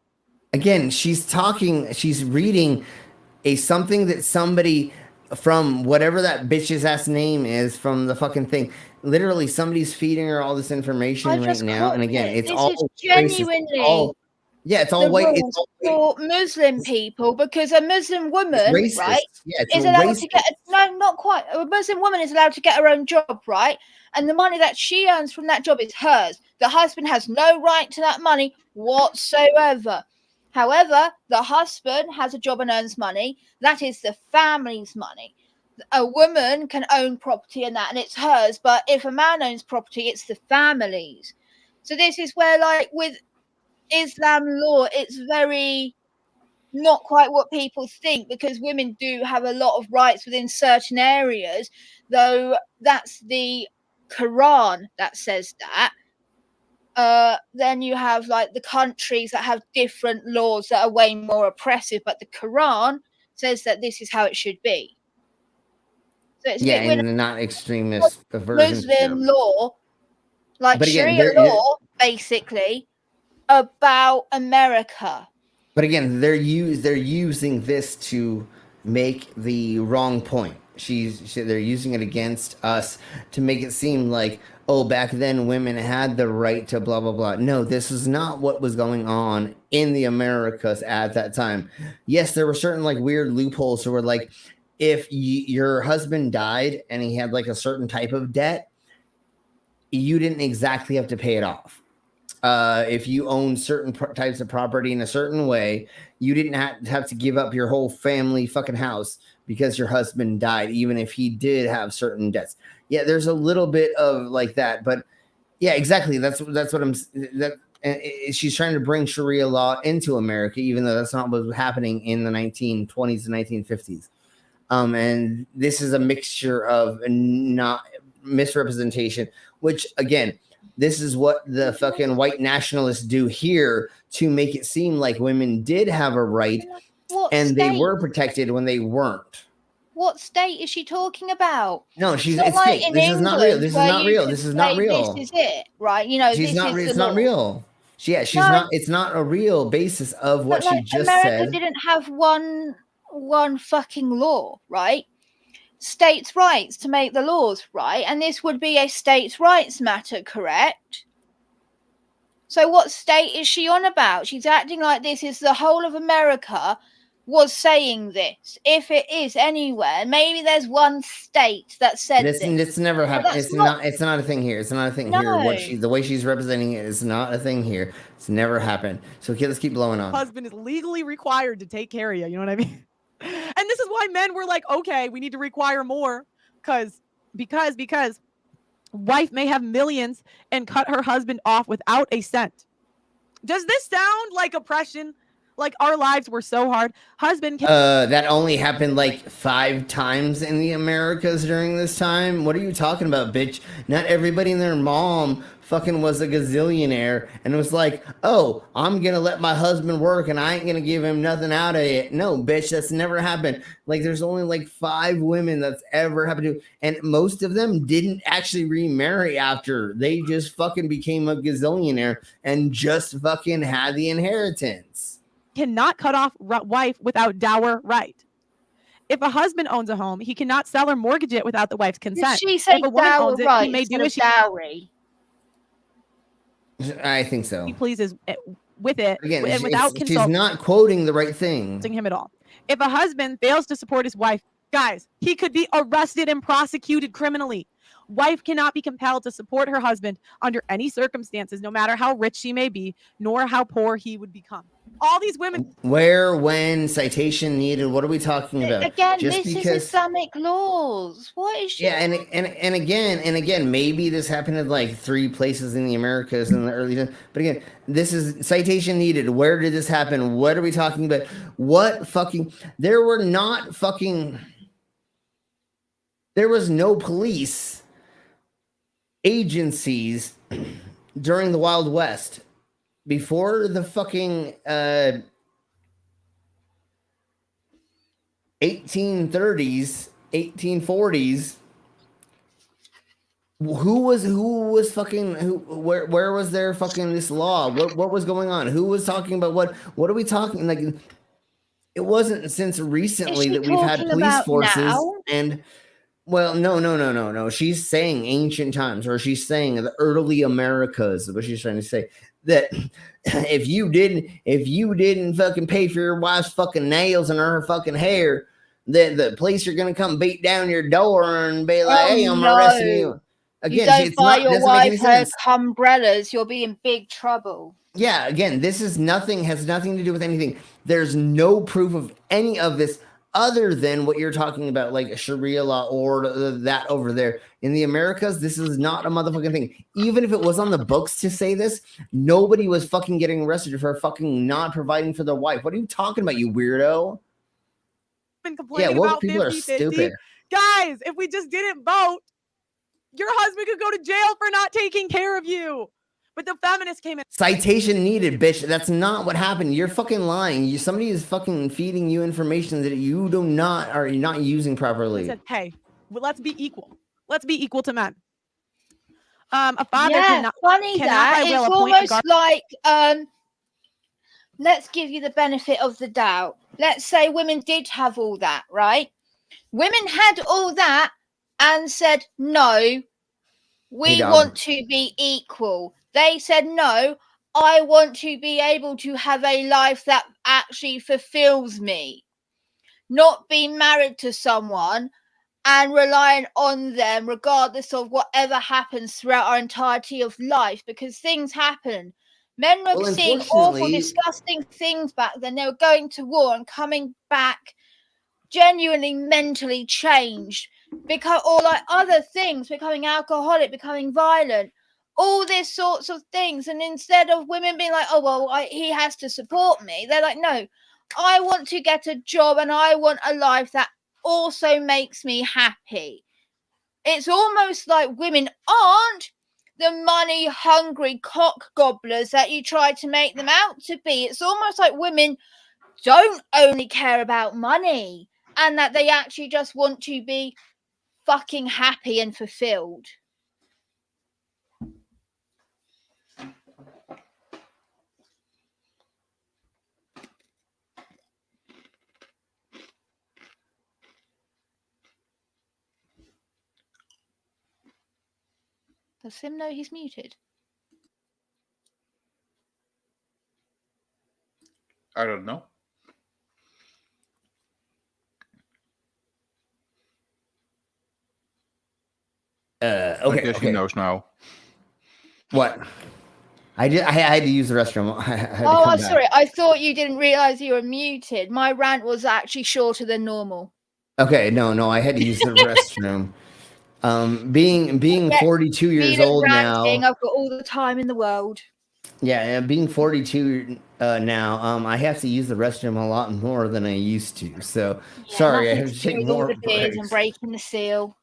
Again, she's reading something that somebody from whatever that bitch's ass name is from the fucking thing. Literally, somebody's feeding her all this information right now. And again, it's all genuinely. It's all white. It's all for Muslim people, because a Muslim woman, right, is allowed to get not quite. A Muslim woman is allowed to get her own job, right, and the money that she earns from that job is hers. The husband has no right to that money whatsoever. However, the husband has a job and earns money. That is the family's money. A woman can own property and it's hers. But if a man owns property, it's the family's. So this is where, with Islam law, it's very not quite what people think, because women do have a lot of rights within certain areas, though that's the Quran that says that. Then you have the countries that have different laws that are way more oppressive, but the Quran says that this is how it should be. So it's and not extremist version. Muslim law, Sharia law, basically about America. But again, they're using this to make the wrong point. they're using it against us to make it seem like, oh, back then women had the right to blah blah blah. No, this is not what was going on in the Americas at that time. Yes, there were certain like weird loopholes where like if your husband died and he had like a certain type of debt, you didn't exactly have to pay it off. If you own certain types of property in a certain way, you didn't have to give up your whole family fucking house because your husband died, even if he did have certain debts. Yeah, there's a little bit of like that, but yeah, exactly. That's what I'm. She's trying to bring Sharia law into America, even though that's not what was happening in the 1920s and 1950s. And this is a mixture of not misrepresentation, which again, this is what the fucking white nationalists do here to make it seem like women did have a right and they were protected when they weren't. What state is she talking about? No, it's not like fake. This is not real. This is not real. This is not real. This is it, right? You know, she's not. It's not real. She's no, not. It's not a real basis of what she just America said. America didn't have one fucking law, right? States' rights to make the laws, right? And this would be a states' rights matter, correct? So what state is she on about? She's acting like this is the whole of America was saying this. If it is anywhere, maybe there's one state that said this. It's never happened. It's not a thing here. It's not a thing here. The way she's representing it is not a thing here. It's never happened. So let's keep blowing on. Husband is legally required to take care of you. You know what I mean? And this is why men were like, okay, we need to require more because wife may have millions and cut her husband off without a cent. Does this sound like oppression? Like our lives were so hard. Husband that only happened like 5 times in the Americas during this time. What are you talking about, bitch? Not everybody and their mom fucking was a gazillionaire and was like, oh, I'm gonna let my husband work and I ain't gonna give him nothing out of it. No, bitch, that's never happened. Like there's only like 5 women that's ever happened to, and most of them didn't actually remarry after. They just fucking became a gazillionaire and just fucking had the inheritance. Cannot cut off wife without dower right. If a husband owns a home, he cannot sell or mortgage it without the wife's consent. Did she say if a woman dower owns it, right he may do as dowry? I think so. He pleases with it again, and without she's not quoting the right thing. Him at all. If a husband fails to support his wife, guys, he could be arrested and prosecuted criminally. Wife cannot be compelled to support her husband under any circumstances, no matter how rich she may be, nor how poor he would become. All these women. Where, when, citation needed. What are we talking about? Again, this is Islamic laws. What is she? Yeah, and again, maybe this happened in like 3 places in the Americas in the early days. But again, this is citation needed. Where did this happen? What are we talking about? What fucking? There was no police agencies during the Wild West before the fucking 1830s, 1840s. Where was there fucking this law? What was going on? Who was talking about what are we talking like? It wasn't since recently that we've had police forces now? And well, no. She's saying ancient times, or she's saying the early Americas. What she's trying to say that if you didn't fucking pay for your wife's fucking nails and her fucking hair, that the police are gonna come beat down your door and be like, "Hey, I'm arresting you." Again, you don't buy your wife her umbrellas, you'll be in big trouble. Yeah, again, this is has nothing to do with anything. There's no proof of any of this other than what you're talking about, like Sharia law or that over there. In the Americas, this is not a motherfucking thing. Even if it was on the books to say this, nobody was fucking getting arrested for fucking not providing for their wife. What are you talking about, you weirdo? Yeah, woke people 50, are stupid. Guys, if we just didn't vote, your husband could go to jail for not taking care of you. But the feminists came in. Citation needed, bitch. That's not what happened. You're fucking lying. Somebody is fucking feeding you information that you are not using properly. Said, hey, well, let's be equal. Let's be equal to men. A father cannot. Funny that it's almost like let's give you the benefit of the doubt. Let's say women did have all that, right? Women had all that and said, no, we want to be equal. They said, no, I want to be able to have a life that actually fulfills me. Not be married to someone and relying on them regardless of whatever happens throughout our entirety of life, because things happen. Men were seeing awful, disgusting things back then. They were going to war and coming back genuinely mentally changed, because, or like other things, becoming alcoholic, becoming violent, all these sorts of things. And instead of women being like, oh well, he has to support me, they're like, no, I want to get a job and I want a life that also makes me happy. It's almost like women aren't the money hungry cock gobblers that you try to make them out to be. It's almost like women don't only care about money, and that they actually just want to be fucking happy and fulfilled. Does Sim know he's muted? I don't know. Okay. I guess he knows now. What? I had to use the restroom. I'm sorry. I thought you didn't realize you were muted. My rant was actually shorter than normal. Okay, no, I had to use the restroom. Being 42 years old now. I've got all the time in the world. Yeah, being 42 now, I have to use the restroom a lot more than I used to. So sorry, I have to take more breaks. And breaking the seal.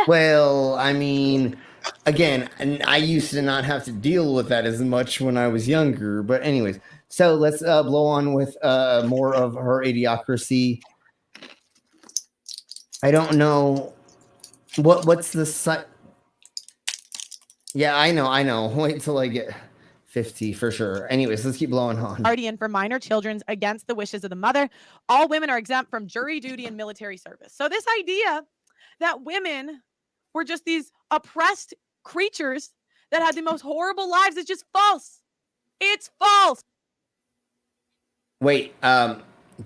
Well, I mean, again, and I used to not have to deal with that as much when I was younger. But anyways, so let's blow on with more of her idiocracy. I don't know what's the Yeah, I know. Wait till I get 50 for sure. Anyways, let's keep blowing on. Guardian for minor children against the wishes of the mother. All women are exempt from jury duty and military service. So this idea that women were just these oppressed creatures that had the most horrible lives is just false. It's false. Wait,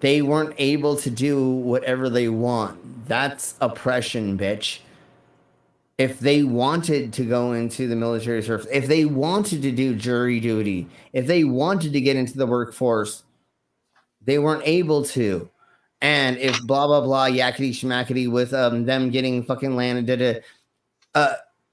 they weren't able to do whatever they want. That's oppression, bitch. If they wanted to go into the military service, if they wanted to do jury duty, if they wanted to get into the workforce, they weren't able to. And if blah, blah, blah, yakety schmackety with them getting fucking landed,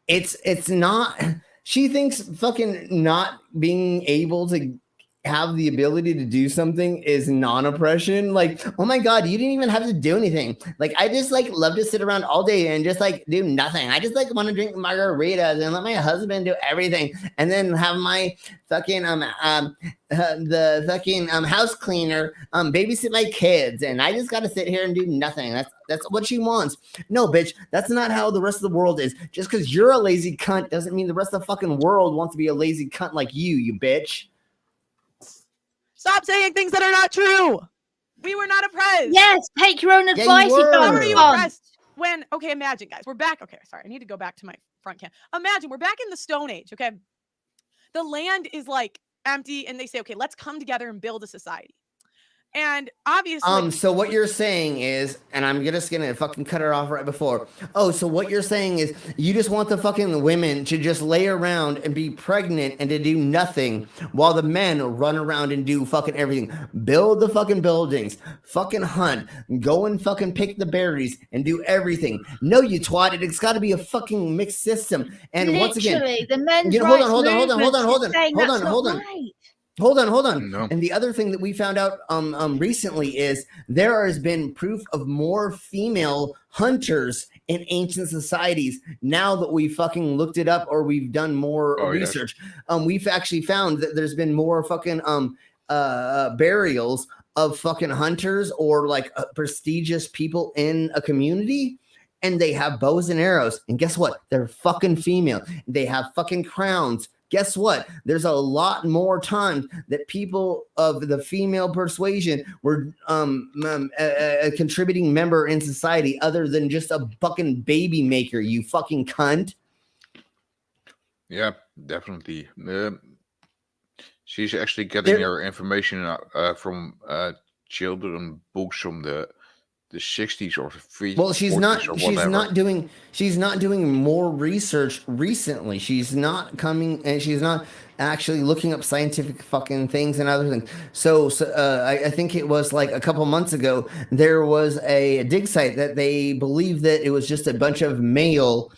it's not, she thinks fucking not being able to have the ability to do something is non-oppression. Like, oh my God, you didn't even have to do anything. Like, I just like love to sit around all day and just like do nothing. I just like want to drink margaritas and let my husband do everything, and then have my fucking the fucking house cleaner babysit my kids, and I just gotta sit here and do nothing. That's what she wants. No, bitch, that's not how the rest of the world is. Just because you're a lazy cunt doesn't mean the rest of the fucking world wants to be a lazy cunt like you bitch. Stop saying things that are not true. We were not oppressed. Yes, take your own advice. How are you oppressed? When, okay, imagine, guys, we're back. Okay, sorry, I need to go back to my front cam. Imagine we're back in the Stone Age, okay? The land is like empty, and they say, okay, let's come together and build a society. And obviously, so what you're saying is, and I'm just gonna fucking cut her off right before. Oh, so what you're saying is you just want the fucking women to just lay around and be pregnant and to do nothing while the men run around and do fucking everything. Build the fucking buildings, fucking hunt, go and fucking pick the berries and do everything. No, you twat, it's gotta be a fucking mixed system. And literally, once again, the men's hold on. No. And the other thing that we found out recently is there has been proof of more female hunters in ancient societies. Now that we fucking looked it up or we've done more research, we've actually found that there's been more fucking burials of fucking hunters or like prestigious people in a community. And they have bows and arrows. And guess what? They're fucking female. They have fucking crowns. Guess what? There's a lot more times that people of the female persuasion were a contributing member in society other than just a fucking baby maker, you fucking cunt. Yeah, definitely. She's actually getting her information from children books from the 60s or 40s. Well, she's not. Or She's whatever. not doing. She's not doing more research recently. She's not coming, and she's not actually looking up scientific fucking things and other things. So I think it was like a couple months ago. There was a dig site that they believed that it was just a bunch of male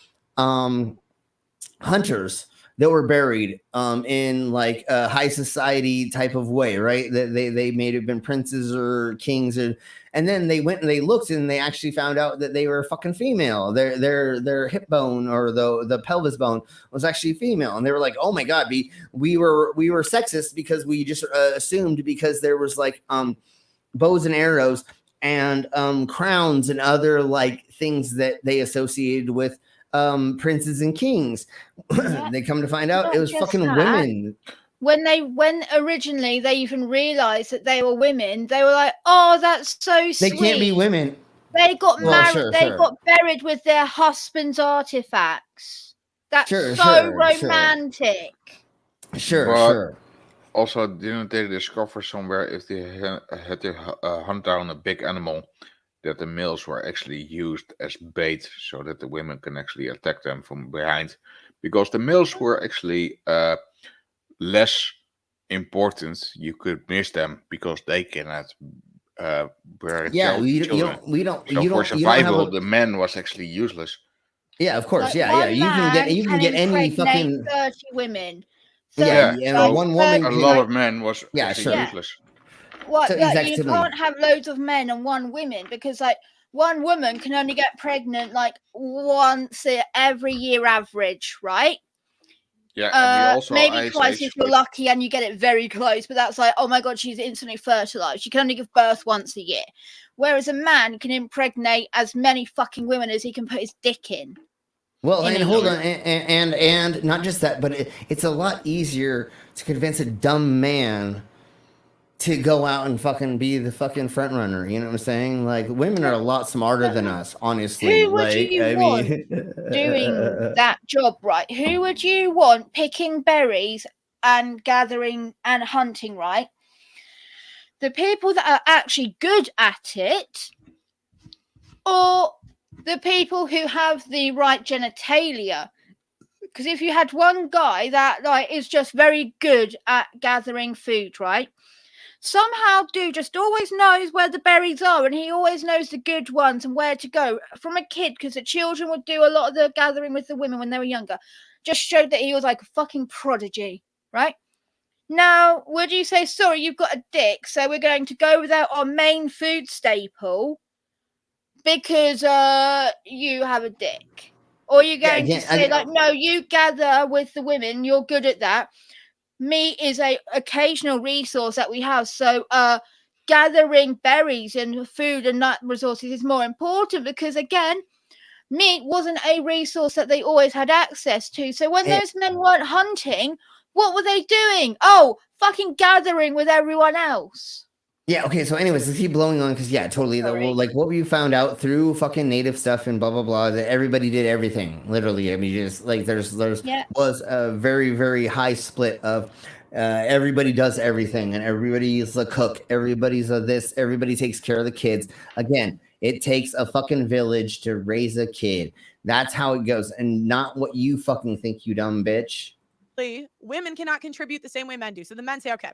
hunters that were buried in like a high society type of way, right? That they may have been princes or kings, and then they went and they looked and they actually found out that they were fucking female. Their hip bone or the pelvis bone was actually female, and they were like, oh my god, we were sexist because we just assumed because there was like bows and arrows and crowns and other like things that they associated with princes and kings. They come to find out it was fucking women. When originally they even realized that they were women, they were like, oh, that's so sweet. They can't be women. They got married, got buried with their husband's artifacts. That's so romantic. Sure. Also, didn't they discover somewhere if they had to hunt down a big animal, that the males were actually used as bait so that the women can actually attack them from behind? Because the males were actually less important. You could miss them because they cannot bear children. So for survival, the man was actually useless. Yeah, of course. Like You can get any fucking 30 women. One woman. A lot of men was useless. What? You can't have loads of men and one woman because like one woman can only get pregnant like once every year average, right? Yeah, also maybe twice if you're lucky and you get it very close, but that's like, oh my god, she's instantly fertilized. She can only give birth once a year. Whereas a man can impregnate as many fucking women as he can put his dick in. Well, and hold on, and not just that, but it's a lot easier to convince a dumb man to go out and fucking be the fucking front runner. You know what I'm saying? Like, women are a lot smarter than us, honestly. Who would you want doing that job, right? Who would you want picking berries and gathering and hunting, right? The people that are actually good at it, or the people who have the right genitalia? Because if you had one guy that like is just very good at gathering food, right? Somehow dude just always knows where the berries are and he always knows the good ones and where to go from a kid, because the children would do a lot of the gathering with the women when they were younger. Just showed that he was like a fucking prodigy, right? Now, would you say, sorry, you've got a dick, so we're going to go without our main food staple because you have a dick? Or you're going to say, like, no, you gather with the women, you're good at that. Meat is a occasional resource that we have, so gathering berries and food and nut resources is more important because, again, meat wasn't a resource that they always had access to. So when those men weren't hunting, what were they doing? Oh, fucking gathering with everyone else. Yeah, okay, so anyways, let's keep blowing on because, yeah, totally. Like, what we found out through fucking native stuff and blah, blah, blah, that everybody did everything, literally. I mean, just, like, there's was a very, very high split of everybody does everything, and everybody's a cook, everybody's a this, everybody takes care of the kids. Again, it takes a fucking village to raise a kid. That's how it goes, and not what you fucking think, you dumb bitch. Women cannot contribute the same way men do. So the men say, okay,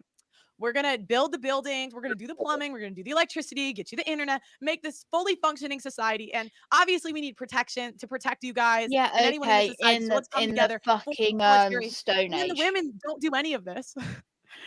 we're going to build the buildings. We're going to do the plumbing. We're going to do the electricity, get you the internet, make this fully functioning society. And obviously we need protection to protect you guys. Yeah, and anyone in the society. So let's come together. The fucking Stone Age. And the women don't do any of this.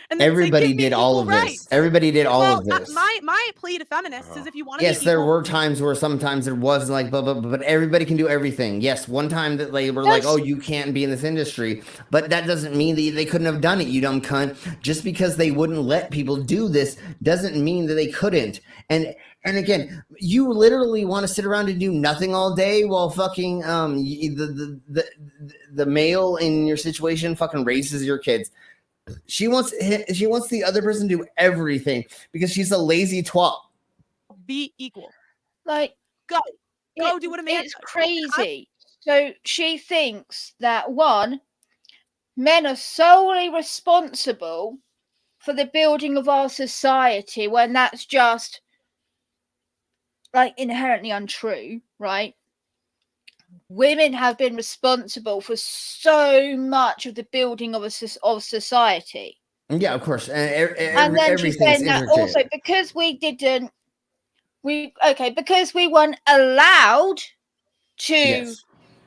And then everybody did all of this. Everybody did all of this. My plea to feminists is if you want to Yes, be there equal, were times where sometimes it was like, but everybody can do everything. Yes, one time that they were like, oh, you can't be in this industry, but that doesn't mean that they couldn't have done it, you dumb cunt. Just because they wouldn't let people do this doesn't mean that they couldn't. And again, you literally want to sit around and do nothing all day while fucking the male in your situation fucking raises your kids. She wants the other person to do everything because she's a lazy twat. be equal. Like, go do what a man It's crazy. So she thinks that one, men are solely responsible for the building of our society when that's just like inherently untrue, right? Women have been responsible for so much of the building of society. Yeah, of course. And then she's saying that also because because we weren't allowed to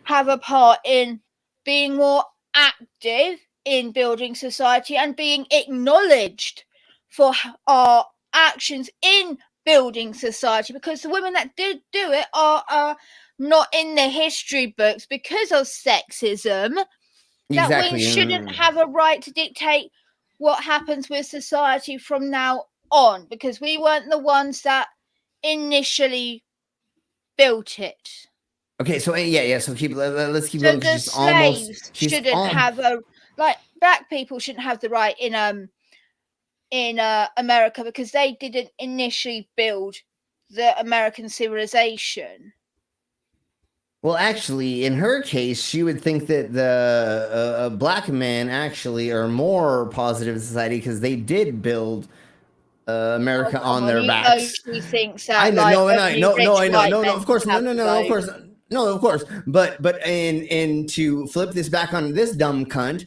have a part in being more active in building society and being acknowledged for our actions in building society, because the women that did do it are not in the history books because of sexism. That we shouldn't have a right to dictate what happens with society from now on, because we weren't the ones that initially built it. Okay, so so let's keep So going. the slaves shouldn't have black people shouldn't have the right in America because they didn't initially build the American civilization. Well, actually, in her case, she would think that the black men actually are more positive in society because they did build America on their backs. She thinks that. I know, of course, of course. But and to flip this back on this dumb cunt.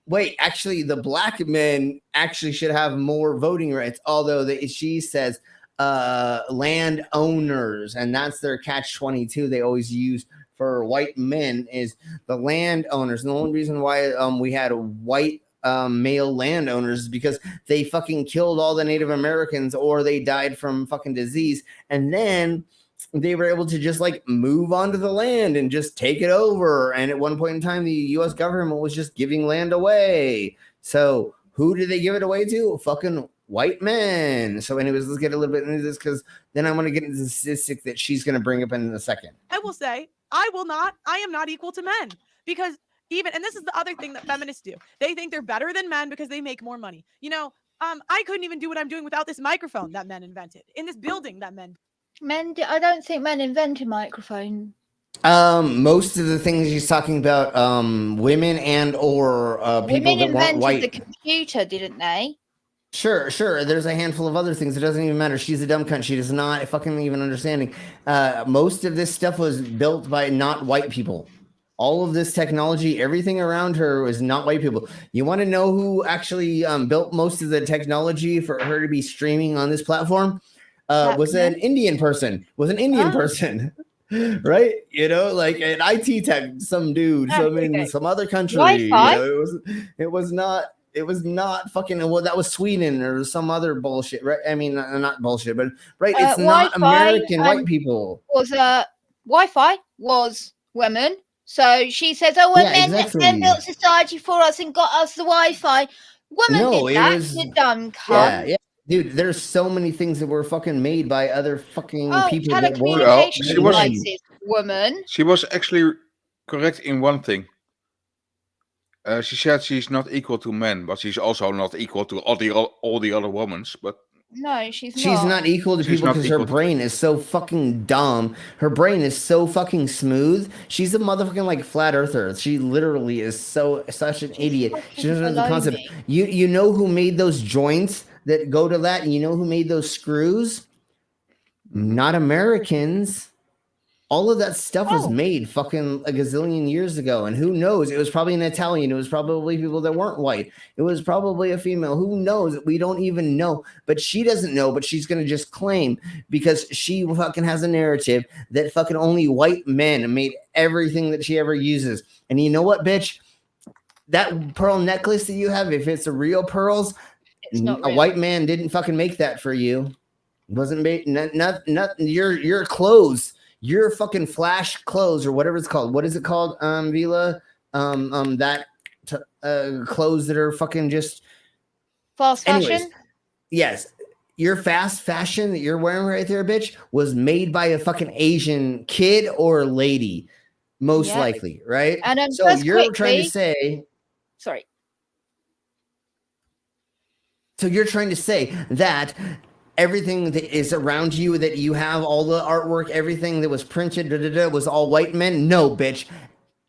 Wait, actually, the black men actually should have more voting rights. Although she says landowners, and that's their catch-22 they always use for white men is the landowners. And the only reason why we had white male landowners is because they fucking killed all the Native Americans or they died from fucking disease, and then they were able to just like move onto the land and just take it over. And at one point in time, the U.S. government was just giving land away. So who did they give it away to? Fucking white men. So anyways, let's get a little bit into this because then I'm going to get into the statistic that she's going to bring up in a second. I will say, I am not equal to men because and this is the other thing that feminists do. They think they're better than men because they make more money. I couldn't even do what I'm doing without this microphone that men invented in this building that men. I don't think men invented microphone. Most of the things he's talking about, women and or people that weren't white. The computer, didn't they? Sure. There's a handful of other things. It doesn't even matter. She's a dumb cunt. She does not fucking even understanding. Most of this stuff was built by not white people. All of this technology, everything around her was not white people. You want to know who actually built most of the technology for her to be streaming on this platform? Was an Indian person. Person. Right? Like an IT tech, some dude, some other country. It was not fucking, well, that was Sweden or some other bullshit, right? I mean, not bullshit, but right, it's not American white people. Wi-Fi was women. So she says, men built society for us and got us the Wi-Fi. Women did that, you dumb cunt. Yeah. Dude, there's so many things that were fucking made by other fucking people. Telecommunications devices, woman. She was actually correct in one thing. She said she's not equal to men, but she's also not equal to all the other women. But no, she's not. She's not equal to people because her brain is so fucking dumb. Her brain is so fucking smooth. She's a motherfucking like flat earther. She literally is such an idiot. She doesn't have the concept. You know who made those joints that go to that? And you know who made those screws? Not Americans. All of that stuff was made fucking a gazillion years ago. And who knows? It was probably an Italian. It was probably people that weren't white. It was probably a female. Who knows? We don't even know. But she doesn't know, but she's going to just claim because she fucking has a narrative that fucking only white men made everything that she ever uses. And you know what, bitch? That pearl necklace that you have, if it's a real pearls, It's not A real. white man didn't fucking make that for you. Wasn't made. Nothing. Your clothes. Your fucking flash clothes or whatever it's called. What is it called? Vila. That clothes that are fucking just Fast fashion. Anyways, yes. Your fast fashion that you're wearing right there, bitch, was made by a fucking Asian kid or lady, most likely, right? And so you're trying to say, sorry. So you're trying to say that everything that is around you, that you have all the artwork, everything that was printed, was all white men? No, bitch.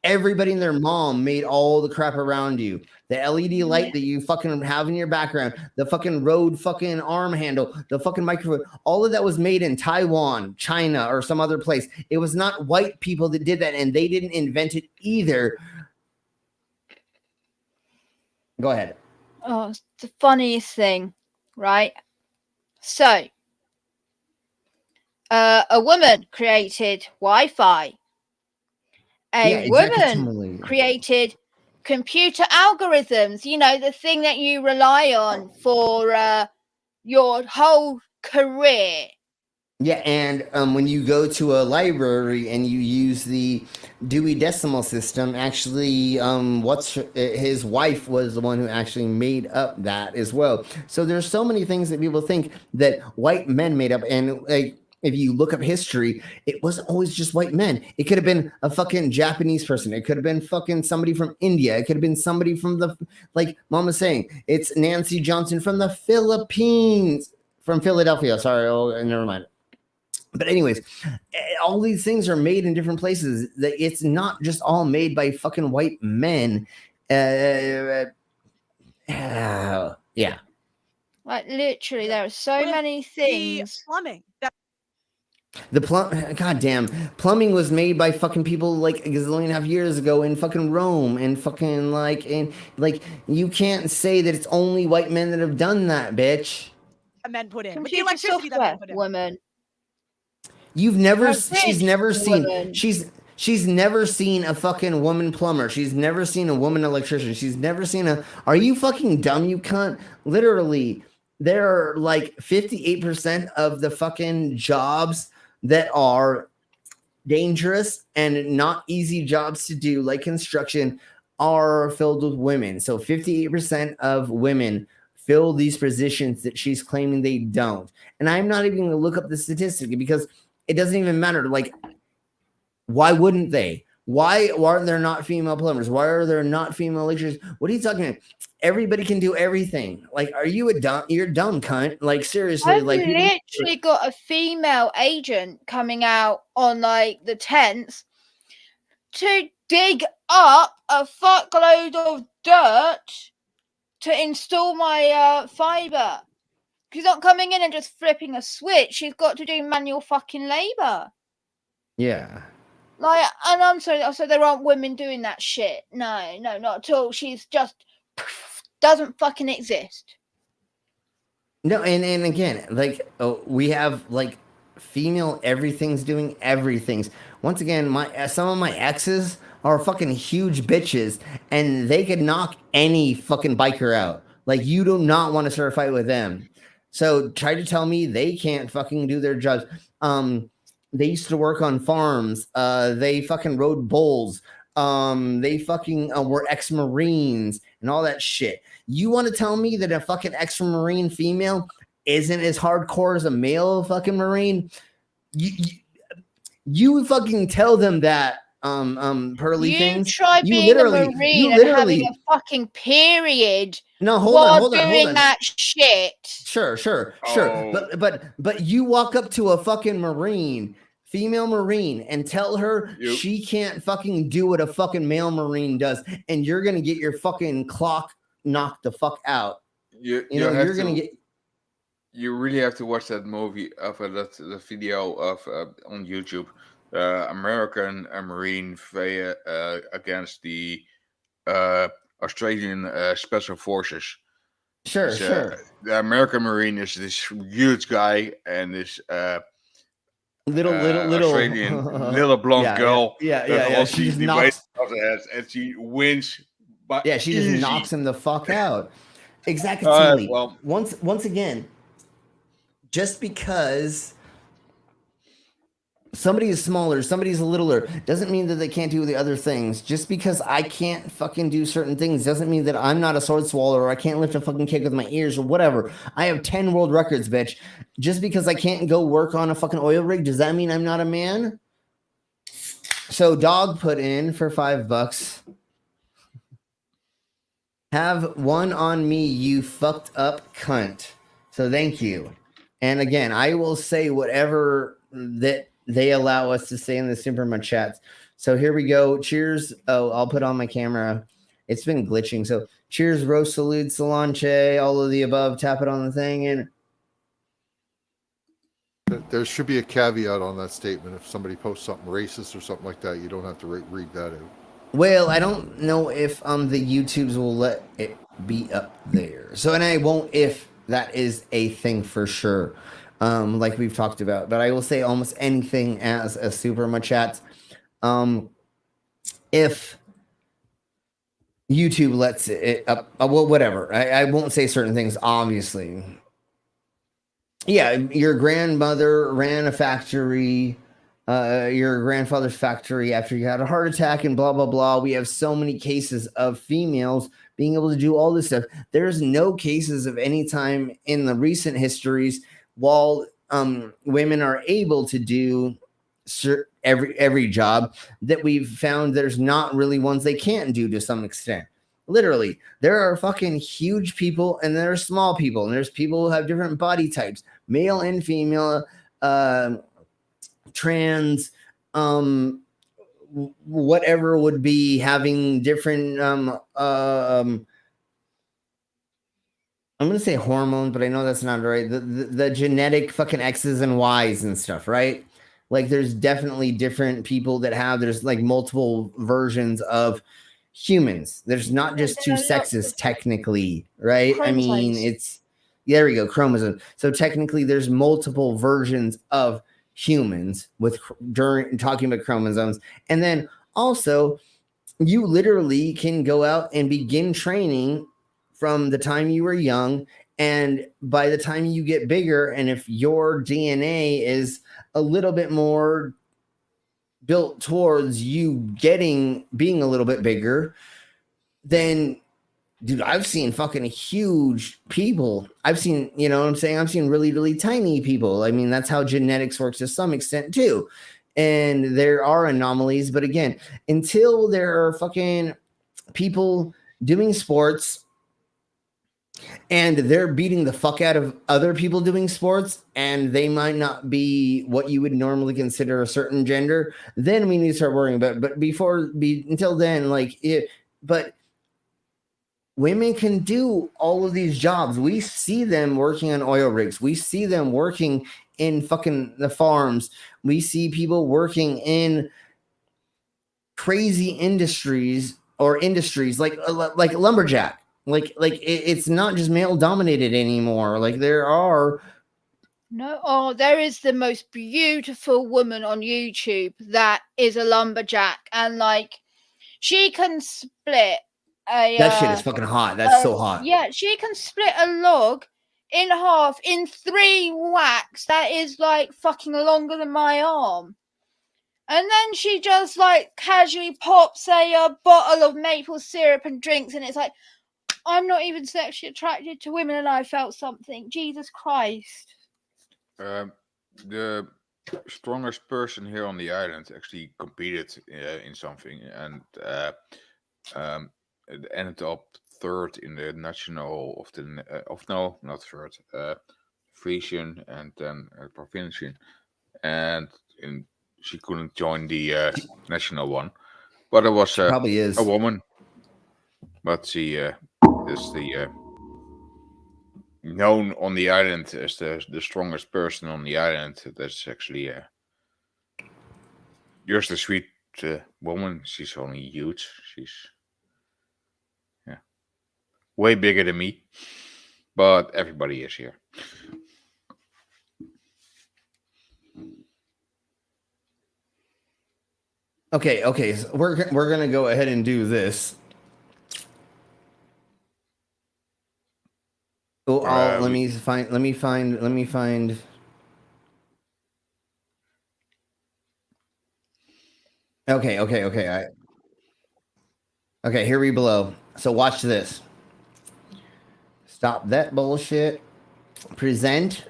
Everybody and their mom made all the crap around you. The LED light that you fucking have in your background, the fucking Rode fucking arm handle, the fucking microphone, all of that was made in Taiwan, China, or some other place. It was not white people that did that, and they didn't invent it either. Go ahead. Oh, it's the funniest thing, right? So, a woman created Wi-Fi. A woman created computer algorithms, you know, the thing that you rely on for your whole career. Yeah, and when you go to a library and you use the Dewey Decimal System, actually, his wife was the one who actually made up that as well. So there's so many things that people think that white men made up, and like, if you look up history, it wasn't always just white men. It could have been a fucking Japanese person. It could have been fucking somebody from India. It could have been somebody from like Mom was saying, it's Nancy Johnson from the Philippines, from Philadelphia. Sorry, never mind. But anyways, all these things are made in different places. It's not just all made by fucking white men. Yeah. Like literally, there are so many things. Plumbing. Goddamn, plumbing was made by fucking people like a gazillion and a half years ago in fucking Rome, and fucking like you can't say that it's only white men that have done that, bitch. Men put in Computer electricity that men software, put in. woman. She's never seen a fucking woman plumber. She's never seen a woman electrician. She's never seen are you fucking dumb, you cunt? Literally, there are like 58% of the fucking jobs that are dangerous and not easy jobs to do, like construction, are filled with women. So 58% of women fill these positions that she's claiming they don't. And I'm not even going to look up the statistic because it doesn't even matter. Like, why wouldn't they? Why are there not female plumbers? Why are there not female electricians? What are you talking about? Everybody can do everything. Like, are you you're dumb cunt? Like, seriously. I've like, literally got a female agent coming out on like the 10th to dig up a fuckload of dirt to install my fiber. She's not coming in and just flipping a switch. She's got to do manual fucking labor. Yeah. Like, and I'm sorry, so there aren't women doing that shit. No, not at all. She's just doesn't fucking exist. No, and again, like, we have like female everything's doing everything's. Once again, some of my exes are fucking huge bitches, and they could knock any fucking biker out. Like, you do not want to start a fight with them. So try to tell me they can't fucking do their jobs. They used to work on farms. They fucking rode bulls. They fucking were ex-Marines and all that shit. You want to tell me that a fucking ex-Marine female isn't as hardcore as a male fucking Marine? You fucking tell them that, Pearly things. You try being a Marine and having a fucking period. No, hold on. Doing that shit. Sure. But you walk up to a fucking Marine, female Marine, and tell her she can't fucking do what a fucking male Marine does, and you're gonna get your fucking clock knocked the fuck out. You really have to watch that movie of the video of on YouTube. American Marine against the Australian Special Forces. Sure. The American Marine is this huge guy, and this little Australian little blonde girl. Yeah. She just knocks, and she wins. She just knocks him the fuck out. Exactly. Well, once again, just because somebody is smaller, somebody's a littler, doesn't mean that they can't do the other things. Just because I can't fucking do certain things doesn't mean that I'm not a sword swallower or I can't lift a fucking cake with my ears or whatever. I have 10 world records, bitch. Just because I can't go work on a fucking oil rig, does that mean I'm not a man? So Dog put in for $5. Have one on me, you fucked up cunt. So thank you. And again, I will say whatever that they allow us to say in the Superman chats. So here we go. Cheers. Oh, I'll put on my camera. It's been glitching. So cheers, roast, salute, Solanche, all of the above. Tap it on the thing. And there should be a caveat on that statement. If somebody posts something racist or something like that, you don't have to read that out. well, I don't know if the YouTubes will let it be up there. So, and I won't if that is a thing for sure, like we've talked about. But I will say almost anything as a super chat. If YouTube lets it up, well, whatever. I won't say certain things, obviously. Yeah, your grandmother ran a factory. Your grandfather's factory after you had a heart attack and blah, blah, blah. We have so many cases of females being able to do all this stuff. There's no cases of any time in the recent histories while women are able to do every job that we've found there's not really ones they can't do to some extent. Literally, there are fucking huge people and there are small people and there's people who have different body types, male and female, trans, whatever would be having different I'm gonna say hormones, but I know that's not right. The genetic fucking X's and Y's and stuff, right? Like there's definitely different people that have there's like multiple versions of humans. There's not just two sexes technically, right? I mean, it's there we go, chromosome. So technically there's multiple versions of humans with during talking about chromosomes. And then also you literally can go out and begin training from the time you were young, and by the time you get bigger, and if your DNA is a little bit more built towards you being a little bit bigger, then dude, I've seen fucking huge people. I've seen, you know what I'm saying? I've seen really, really tiny people. I mean, that's how genetics works to some extent too. And there are anomalies, but again, until there are fucking people doing sports and they're beating the fuck out of other people doing sports and they might not be what you would normally consider a certain gender, then we need to start worrying about it. But until then, like but women can do all of these jobs. We see them working on oil rigs. We see them working in fucking the farms. We see people working in crazy industries like lumberjack. Like it's not just male dominated anymore. Like there is the most beautiful woman on YouTube that is a lumberjack, and like she can split that shit is fucking hot. That's so hot. Yeah, she can split a log in half in 3 whacks. That is like fucking longer than my arm. And then she just like casually pops a bottle of maple syrup and drinks, and it's like, I'm not even sexually attracted to women and I felt something. Jesus Christ. The strongest person here on the island actually competed in something and it ended up third in the national not third, Frisian and then provincial, and she couldn't join the national one, but it was probably is a woman, but she is the known on the island as the strongest person on the island. That's actually just a sweet woman. She's only huge. She's way bigger than me, but everybody is here. Okay. So we're gonna go ahead and do this. let me find. Okay. Okay, here we below. So watch this. Stop that bullshit. Present.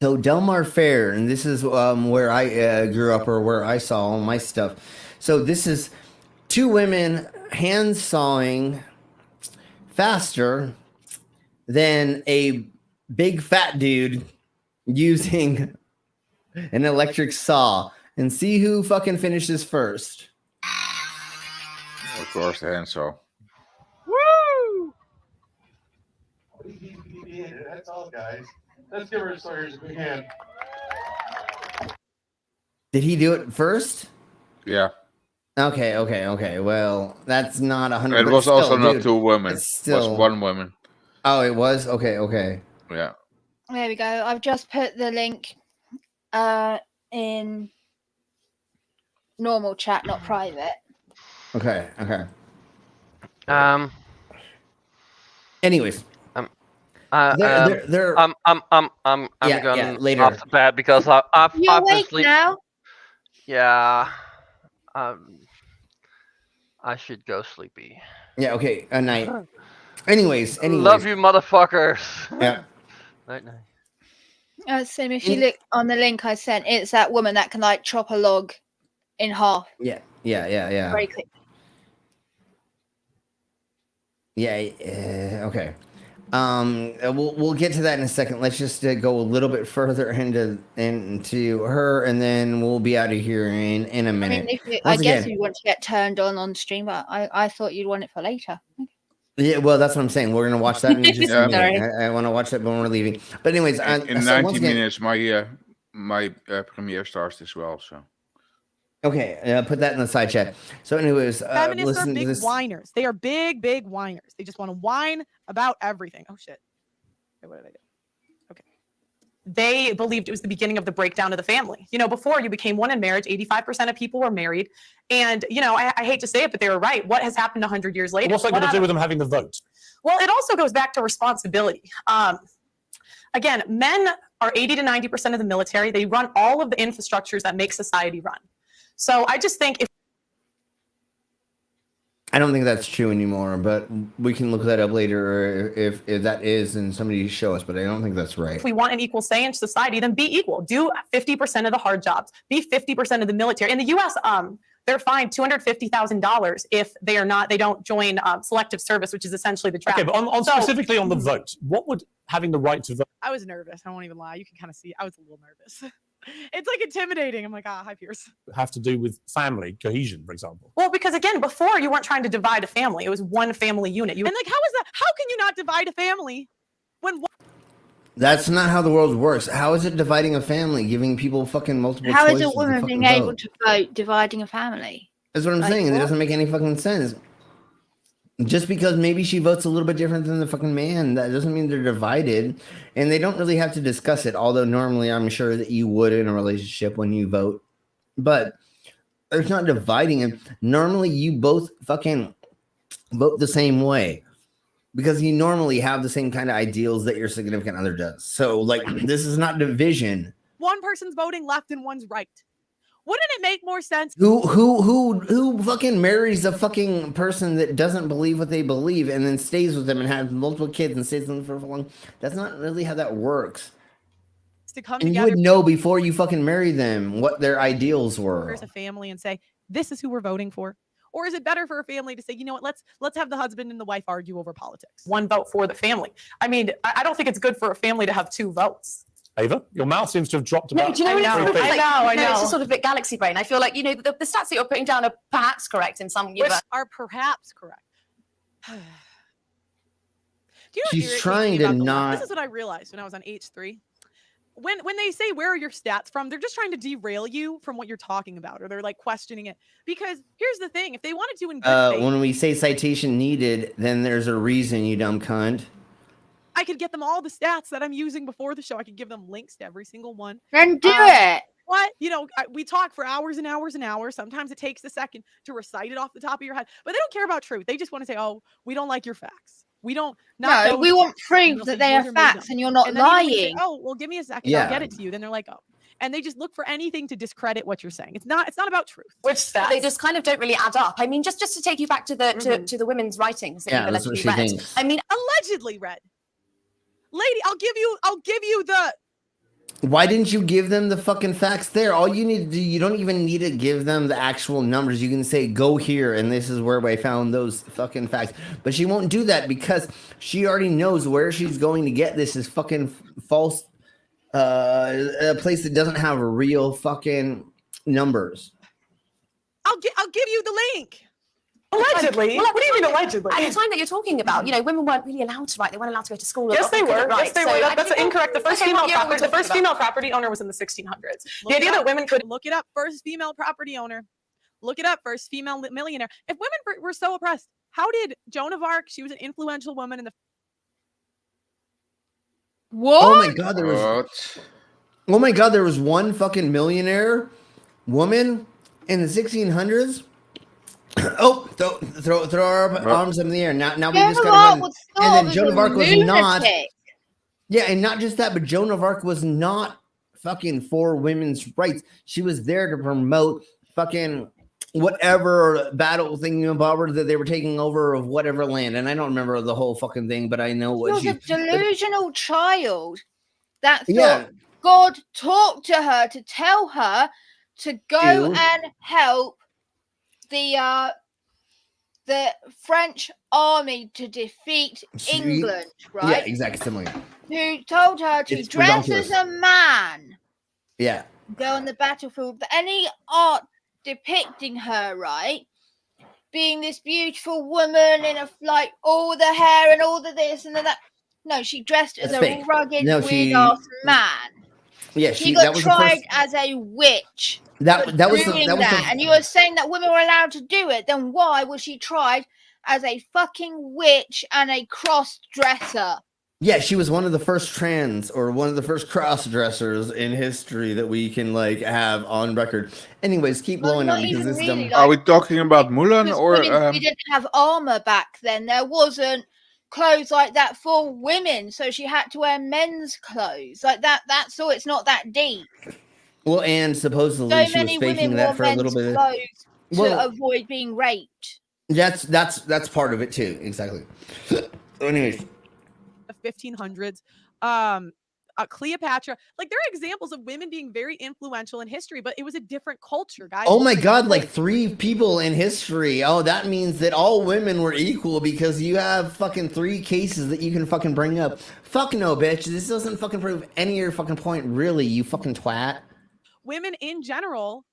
So Delmar Fair, and this is where I grew up or where I saw all my stuff. So this is two women hand sawing faster than a big fat dude using an electric saw. And see who fucking finishes first. Of course, the handsaw. Woo! That's all, guys. Let's give our Sawyers a big hand. Did he do it first? Yeah. Okay. Well, that's not 100%. It was also not two women. It was one woman. Oh, it was? Okay. Yeah. There we go. I've just put the link in normal chat, not private. Okay. Anyways. I'm going later. off the bat because I've You're awake obviously now? Yeah. I should go sleepy. Yeah, okay. A night. Anyways. Love you, motherfuckers. Yeah. Night. Sim, if you look on the link I sent, it's that woman that can like chop a log in half. Yeah. Very quick. Yeah. Okay. We'll get to that in a second. Let's just go a little bit further into her, and then we'll be out of here in a minute. I mean, I guess you want to get turned on stream, but I thought you'd want it for later. Yeah, well, that's what I'm saying. We're gonna watch that in just a minute. I want to watch that when we're leaving. But anyways, in 90 minutes, my premiere starts as well. So. Okay, put that in the side chat. So, anyways, Feminists are listen big to this. whiners. They are big whiners. They just want to whine about everything. Oh shit! Wait, what did I do? Okay. They believed it was the beginning of the breakdown of the family. You know, before you became one in marriage, 85% of people were married, and you know, I hate to say it, but they were right. What has happened 100 years later? What's that got to do with them having the vote? Well, it also goes back to responsibility. Again, men are 80 to 90% of the military. They run all of the infrastructures that make society run. So I just think I don't think that's true anymore, but we can look that up later if that is, and somebody show us, but I don't think that's right. if we want an equal say in society, then be equal. Do 50% of the hard jobs. Be 50% of the military. In the U.S., they're fined $250,000 if they don't join selective service, which is essentially the draft. Okay, but specifically on the vote, what would having the right to vote? I was nervous. I won't even lie. You can kind of see I was a little nervous. It's like intimidating. I'm like, hi, Pierce. Have to do with family cohesion, for example. Well, because again, before you weren't trying to divide a family. It was one family unit. And like, how is that? How can you not divide a family when That's not how the world works. How is it dividing a family, giving people fucking multiple How choices is a to woman fucking being able vote? to vote dividing a family? That's what I'm saying. It doesn't make any fucking sense. Just because maybe she votes a little bit different than the fucking man, that doesn't mean they're divided. And they don't really have to discuss it, although normally I'm sure that you would in a relationship when you vote. But it's not dividing it. Normally you both fucking vote the same way because you normally have the same kind of ideals that your significant other does. So, like, this is not division. one person's voting left and one's right? Wouldn't it make more sense? Who fucking marries a fucking person that doesn't believe what they believe and then stays with them and has multiple kids and stays with them for long? That's not really how that works. To come And together you would know before you fucking marry them what their ideals were. as a family and say, this is who we're voting for? Or is it better for a family to say, you know what, let's have the husband and the wife argue over politics? One vote for the family. I mean, I don't think it's good for a family to have two votes. Ava, your mouth seems to have dropped about. No, do you know what I know. it's like? I know. It's just sort of a bit galaxy brain. I feel like, you know, the stats that you're putting down are perhaps correct in some Which are perhaps correct. Do you know what She's irritates trying me to about the left? not- This is what I realized when I was on H3. When they say, where are your stats from? They're just trying to derail you from what you're talking about, or they're like questioning it. Because here's the thing. If they wanted to in good faith, When we say citation needed, then there's a reason, you dumb cunt. I could get them all the stats that I'm using before the show. I could give them links to every single one. Then do it. what? We talk for hours and hours and hours. Sometimes it takes a second to recite it off the top of your head, but they don't care about truth. They just want to say, "Oh, we don't like your facts. We don't." No, we want proof that they are facts and you're not lying. Say, "Oh, well, give me a second. I'll get it to you." Then they're like, "Oh," and they just look for anything to discredit what you're saying. It's not about truth. Which stats? They just kind of don't really add up. I mean, just to take you back to the to the women's writings that you've allegedly read. I mean, allegedly read. Lady, I'll give you the. Why didn't you give them the fucking facts there? All you need to do, you don't even need to give them the actual numbers. You can say, go here, and this is where I found those fucking facts. But she won't do that because she already knows where she's going to get this is fucking false, a place that doesn't have real fucking numbers. I'll give you the link. Allegedly? What do you mean allegedly? At the time that you're talking about, women weren't really allowed to write. They weren't allowed to go to school. Yes, they were. Yes, they were. That's incorrect. The first female property owner was in the 1600s. The idea that women could look it up. First female property owner. Look it up. First female millionaire. If women were so oppressed, how did Joan of Arc? She was an influential woman in the. What? Oh my god, there was. Oh my god, there was one fucking millionaire woman in the 1600s. Oh, throw our arms in the air. Now we just got to and then Joan of Arc was not. Yeah, and not just that, but Joan of Arc was not fucking for women's rights. She was there to promote fucking whatever battle thing about that they were taking over of whatever land. And I don't remember the whole fucking thing, but I know what she was a delusional child that thought God talked to her to tell her to go and help the French army to defeat England, right? Yeah, exactly. Similar. Who told her to dress as a man? Yeah. Go on the battlefield. Any art depicting her, right, being this beautiful woman in all the hair and all the this and the that. No, she dressed as a rugged, weird-ass man. Yeah, she got tried as a witch. That was and you were saying that women were allowed to do it. Then why was she tried as a fucking witch and a cross-dresser? Yeah, she was one of the first trans or one of the first cross-dressers in history that we can have on record. Anyways, keep blowing on because this really, Are we talking about Mulan or? We didn't have armor back then. There wasn't clothes like that for women, so she had to wear men's clothes like that. That's all. It's not that deep. Well, and supposedly she was faking that for a little bit to avoid being raped. That's part of it too. Exactly. Anyways, the 1500s, Cleopatra, there are examples of women being very influential in history, but it was a different culture, guys. Oh my god, 3 people in history. Oh, that means that all women were equal because you have fucking 3 cases that you can fucking bring up. Fuck no, bitch. This doesn't fucking prove any of your fucking point, really, you fucking twat. Women in general,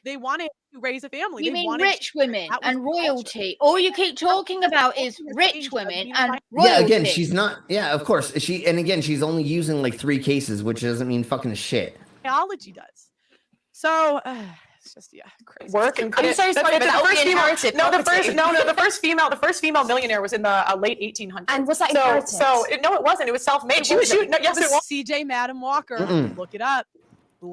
they wanted to raise a family. You mean rich women and royalty? All you keep talking about is rich women and royalty. Yeah, again, she's not. Yeah, of course. She's only using 3 cases, which doesn't mean fucking shit. Biology does. So it's just crazy. Work and I'm so sorry, but the first female millionaire was in the late 1800s. And was that inherited? No, it wasn't. It was self-made. Yes, it was. C.J. Madam Walker. Look it up.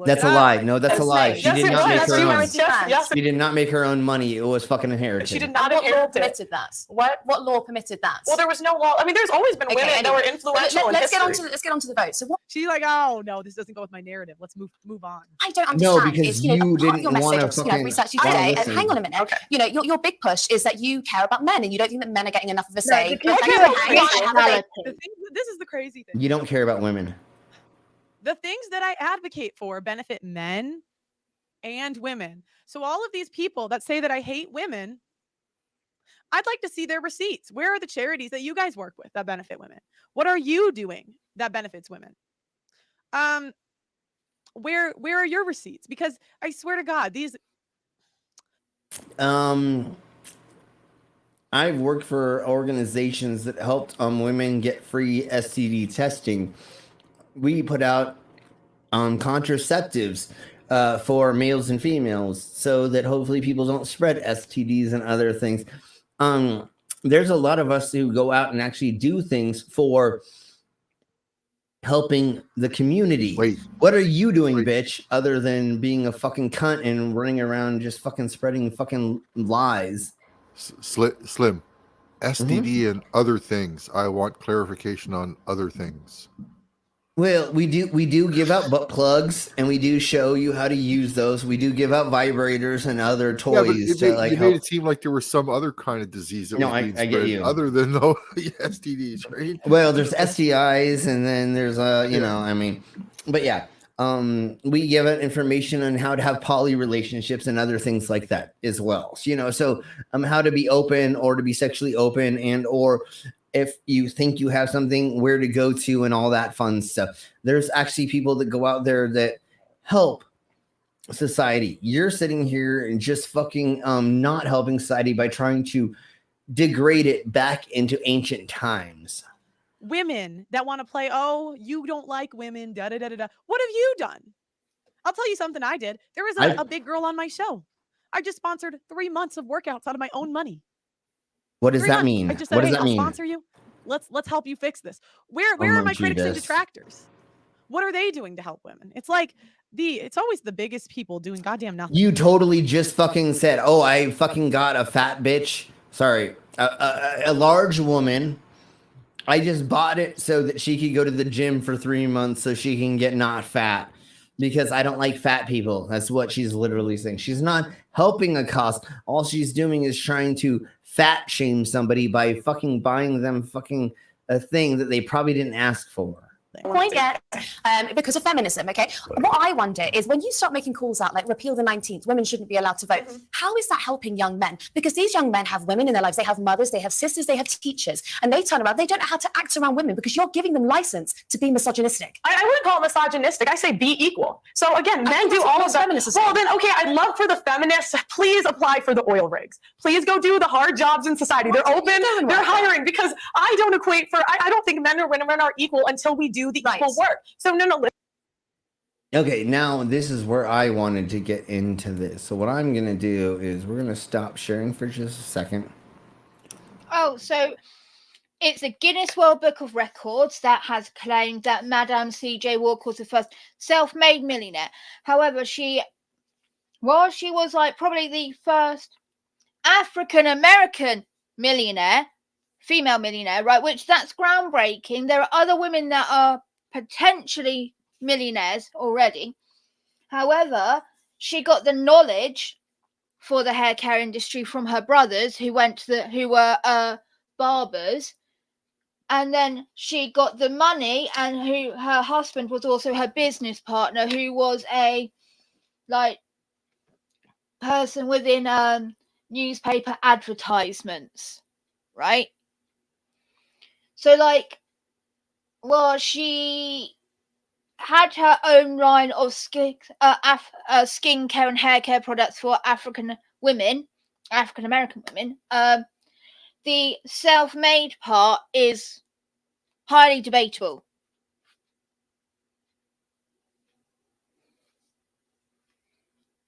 That's a lie. No, that's a lie. She did not make her own. Yes. She did not make her own money. It was fucking inherited. She did not inherit it. What law permitted that? What law permitted that? Well, there was no law. I mean, there's always been women that were influential in history. Let's get on to the vote. So what? She's like, oh no, this doesn't go with my narrative. Let's move on. I don't understand. No, because you didn't want to fucking research you today. And hang on a minute. Okay. Your big push is that you care about men and you don't think that men are getting enough of a say. This is the crazy thing. You don't care about women. The things that I advocate for benefit men and women. So all of these people that say that I hate women, I'd like to see their receipts. Where are the charities that you guys work with that benefit women? What are you doing that benefits women? Where are your receipts? Because I swear to God, these. I've worked for organizations that helped women get free STD testing. We put out contraceptives for males and females so that hopefully people don't spread STDs and other things. There's a lot of us who go out and actually do things for helping the community. Wait. What are you doing, bitch, other than being a fucking cunt and running around just fucking spreading fucking lies? Slim, STD and other things. I want clarification on other things. Well, we do give out butt plugs, and we do show you how to use those. We do give out vibrators and other toys you to made it seem like there was some other kind of disease that was being I get spread you. other than the STDs, right? Well, there's STIs, and then there's but yeah, we give out information on how to have poly relationships and other things like that as well. So how to be open or to be sexually open, and or if you think you have something, where to go to and all that fun stuff. There's actually people that go out there that help society. You're sitting here and just fucking not helping society by trying to degrade it back into ancient times. Women that want to play, oh, you don't like women, da da da da da. What have you done? I'll tell you something I did. There was a big girl on my show. I just sponsored 3 months of workouts out of my own money. What does that mean? I just said, What does hey, that I'll mean? sponsor you. Let's help you fix this. Where are my critics and detractors? What are they doing to help women? It's like it's always the biggest people doing goddamn nothing. You totally just fucking said, oh, I fucking got a fat bitch. Sorry, a large woman. I just bought it so that she could go to the gym for 3 months so she can get not fat. Because I don't like fat people. That's what she's literally saying. She's not helping a cause. All she's doing is trying to fat shame somebody by fucking buying them fucking a thing that they probably didn't ask for. Point yet, because of feminism, okay? What I wonder is when you start making calls out like repeal the 19th, women shouldn't be allowed to vote, how is that helping young men? Because these young men have women in their lives, they have mothers, they have sisters, they have teachers, and they turn around, they don't know how to act around women because you're giving them license to be misogynistic. I wouldn't call it misogynistic. I say be equal. So again, men do all of that. Well, then, okay, I'd love for the feminists, please apply for the oil rigs. Please go do the hard jobs in society. They're open, they're hiring, because I don't equate I don't think men or women are equal until we do the equal work. So no. Okay, now this is where I wanted to get into this. So what I'm going to do is we're going to stop sharing for just a second. Oh, so it's a Guinness World Book of Records that has claimed that Madame C.J. Walker was the first self-made millionaire. However, she was like probably the first African-American millionaire, female millionaire, right? Which that's groundbreaking. There are other women that are potentially millionaires already. However, she got the knowledge for the hair care industry from her brothers who were barbers, and then she got the money, and her husband was also her business partner, who was a person within newspaper advertisements, right? So she had her own line of skincare and hair care products for African American women. The self-made part is highly debatable.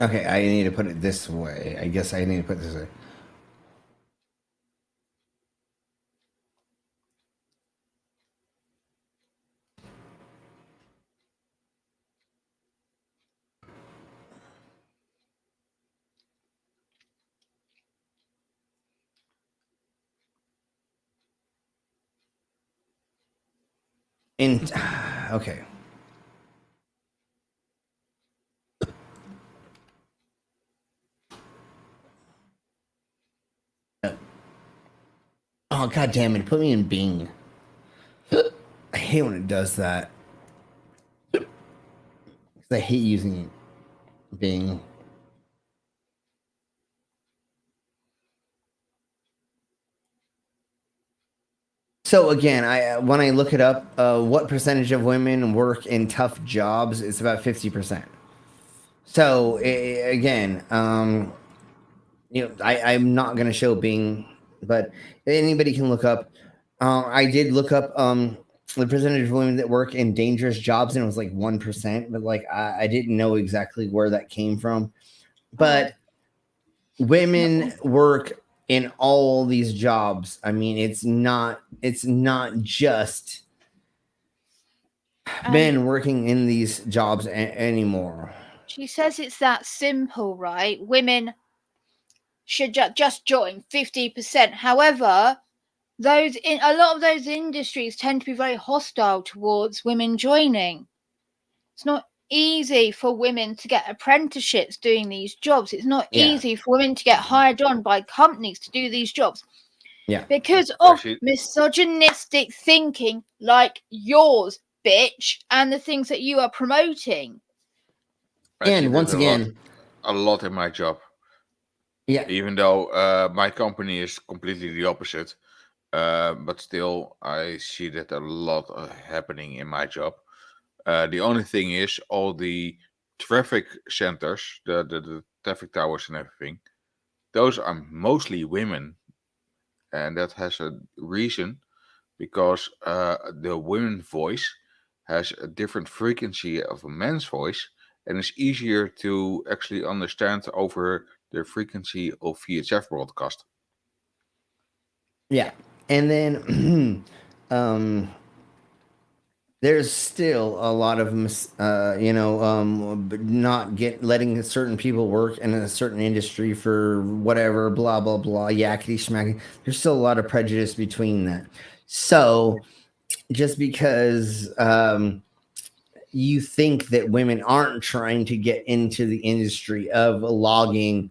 Okay, I need to put it this way. I guess I need to put it this way. Okay. Oh, god damn it. Put me in Bing. I hate when it does that. Because I hate using Bing. So again, when I look it up, what percentage of women work in tough jobs? It's about 50%. So again, I'm not going to show Bing, but anybody can look up. I did look up the percentage of women that work in dangerous jobs, and it was like 1%. But I didn't know exactly where that came from. But women work in all these jobs. I mean, it's not just men working in these jobs anymore. She says it's that simple, right? Women should just join 50%. However, a lot of those industries tend to be very hostile towards women joining. It's not easy for women to get apprenticeships doing these jobs. It's not easy for women to get hired on by companies to do these jobs. Yeah. Because of misogynistic thinking like yours, bitch, and the things that you are promoting. And once again, a lot in my job. Yeah. Even though my company is completely the opposite, but still I see that a lot happening in my job. The only thing is all the traffic centers, the traffic towers and everything, those are mostly women. And that has a reason, because the women's voice has a different frequency of a man's voice, and it's easier to actually understand over the frequency of VHF broadcast. Yeah. And then there's still a lot of not letting certain people work in a certain industry for whatever, blah blah blah, yakety schmacky. There's still a lot of prejudice between that. So just because you think that women aren't trying to get into the industry of logging,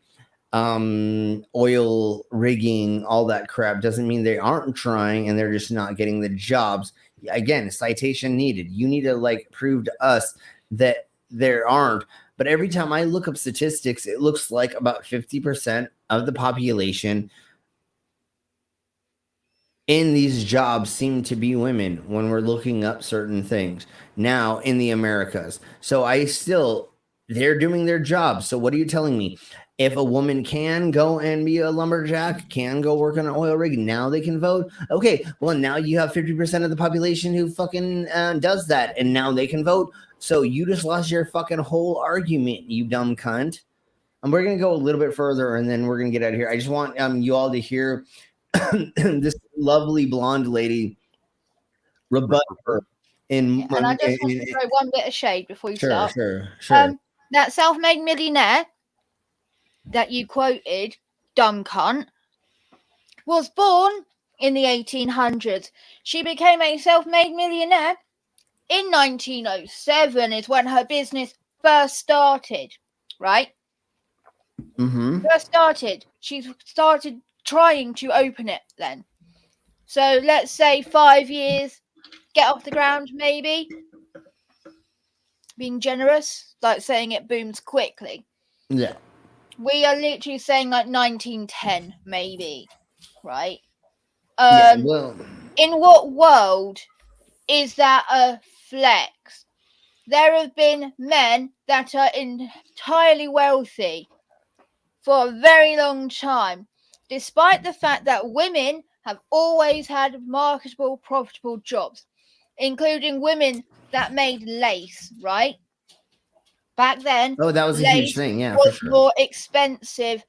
oil rigging, all that crap, doesn't mean they aren't trying and they're just not getting the jobs. Again, citation needed. You need to prove to us that there aren't. But every time I look up statistics, it looks like about 50% of the population in these jobs seem to be women when we're looking up certain things now in the Americas. So they're doing their job. So what are you telling me? If a woman can go and be a lumberjack, can go work on an oil rig, now they can vote. Okay, well, now you have 50% of the population who fucking does that, and now they can vote. So you just lost your fucking whole argument, you dumb cunt. And we're going to go a little bit further, and then we're going to get out of here. I just want you all to hear this lovely blonde lady rebut her. And I just want to throw one bit of shade before you start. Sure. That self-made millionaire that you quoted, dumb cunt, was born in the 1800s. She became a self-made millionaire in 1907 is when her business first started, right? Mm-hmm. First started. She started trying to open it then. So let's say 5 years, get off the ground maybe. Being generous, like saying it booms quickly. Yeah. We are literally saying 1910 maybe, right? In what world is that a flex? There have been men that are entirely wealthy for a very long time, despite the fact that women have always had marketable, profitable jobs, including women that made lace, right? Back then, that was a huge thing, yeah, was for sure. more expensive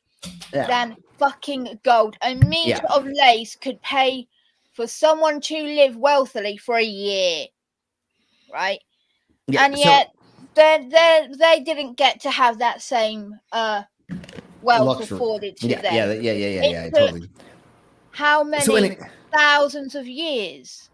than fucking gold. A meter of lace could pay for someone to live wealthily for a year, right? Yeah, and yet, they didn't get to have that same wealth afforded to them. Yeah, totally. How many thousands of years?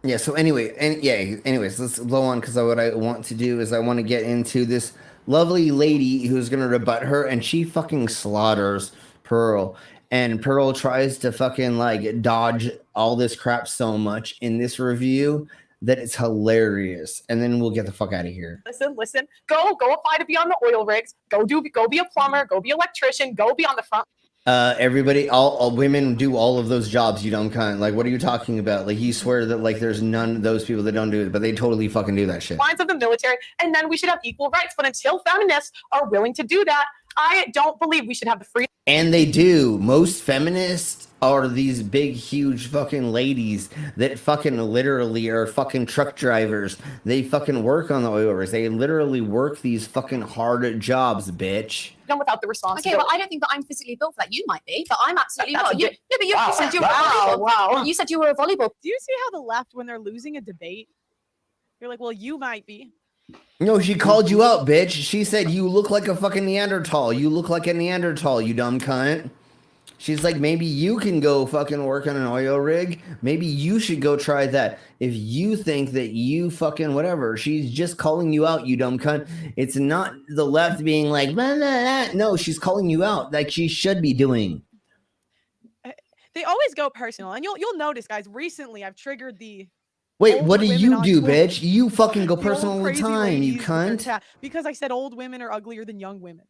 Yeah, so anyways, let's blow on, because what I want to do is I want to get into this lovely lady who's going to rebut her, and she fucking slaughters Pearl. And Pearl tries to fucking dodge all this crap so much in this review that it's hilarious. And then we'll get the fuck out of here. Listen. Go apply to be on the oil rigs. Go be a plumber. Go be an electrician. Go be on the front. Everybody, all women do all of those jobs, you dumb cunt. What are you talking about? You swear that there's none of those people that don't do it, but they totally fucking do that shit. Lines of the military, and then we should have equal rights. But until feminists are willing to do that, I don't believe we should have the freedom. And they do. Most feminists are these big, huge fucking ladies that fucking literally are fucking truck drivers. They fucking work on the oil rigs. They literally work these fucking hard jobs, bitch. Without the responsibility. Okay, well, I don't think that I'm physically built for that. You might be, but I'm absolutely That's not. You said you were wow. You said you were a volleyball. Do you see how the left, when they're losing a debate, You're like, well, you might be. No, she called you out, bitch. She said you look like a fucking Neanderthal. You look like a Neanderthal, you dumb cunt. She's like, maybe you can go fucking work on an oil rig. Maybe you should go try that. If you think that you fucking whatever, she's just calling you out, you dumb cunt. It's not the left being like, blah, blah, blah. No, she's calling you out like she should be doing. They always go personal, and you'll notice, guys. Recently, I've triggered the. Wait, what do you do, bitch? You fucking go personal all the time, you ladies with their cunt. because I said old women are uglier than young women.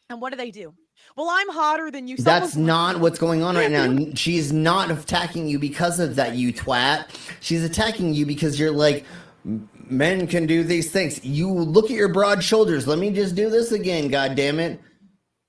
And what do? Well, I'm hotter than you. That's not what's going on right now. She's not attacking you because of that, you twat. She's attacking you because you're like, men can do these things. You look at your broad shoulders. Let me just do this again, God damn it.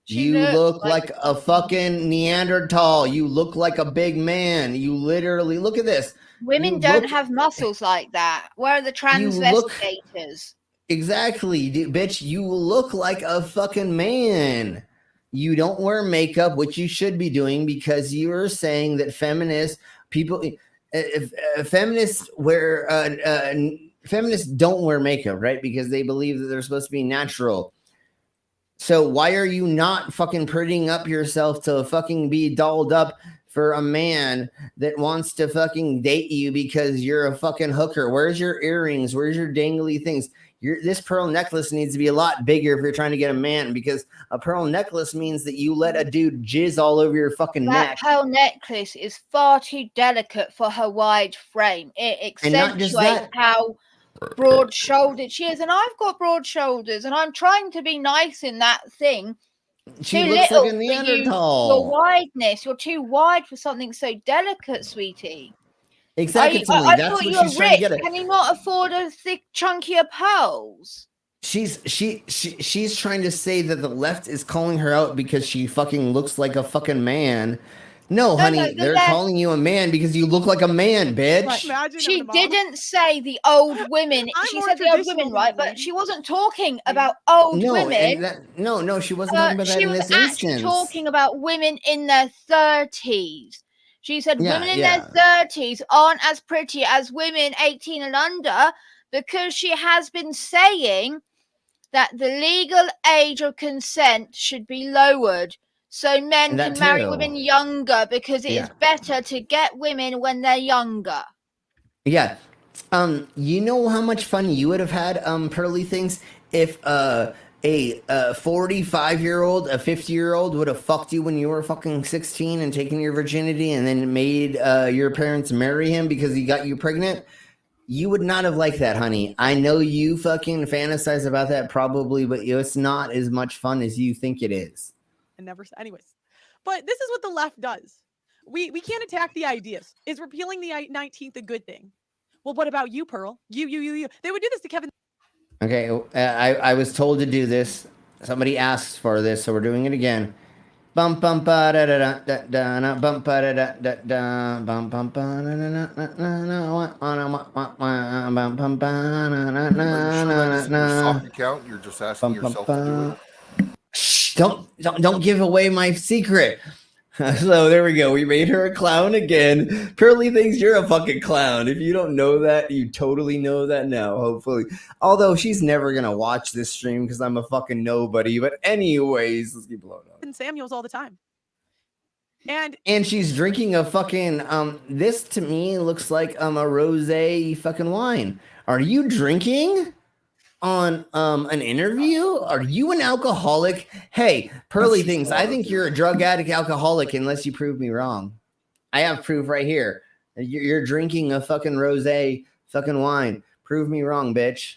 You look like a fucking Neanderthal. You look like a big man. You literally, look at this. Women don't have muscles like that. Where are the transvestigators? Exactly, bitch. You look like a fucking man. You don't wear makeup, which you should be doing because you are saying that feminists feminists don't wear makeup, right? Because they believe that they're supposed to be natural. So why are you not fucking prettying up yourself to fucking be dolled up for a man that wants to fucking date you because you're a fucking hooker? Where's your earrings? Where's your dangly things? This pearl necklace needs to be a lot bigger if you're trying to get a man, because a pearl necklace means that you let a dude jizz all over your fucking neck. That pearl necklace is far too delicate for her wide frame. It accentuates how broad-shouldered she is, and I've got broad shoulders, and I'm trying to be nice in that thing. She too looks little like a for Neanderthal. Your wideness, you're too wide for something so delicate, sweetie. Exactly. I That's thought what you she's were trying to rich. get at. Can you not afford a thick, chunkier pearls? She's trying to say that the left is calling her out because she fucking looks like a fucking man. No, honey, they're calling you a man because you look like a man, bitch. She didn't say the old women. She said the old women, right? But she wasn't talking about old women. No, she wasn't talking about that She in was this actually instance. talking about women in their 30s. She said Yeah, women in yeah. their 30s aren't as pretty as women 18 and under, because she has been saying that the legal age of consent should be lowered so men That can marry too. women younger, because it is better to get women when they're younger. Yeah. You know how much fun you would have had, Pearly Things, if a 45-year-old, a 50-year-old would have fucked you when you were fucking 16 and taken your virginity and then made your parents marry him because he got you pregnant? You would not have liked that, honey. I know you fucking fantasize about that probably, but it's not as much fun as you think it is. Anyways, but this is what the left does. We can't attack the ideas. Is repealing the 19th a good thing? Well, what about you, Pearl? You. They would do this to Kevin. Okay, I was told to do this. Somebody asked for this, so we're doing it again. Bum bum ba da da da da da bum ba da da da da bum bum ba da da da da Account, you're just asking yourself to do it. Shh, don't give away my secret. So there we go. We made her a clown again. Pearly thinks you're a fucking clown. If you don't know that, you totally know that now, hopefully. Although she's never going to watch this stream because I'm a fucking nobody. But anyways, let's keep blowing up. And Samuels all the time. And she's drinking a fucking, this to me looks like a rosé fucking wine. Are you drinking on an interview? Are you an alcoholic? Hey, Pearly Things, I think you're a drug addict alcoholic unless you prove me wrong. I have proof right here. You're drinking a fucking rosé fucking wine. Prove me wrong, bitch.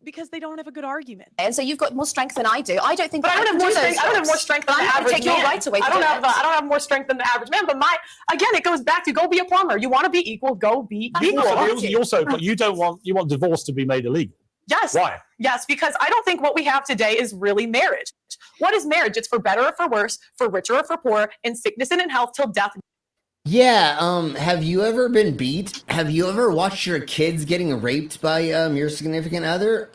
Because they don't have a good argument. And so you've got more strength than I do. I don't think But I don't have more strength. I don't have more strength than the average take your man. right away. I don't have more strength than the average man. But again, it goes back to go be a plumber. You want to be equal, go be equal. But you want divorce to be made illegal. Yes. Why? Yes, because I don't think what we have today is really marriage. What is marriage? It's for better or for worse, for richer or for poor, in sickness and in health, till death. Yeah, have you ever been beat? Have you ever watched your kids getting raped by your significant other?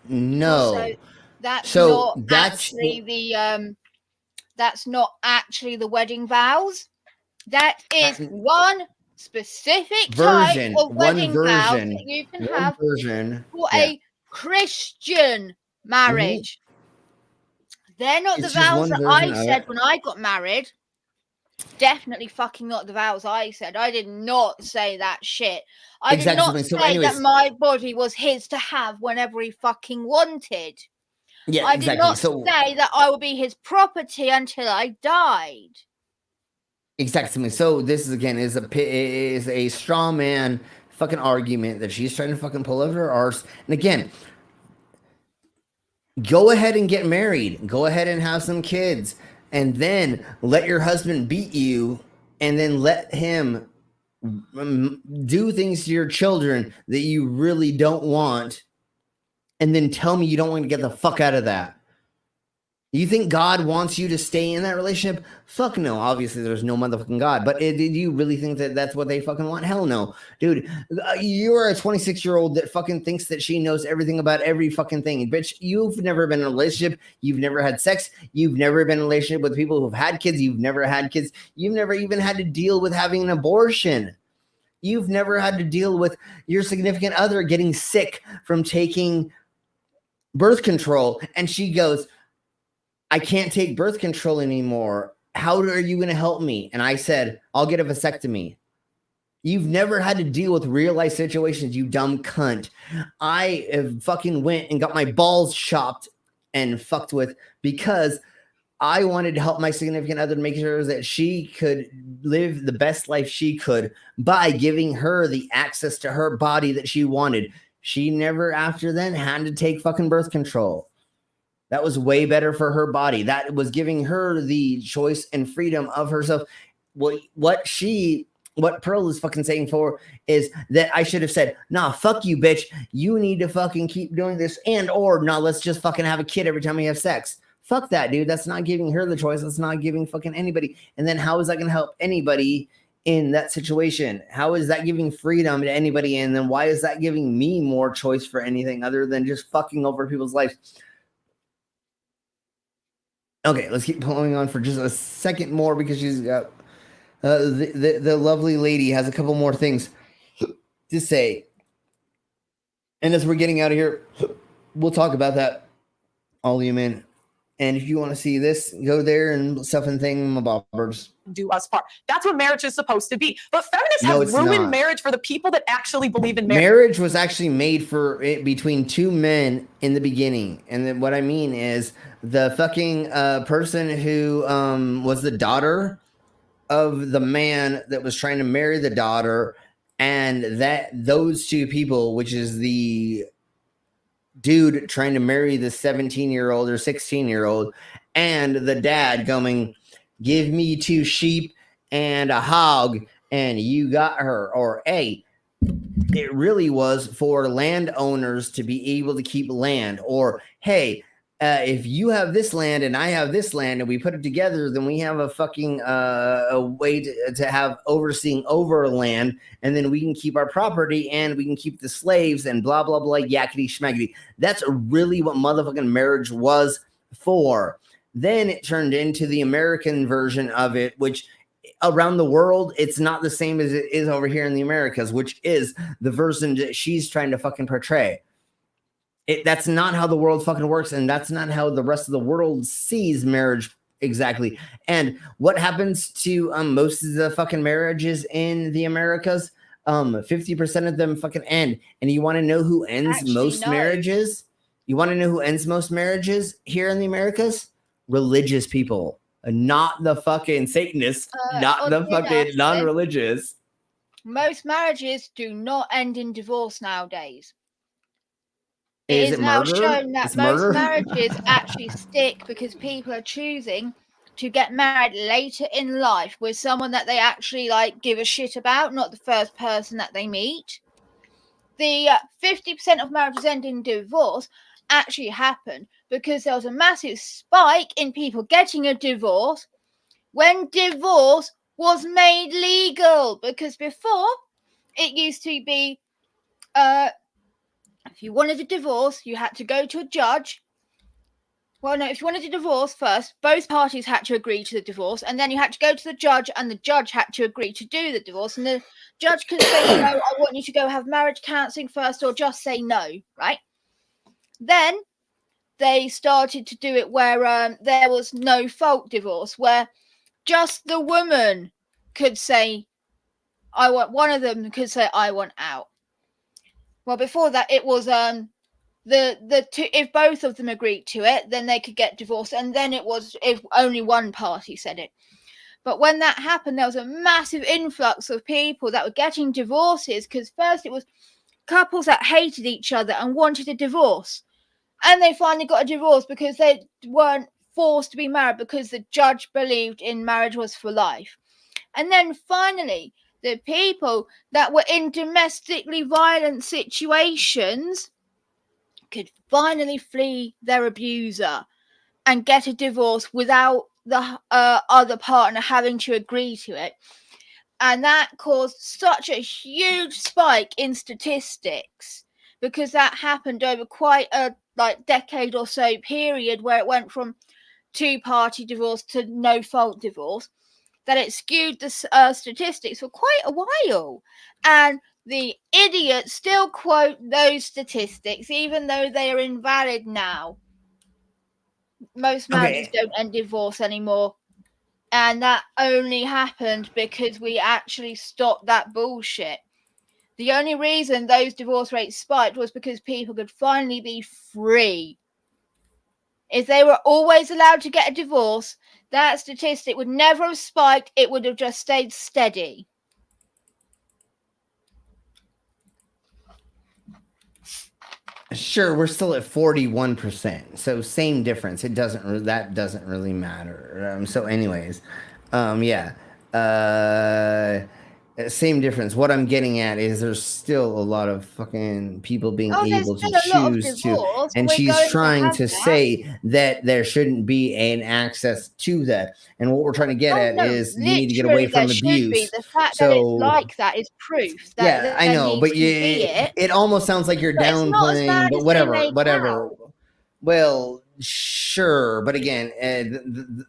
No. So that's not actually the wedding vows. That is one specific Version, type of one wedding vows version, that you can one have version. for Yeah. a Christian marriage. They're not It's the just vows one that version I of said it. when I got married. Definitely fucking not the vows I said. I did not say that shit. I did not Exactly. So say anyways- that my body was his to have whenever he fucking wanted. Yeah, I did exactly. not So say that I would be his property until I died. exactly. So this is again is a straw man fucking argument that she's trying to fucking pull over her arse. And again, go ahead and get married. Go ahead and have some kids, and then let your husband beat you, and then let him do things to your children that you really don't want, and then tell me you don't want to get the fuck out of that. You think God wants you to stay in that relationship? Fuck no. Obviously, there's no motherfucking God. But did you really think that that's what they fucking want? Hell no. Dude, you're a 26-year-old that fucking thinks that she knows everything about every fucking thing. Bitch, you've never been in a relationship. You've never had sex. You've never been in a relationship with people who've had kids. You've never had kids. You've never even had to deal with having an abortion. You've never had to deal with your significant other getting sick from taking birth control. And she goes, I can't take birth control anymore. How are you going to help me? And I said, I'll get a vasectomy. You've never had to deal with real life situations, you dumb cunt. I have fucking went and got my balls chopped and fucked with because I wanted to help my significant other to make sure that she could live the best life she could by giving her the access to her body that she wanted. She never after then had to take fucking birth control. That was way better for her body. That was giving her the choice and freedom of herself. What Pearl is fucking saying for is that I should have said, nah, fuck you, bitch. You need to fucking keep doing this or nah, let's just fucking have a kid every time we have sex. Fuck that, dude. That's not giving her the choice. That's not giving fucking anybody. And then how is that going to help anybody in that situation? How is that giving freedom to anybody? And then why is that giving me more choice for anything other than just fucking over people's lives? Okay, let's keep pulling on for just a second more because she's got the lovely lady has a couple more things to say. And as we're getting out of here, we'll talk about that, all you men. And if you want to see this, go there and stuff and thingamabobbers. Do us part. That's what marriage is supposed to be. But feminists have ruined marriage for the people that actually believe in marriage. Marriage was actually made for it between two men in the beginning. And then what I mean is the fucking person who was the daughter of the man that was trying to marry the daughter, and that those two people, which is the dude trying to marry the 17-year-old or 16-year-old, and the dad going, give me 2 sheep and a hog and you got her. Or A, it really was for landowners to be able to keep land. Or, hey, if you have this land and I have this land and we put it together, then we have a fucking a way to have overseeing over land, and then we can keep our property and we can keep the slaves and blah, blah, blah, yakety schmaggety. That's really what motherfucking marriage was for. Then it turned into the American version of it, which around the world, it's not the same as it is over here in the Americas, which is the version that she's trying to fucking portray. That's not how the world fucking works, and that's not how the rest of the world sees marriage exactly. And what happens to most of the fucking marriages in the Americas? 50% of them fucking end. And you want to know who ends most marriages? You want to know who ends most marriages here in the Americas? Religious people, not the fucking Satanists, not the fucking non-religious. Most marriages do not end in divorce nowadays. Is It is now murder? shown that It's most murder? marriages actually stick because people are choosing to get married later in life with someone that they actually like give a shit about, not the first person that they meet. The 50% of marriages ending in divorce actually happened because there was a massive spike in people getting a divorce when divorce was made legal. Because before, it used to be if you wanted a divorce, you had to go to a judge, Well, no, if you wanted a divorce first, both parties had to agree to the divorce, and then you had to go to the judge, and the judge had to agree to do the divorce. And the judge could say, no, I want you to go have marriage counselling first, or just say no, right? Then they started to do it where there was no fault divorce, where just the woman could say, I want, one of them could say, I want out. Well, before that, it was the two, if both of them agreed to it, then they could get divorced, and then it was if only one party said it. But when that happened, there was a massive influx of people that were getting divorces, because first it was couples that hated each other and wanted a divorce, and they finally got a divorce because they weren't forced to be married, because the judge believed in marriage was for life. And then finally, the people that were in domestically violent situations could finally flee their abuser and get a divorce without the other partner having to agree to it. And that caused such a huge spike in statistics, because that happened over quite a decade or so period, where it went from two-party divorce to no-fault divorce, that it skewed the statistics for quite a while. And the idiots still quote those statistics, even though they are invalid now. Most marriages don't end divorce anymore. And that only happened because we actually stopped that bullshit. The only reason those divorce rates spiked was because people could finally be free. If they were always allowed to get a divorce, that statistic would never have spiked. It would have just stayed steady. Sure, we're still at 41%, so same difference. It doesn't. That doesn't really matter. So, anyways, yeah, same difference. What I'm getting at is there's still a lot of fucking people being able to choose to, and she's trying to say that there shouldn't be an access to that. And what we're trying to get at is you need to get away from abuse. The fact that it's like that is proof. That Yeah, I know, but it almost sounds like you're downplaying, but whatever. Well, sure, but again,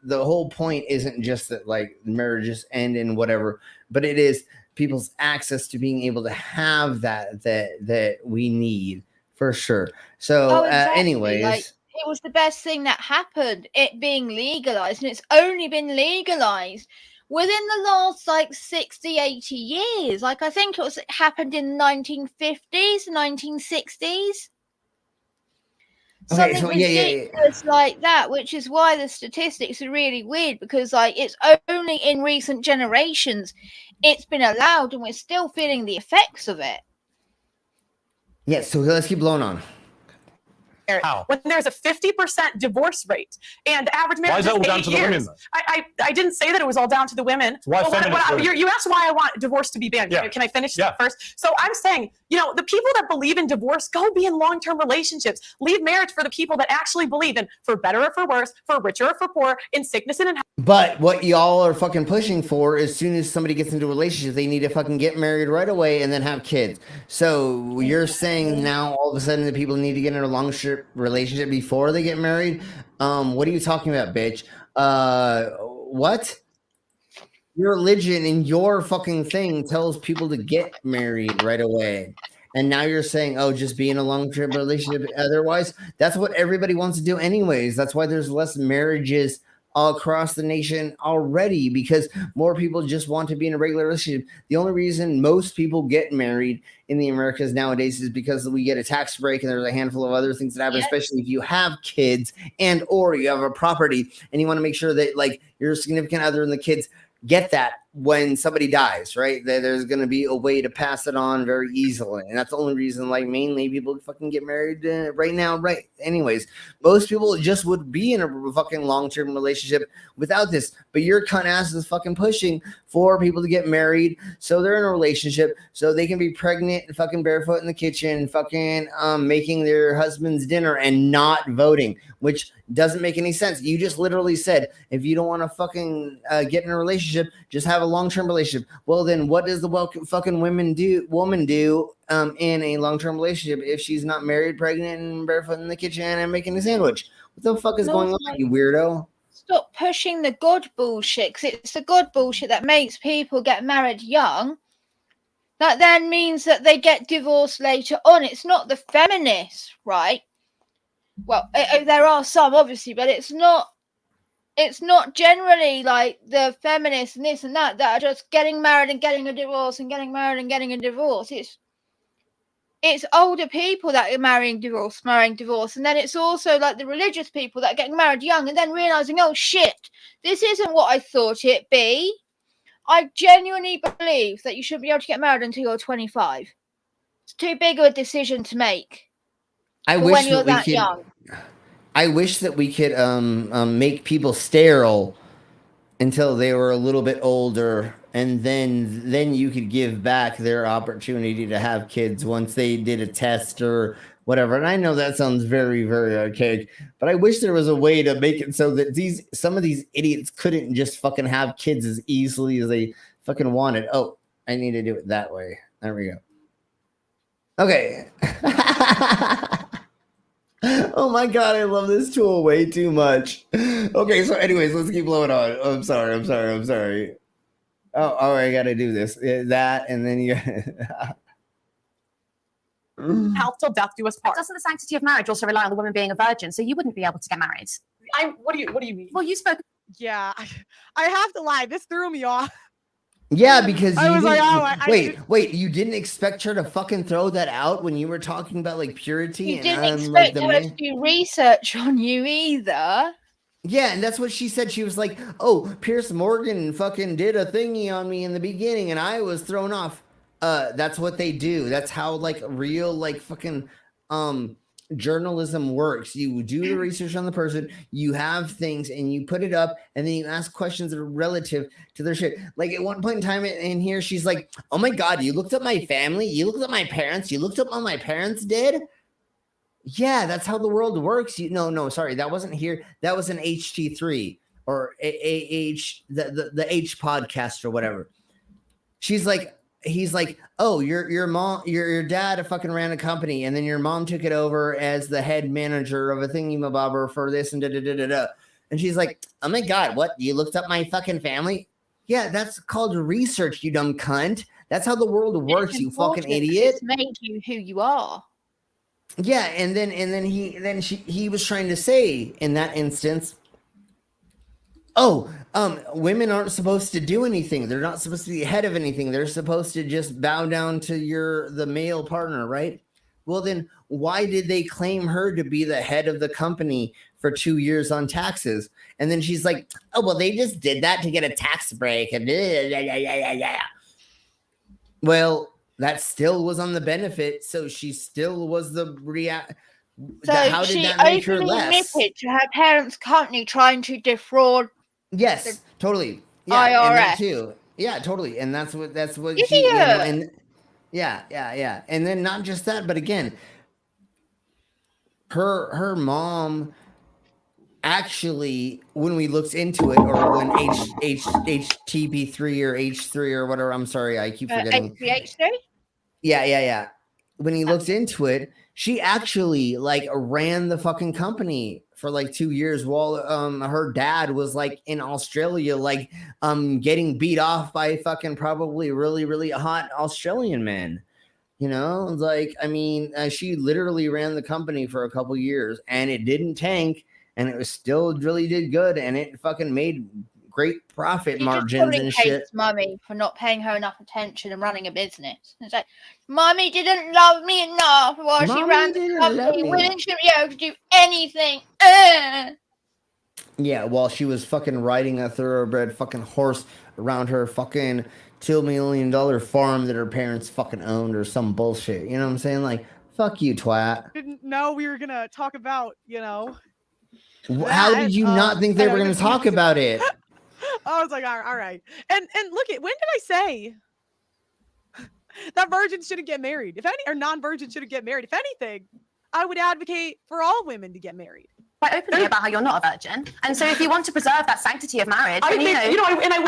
the whole point isn't just that like marriages end and whatever, but it is people's access to being able to have that we need for sure. So, anyways. It was the best thing that happened, it being legalized, and it's only been legalized within the last 60, 80 years. I think it happened in the 1950s, 1960s. Something ridiculous like that, which is why the statistics are really weird, because it's only in recent generations it's been allowed, and we're still feeling the effects of it. Yeah, so let's keep blowing on. When there's a 50% divorce rate and average marriage, why is that all down to the women? I didn't say that it was all down to the women. You asked why I want divorce to be banned. Yeah. Can I finish first? So I'm saying, the people that believe in divorce, go be in long-term relationships. Leave marriage for the people that actually believe in, for better or for worse, for richer or for poor, in sickness and in health. But what y'all are fucking pushing for, as soon as somebody gets into a relationship, they need to fucking get married right away and then have kids. So you're saying now all of a sudden the people need to get in a long-term relationship before they get married? What are you talking about, bitch? What? Your religion and your fucking thing tells people to get married right away. And now you're saying, oh, just be in a long-term relationship otherwise? That's what everybody wants to do anyways. That's why there's less marriages all across the nation already, because more people just want to be in a regular relationship. The only reason most people get married in the Americas nowadays is because we get a tax break, and there's a handful of other things that happen, especially if you have kids and or you have a property and you want to make sure that your significant other and the kids get that when somebody dies, right? There's going to be a way to pass it on very easily. And that's the only reason, mainly people fucking get married right now, right? Anyways, most people just would be in a fucking long-term relationship without this. But your cunt ass is fucking pushing for people to get married so they're in a relationship so they can be pregnant and fucking barefoot in the kitchen, fucking making their husband's dinner and not voting, which Doesn't make any sense. You just literally said, if you don't want to fucking get in a relationship, just have a long-term relationship. Well, then what does the fucking woman do in a long-term relationship if she's not married, pregnant, and barefoot in the kitchen and making a sandwich? What the fuck is going on, you weirdo? Stop pushing the God bullshit, because it's the God bullshit that makes people get married young. That then means that they get divorced later on. It's not the feminists, right? Well, there are some, obviously, but it's not generally like the feminists and this and that are just getting married and getting a divorce and getting married and getting a divorce. It's older people that are marrying divorce. And then it's also like the religious people that are getting married young and then realizing, oh shit, this isn't what I thought it'd be. I genuinely believe that you shouldn't be able to get married until you're 25. It's too big of a decision to make. I wish that we could make people sterile until they were a little bit older, and then you could give back their opportunity to have kids once they did a test or whatever. And I know that sounds very, very archaic, but I wish there was a way to make it so that some of these idiots couldn't just fucking have kids as easily as they fucking wanted. Oh, I need to do it that way. There we go. Okay. Oh my god, I love this tool way too much. Okay, so anyways, let's keep blowing on. Oh, I'm sorry. Oh, I gotta do this. That, and then you... Health till death do us part. Doesn't the sanctity of marriage also rely on the woman being a virgin? So you wouldn't be able to get married? What do you mean? Well, you spoke... Yeah, I have to lie. This threw me off. Yeah, because I was like, wait, you didn't expect her to fucking throw that out when you were talking about like purity? You and didn't expect her to do research on you either. Yeah, and that's what she said. She was like, oh, Piers Morgan fucking did a thingy on me in the beginning and I was thrown off. That's what they do. That's how like real like fucking journalism works. You do the research on the person, you have things and you put it up and then you ask questions that are relative to their shit. Like at one point in time in here, she's like, oh my god, you looked up my family, you looked up my parents, you looked up what my parents did. Yeah, that's how the world works. No, sorry, that wasn't here. That was an HT3 or the H podcast or whatever. He's like, oh, your dad fucking ran a company, and then your mom took it over as the head manager of a thingy-mabobber for this and da-da-da-da-da. And she's like, oh my god, what? You looked up my fucking family? Yeah, that's called research, you dumb cunt. That's how the world works, you fucking idiot. It's made you who you are. Yeah, and then he was trying to say in that instance, women aren't supposed to do anything. They're not supposed to be ahead of anything. They're supposed to just bow down to the male partner, right? Well, then why did they claim her to be the head of the company for 2 years on taxes? And then she's like, oh, well, they just did that to get a tax break. And well, that still was on the benefit, so she still was the So how did that make her less? Admitted to her parents' company trying to defraud. Yes, totally. Yeah, IRS. and that too. Yeah, totally. And that's what she. Yeah. And yeah. And then not just that, but again, her mom actually, when we looked into it, or when HTP3 or H3 or whatever, I'm sorry, I keep forgetting. H3? Yeah. When he looked into it, she actually like ran the fucking company for like 2 years while her dad was like in Australia, like getting beat off by fucking probably really, really hot Australian men. You know, like, I mean, she literally ran the company for a couple years and it didn't tank and it was still really did good and it fucking made great profit margins and shit. Mummy for not paying her enough attention and running a business. It's like, Mummy didn't love me enough while she ran the company. Women shouldn't be able to do anything. Yeah, while she was fucking riding a thoroughbred fucking horse around her fucking $2 million farm that her parents fucking owned or some bullshit. You know what I'm saying? Like, fuck you, twat. Didn't know we were gonna talk about, How did you not think they were gonna talk about it? I was like, all right. And look at, when did I say that virgins shouldn't get married? If any, or non-virgins shouldn't get married. If anything, I would advocate for all women to get married. quite openly about how you're not a virgin. And so if you want to preserve that sanctity of marriage, I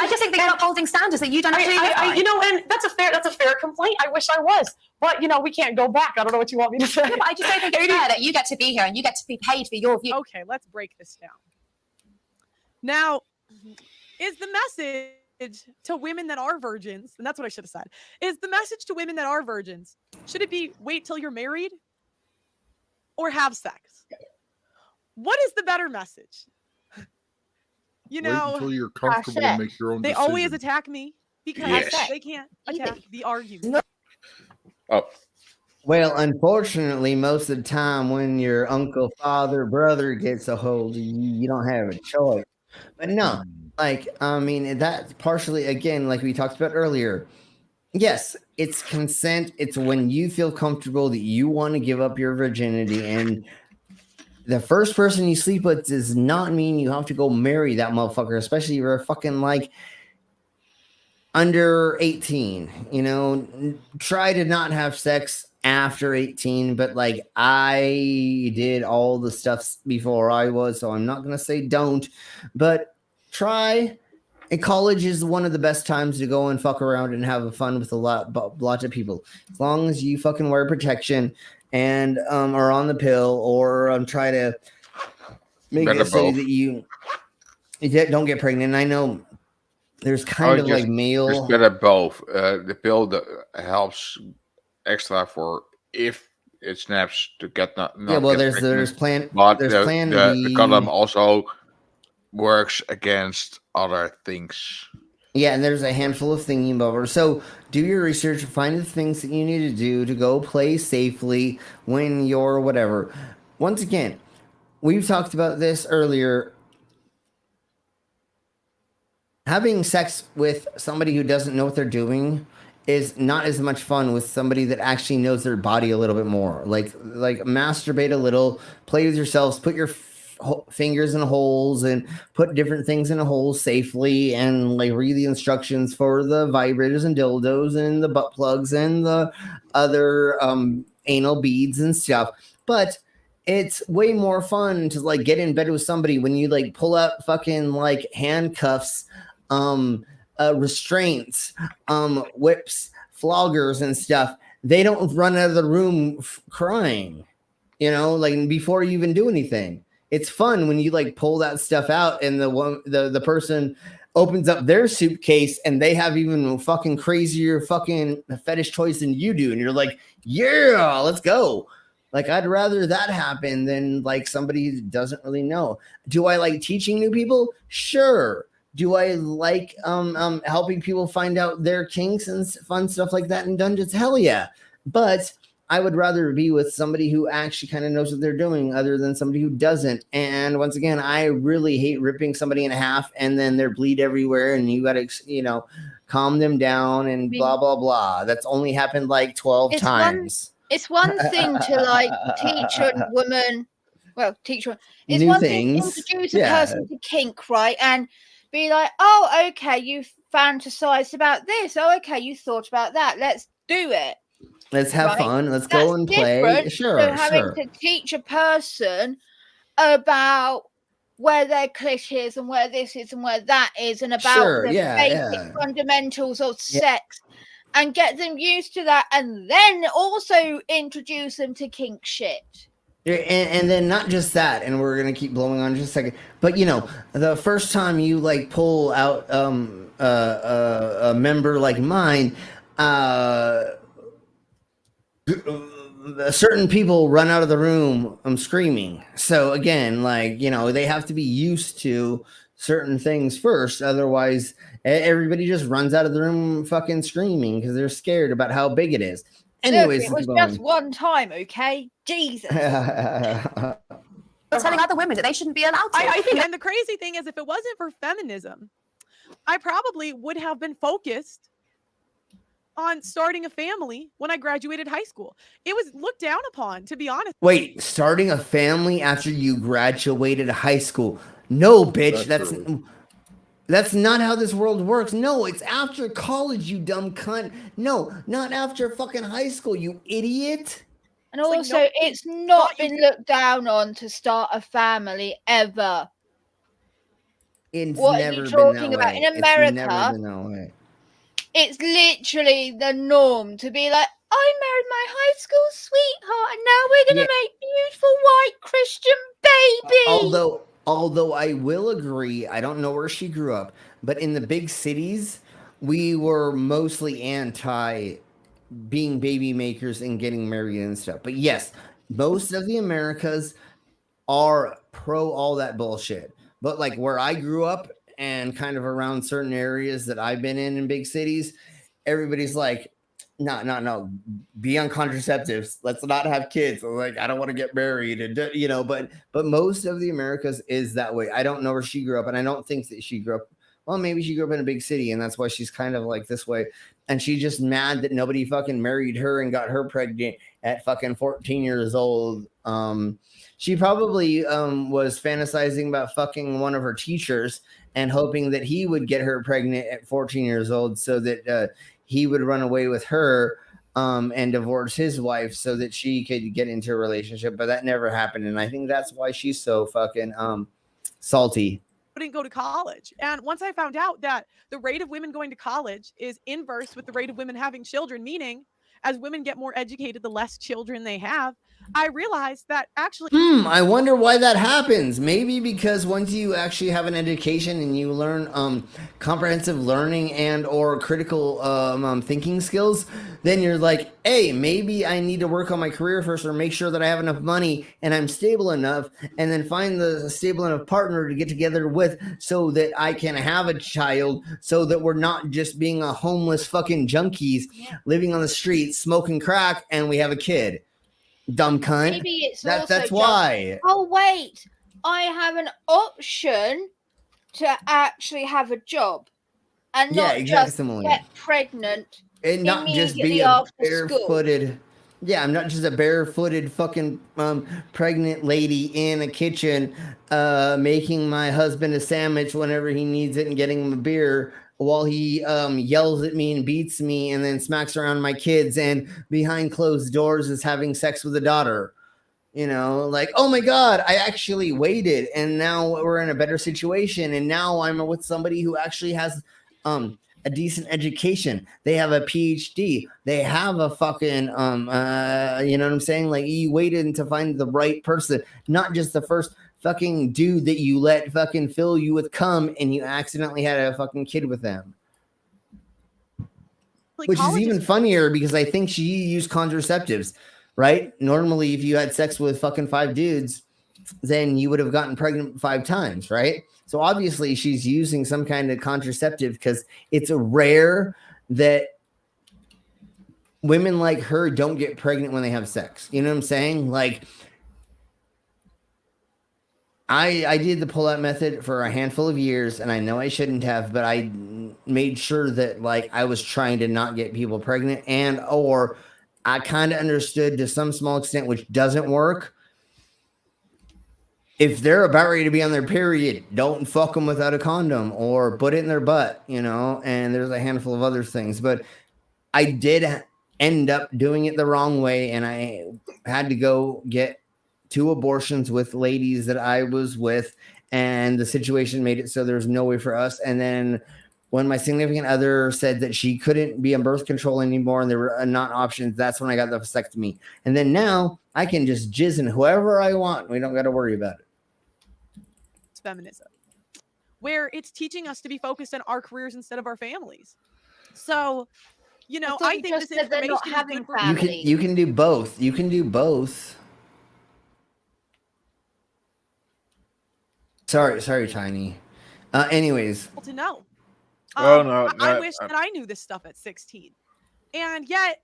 just think that you're upholding standards that you don't actually live by. and that's a fair complaint. I wish I was. But, we can't go back. I don't know what you want me to say. Yeah, but I just don't think it's fair that you get to be here and you get to be paid for your view. Okay, let's break this down. Now, is the message to women that are virgins, and that's what I should have said, is the message to women that are virgins, should it be wait till you're married or have sex? What is the better message? Wait until you're comfortable to make your own They decision. always attack me because they can't attack the argument. Oh. Well, unfortunately, most of the time when your uncle, father, brother gets a hold of you, you don't have a choice. But no, that's partially, again, like we talked about earlier. Yes, it's consent. It's when you feel comfortable that you want to give up your virginity. And the first person you sleep with does not mean you have to go marry that motherfucker, especially if you're fucking under 18. Try to not have sex after 18, but I did all the stuff before I was, so I'm not gonna say don't, but try. And college is one of the best times to go and fuck around and have fun with a lot of people, as long as you fucking wear protection and are on the pill, or try to make it so that you don't get pregnant. I know there's kind of male. Just better both. The pill that helps extra for if it snaps to get not. There's plan. But there's plan the condom also works against other things. Yeah, and there's a handful of thinking about. So do your research, find the things that you need to do to go play safely when you're whatever. Once again, we've talked about this earlier. Having sex with somebody who doesn't know what they're doing is not as much fun with somebody that actually knows their body a little bit more. Like masturbate a little, play with yourselves, put your fingers in holes and put different things in a hole safely, and read the instructions for the vibrators and dildos and the butt plugs and the other anal beads and stuff. But it's way more fun to get in bed with somebody when you pull out fucking handcuffs, restraints, whips, floggers and stuff. They don't run out of the room crying, before you even do anything. It's fun when you pull that stuff out and the person opens up their suitcase and they have even fucking crazier fucking fetish toys than you do, and you're like, yeah, let's go. I'd rather that happen than somebody who doesn't really know. Do I like teaching new people? Sure. Do I like helping people find out their kinks and fun stuff like that in dungeons? Hell yeah. But I would rather be with somebody who actually kind of knows what they're doing other than somebody who doesn't. And once again, I really hate ripping somebody in half and then they bleed everywhere and you got to, calm them down and blah, blah, blah. That's only happened 12 times. It's one thing to teach a woman, it's New one things. thing to introduce a person to kink, right? And be like, oh, okay, you fantasized about this. Oh, okay, you thought about that. Let's do it. Let's have fun. Let's go and play. Sure. So having to teach a person about where their clit is and where this is and where that is and about the basic fundamentals of sex and get them used to that, and then also introduce them to kink shit. Yeah, and then not just that, and we're gonna keep blowing on just a second. But the first time you pull out a member like mine, certain people run out of the room screaming. So again, they have to be used to certain things first. Otherwise, everybody just runs out of the room fucking screaming because they're scared about how big it is. Anyways, look, it was just one time, okay? Jesus. You're telling other women that they shouldn't be allowed to. I think, and the crazy thing is, if it wasn't for feminism, I probably would have been focused on starting a family when I graduated high school. It was looked down upon, to be honest. Wait, starting a family after you graduated high school? No, bitch. That's not how this world works. No, it's after college, you dumb cunt. No, not after fucking high school, you idiot. And also, it's not been looked down on to start a family ever. It's What are never you been talking that about? way. In It's America, never been that way. it's literally the norm to be like, I married my high school sweetheart, and now we're gonna make beautiful white Christian baby. Although I will agree, I don't know where she grew up, but in the big cities, we were mostly anti being baby makers and getting married and stuff. But yes, most of the Americas are pro all that bullshit. But like where I grew up and kind of around certain areas that I've been in big cities, everybody's like, no, be on contraceptives. Let's not have kids. Like, I don't want to get married, and but most of the Americas is that way. I don't know where she grew up, and I don't think that she grew up. Well, maybe she grew up in a big city, and that's why she's kind of like this way. And she's just mad that nobody fucking married her and got her pregnant at fucking 14 years old. She probably was fantasizing about fucking one of her teachers and hoping that he would get her pregnant at 14 years old so that he would run away with her and divorce his wife so that she could get into a relationship. But that never happened. And I think that's why she's so fucking salty. Didn't go to college. And once I found out that the rate of women going to college is inverse with the rate of women having children, meaning as women get more educated, the less children they have, I realized that actually I wonder why that happens. Maybe because once you actually have an education and you learn comprehensive learning and or critical thinking skills, then you're like, hey, maybe I need to work on my career first or make sure that I have enough money and I'm stable enough, and then find the stable enough partner to get together with so that I can have a child, so that we're not just being a homeless fucking junkies living on the streets smoking crack and we have a kid. Dumb cunt. Maybe it's that's why. Oh wait, I have an option to actually have a job and not just get pregnant and not just be a barefooted. Yeah, I'm not just a barefooted fucking pregnant lady in a kitchen making my husband a sandwich whenever he needs it and getting him a beer while he yells at me and beats me and then smacks around my kids and behind closed doors is having sex with a daughter. Like, oh my God, I actually waited and now we're in a better situation. And now I'm with somebody who actually has a decent education. They have a PhD. They have a fucking, you know what I'm saying? Like, you waited to find the right person, not just the first fucking dude that you let fucking fill you with cum and you accidentally had a fucking kid with them. Which is even funnier because I think she used contraceptives, right? Normally, if you had sex with fucking 5 dudes, then you would have gotten pregnant 5 times, right? So obviously she's using some kind of contraceptive because it's rare that women like her don't get pregnant when they have sex. You know what I'm saying? Like, I did the pull-out method for a handful of years, and I know I shouldn't have, but I made sure that, like, I was trying to not get people pregnant, and or I kind of understood to some small extent, which doesn't work. If they're about ready to be on their period, don't fuck them without a condom or put it in their butt, and there's a handful of other things. But I did end up doing it the wrong way, and I had to go get 2 abortions with ladies that I was with, and the situation made it so there's no way for us. And then when my significant other said that she couldn't be on birth control anymore and there were not options, that's when I got the vasectomy. And then now I can just jizz in whoever I want. We don't got to worry about it. It's feminism, where it's teaching us to be focused on our careers instead of our families. So, I think this information not having is good family. You can do both. You can do both. Sorry, Tiny. Anyways. To know. I wish that I knew this stuff at 16. And yet.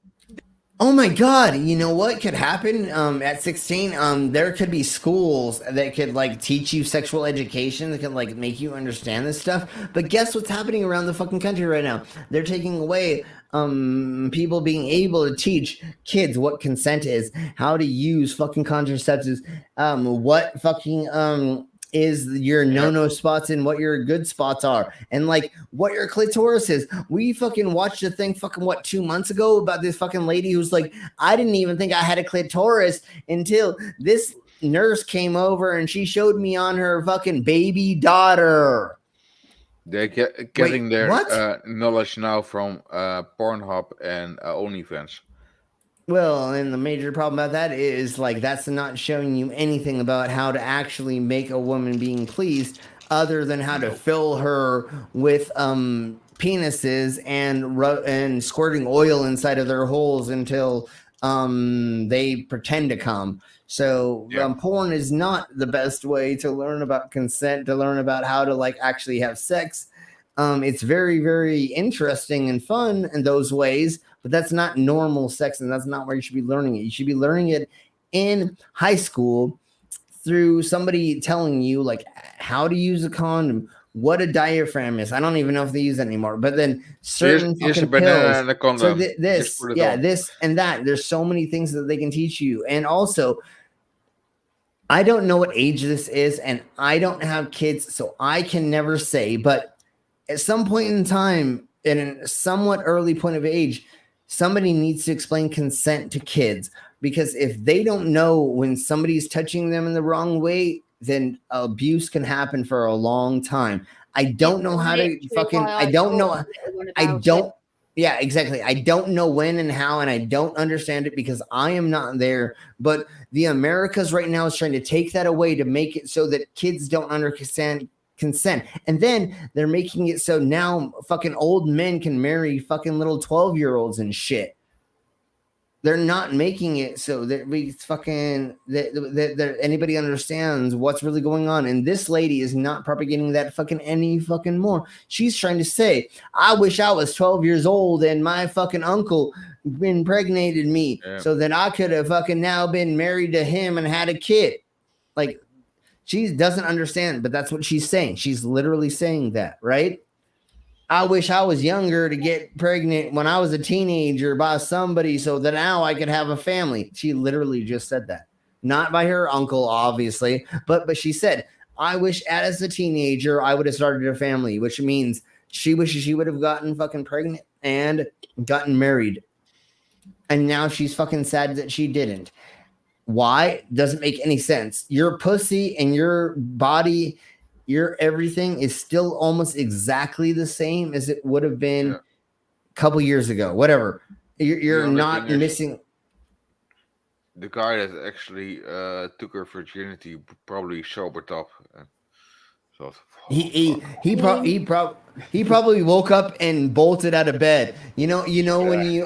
Oh my God. You know what could happen at 16? There could be schools that could like teach you sexual education, that could like make you understand this stuff. But guess what's happening around the fucking country right now? They're taking away people being able to teach kids what consent is, how to use fucking contraceptives, what fucking is your no-no spots and what your good spots are, and like what your clitoris is. We fucking watched a thing 2 months ago about this fucking lady who's like, I didn't even think I had a clitoris until this nurse came over and she showed me on her fucking baby daughter. They're getting their knowledge now from Pornhub and OnlyFans. Well, and the major problem about that is like that's not showing you anything about how to actually make a woman being pleased, other than how to fill her with penises and squirting oil inside of their holes until they pretend to come. So porn is not the best way to learn about consent, to learn about how to like actually have sex. It's very, very interesting and fun in those ways, but that's not normal sex, and that's not where you should be learning it. You should be learning it in high school through somebody telling you like how to use a condom, what a diaphragm is. I don't even know if they use that anymore, but then certain fucking pills. And a condom. So this and that. There's so many things that they can teach you. And also, I don't know what age this is, and I don't have kids, so I can never say, but at some point in time, in a somewhat early point of age, somebody needs to explain consent to kids, because if they don't know when somebody's touching them in the wrong way, then abuse can happen for a long time. I don't know how to fucking, yeah, exactly. I don't know when and how, and I don't understand it because I am not there. But the Americas right now is trying to take that away to make it so that kids don't understand consent. And then they're making it so now fucking old men can marry fucking little 12-year-olds and shit. They're not making it so that we fucking that anybody understands what's really going on. And this lady is not propagating that fucking any fucking more. She's trying to say, I wish I was 12 years old and my fucking uncle impregnated me so that I could have fucking now been married to him and had a kid. Like, she doesn't understand, but that's what she's saying. She's literally saying that, right? I wish I was younger to get pregnant when I was a teenager by somebody so that now I could have a family. She literally just said that. Not by her uncle, obviously, but she said, I wish as a teenager I would have started a family, which means she wishes she would have gotten fucking pregnant and gotten married. And now she's fucking sad that she didn't. Why? Doesn't make any sense. Your pussy and your body, your everything is still almost exactly the same as it would have been a couple years ago. Whatever. You're not missing. The guy that actually took her virginity probably sobered up. So He probably woke up and bolted out of bed. You know when you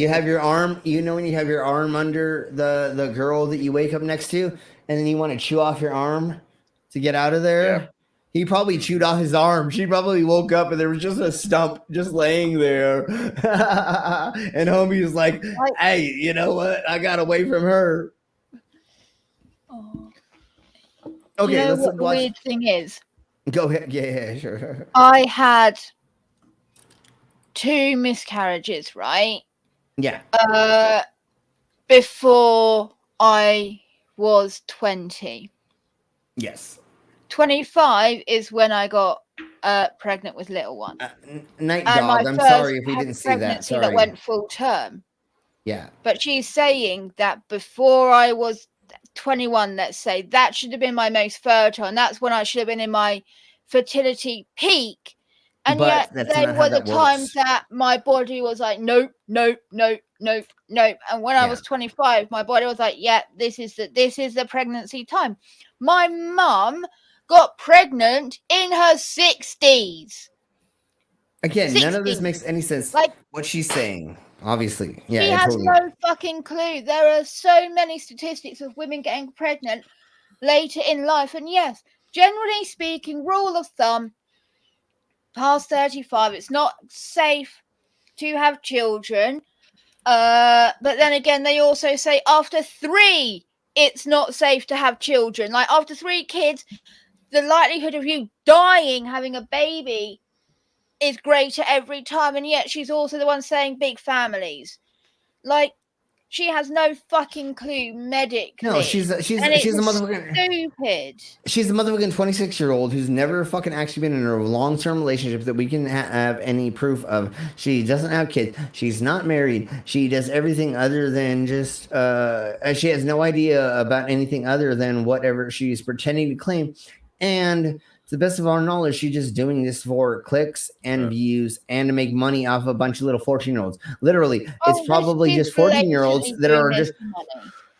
have your arm, when you have your arm under the girl that you wake up next to, and then you want to chew off your arm to get out of there. Yeah. He probably chewed off his arm. She probably woke up and there was just a stump just laying there. And homie was like, hey, you know what? I got away from her. Okay, you know let's what the watch. weird thing is? Go ahead. Yeah, sure. I had 2 miscarriages, right? Yeah. Before I was 20. Yes. 25 is when I got pregnant with little one. Night Dog, I'm sorry if we didn't see that. Sorry. That went full term. Yeah. But she's saying that before I was 21, let's say, that should have been my most fertile, and that's when I should have been in my fertility peak. And but yet they were the times that my body was like, nope. And when I was 25, my body was like, yeah, this is the pregnancy time. My mum got pregnant in her 60s. Again, none of this makes any sense. Like what she's saying, obviously. Yeah, she has no fucking clue. There are so many statistics of women getting pregnant later in life. And yes, generally speaking, rule of thumb, past 35, it's not safe to have children. But then again, they also say after 3, it's not safe to have children. Like after 3 kids, the likelihood of you dying having a baby is greater every time. And yet she's also the one saying big families. Like, She has no fucking clue medically. No, she's a motherfucking stupid. She's a motherfucking 26-year-old who's never fucking actually been in a long-term relationship that we can have any proof of. She doesn't have kids. She's not married. She does everything other than just. She has no idea about anything other than whatever she's pretending to claim, and. To the best of our knowledge, she's just doing this for clicks and views and to make money off a bunch of little 14-year-olds. Literally, it's probably just 14-year-olds that are just.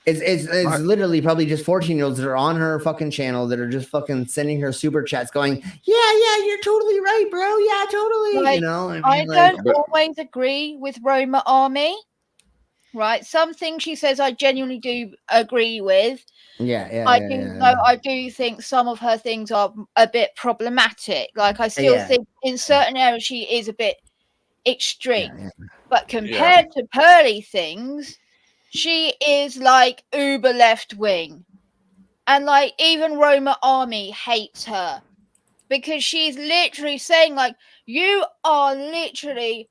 It's literally probably just 14-year-olds that are on her fucking channel that are just fucking sending her super chats, going, "Yeah, you're totally right, bro. Yeah, totally." Like, you know, I don't always agree with Roma Army. Right, some things she says I genuinely do agree with. I do think some of her things are a bit problematic. Like I still think in certain areas she is a bit extreme. But compared to Pearly things, she is like uber left wing. And like even Roma Army hates her because she's literally saying like you are literally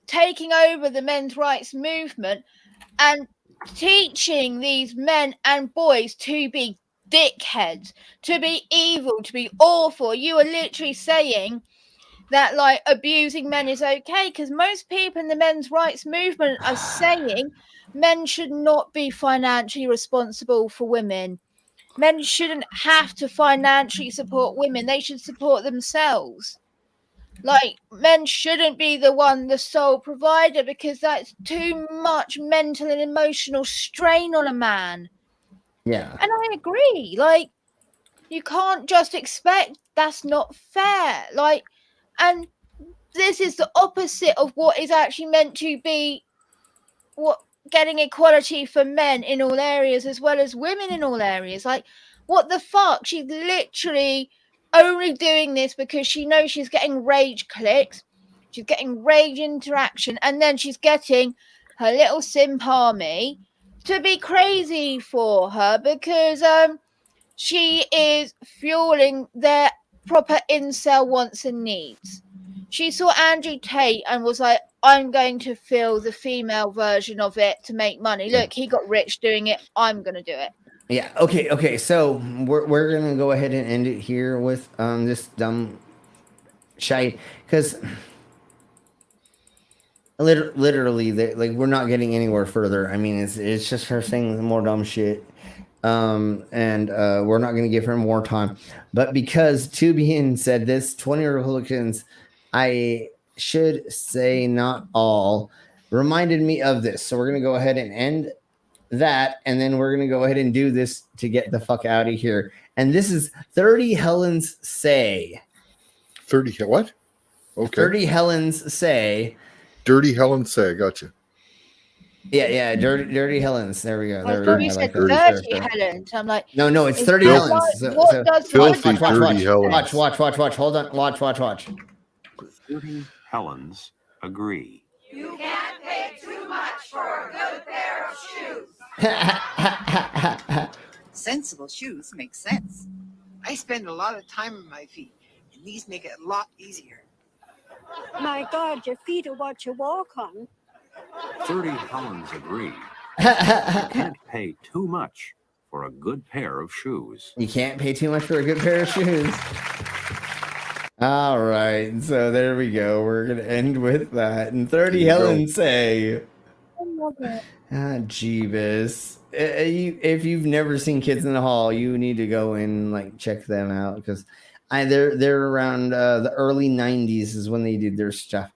taking over the men's rights movement and teaching these men and boys to be dickheads, to be evil, to be awful. You are literally saying that like abusing men is okay because most people in the men's rights movement are saying men should not be financially responsible for women. Men shouldn't have to financially support women. They should support themselves. Like, men shouldn't be the sole provider because that's too much mental and emotional strain on a man. Yeah. And I agree. Like, you can't just expect that's not fair. Like, and this is the opposite of what is actually meant to be getting equality for men in all areas as well as women in all areas. Like, what the fuck? She's literally only doing this because she knows she's getting rage clicks, she's getting rage interaction, and then she's getting her little simp army to be crazy for her because she is fueling their proper incel wants and needs. She saw Andrew Tate and was like, I'm going to feel the female version of it to make money. Look, he got rich doing it. I'm going to do it. Yeah. Okay. So we're gonna go ahead and end it here with this dumb shite because literally like we're not getting anywhere further. I mean, it's just her saying more dumb shit, and we're not gonna give her more time. But because to being said, this 20 Republicans, I should say not all, reminded me of this. So we're gonna go ahead and end that, and then we're gonna go ahead and do this to get the fuck out of here. And this is 30 Helens Say. 30 what? Okay. 30 Helens Say. Dirty Helens Say. Gotcha. Yeah. Dirty Helens. There we go. I thought you said 30 Helens. I'm like, no, it's 30 Helens. Filthy dirty Helens. Watch. Hold on. Watch. 30 Helens agree. You can't pay too much for a good pair of shoes. Sensible shoes make sense. I spend a lot of time on my feet, and these make it a lot easier. My God, your feet are what you walk on. 30 Helens agree. You can't pay too much for a good pair of shoes. You can't pay too much for a good pair of shoes. All right, so there we go. We're gonna end with that. And 30 Helens Say. I love it. Jeebus. If you've never seen Kids in the Hall, you need to go and like check them out because they're around the early 90s is when they did their stuff.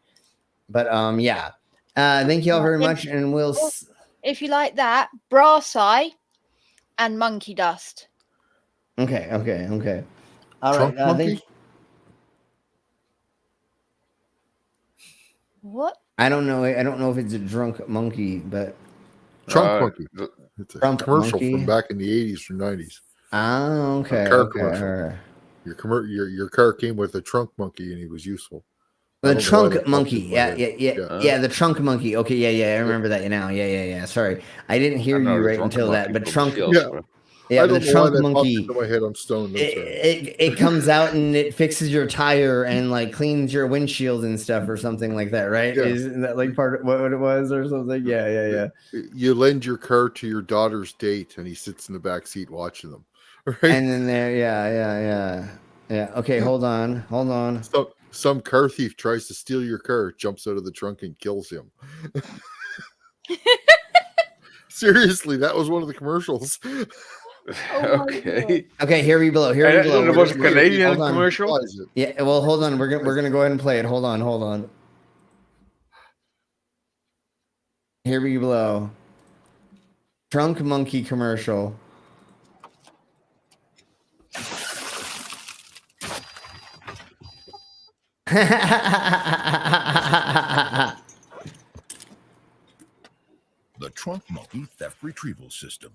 But yeah. Thank you all very much, and we'll. If you like that, Brass Eye and Monkey Dust. Okay. All right. Thank you. What? I don't know if it's a drunk monkey, but Trunk Monkey. It's a Trunk commercial monkey. from back in the 80s or 90s. Oh, okay. Car Okay. commercial. All right. Your car came with a trunk monkey and he was useful. The trunk monkey. Yeah. The trunk monkey. Okay. Yeah. I remember that now. Yeah. Sorry, I didn't hear you right until that. But trunk. Yeah, I the don't know why trunk that popped monkey. into my head. I'm stoned. I'm sorry. It comes out and it fixes your tire and like cleans your windshield and stuff or something like that, right? Yeah. Isn't that like part of what it was or something? Yeah. You lend your car to your daughter's date, and he sits in the back seat watching them. Right? And then there, yeah. Okay, hold on. Some car thief tries to steal your car, jumps out of the trunk, and kills him. Seriously, that was one of the commercials. Okay. Okay, here we blow. Here we And blow. it was a Canadian Hold on. commercial. Yeah, well, hold on. We're gonna go ahead and play it. Hold on. Here we blow. Trunk monkey commercial. The trunk monkey theft retrieval system.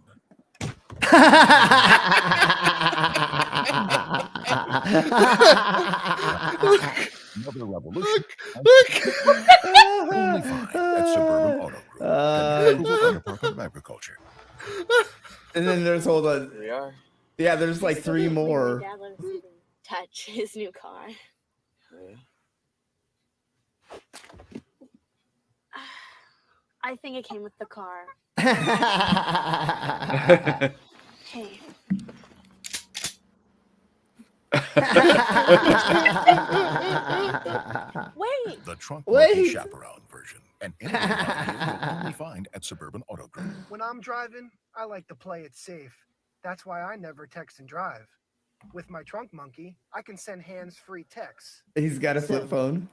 Another revolution. Only find at Suburban Auto Group. Department of Agriculture. And then there's hold on. Here we are. Yeah, there's like three more. Dad let us even touch his new car. I think it came with the car. Hey. Wait. The trunk monkey chaperone version. And you'll only find at Suburban Auto Group. When I'm driving, I like to play it safe. That's why I never text and drive. With my trunk monkey, I can send hands-free texts. He's got a flip phone.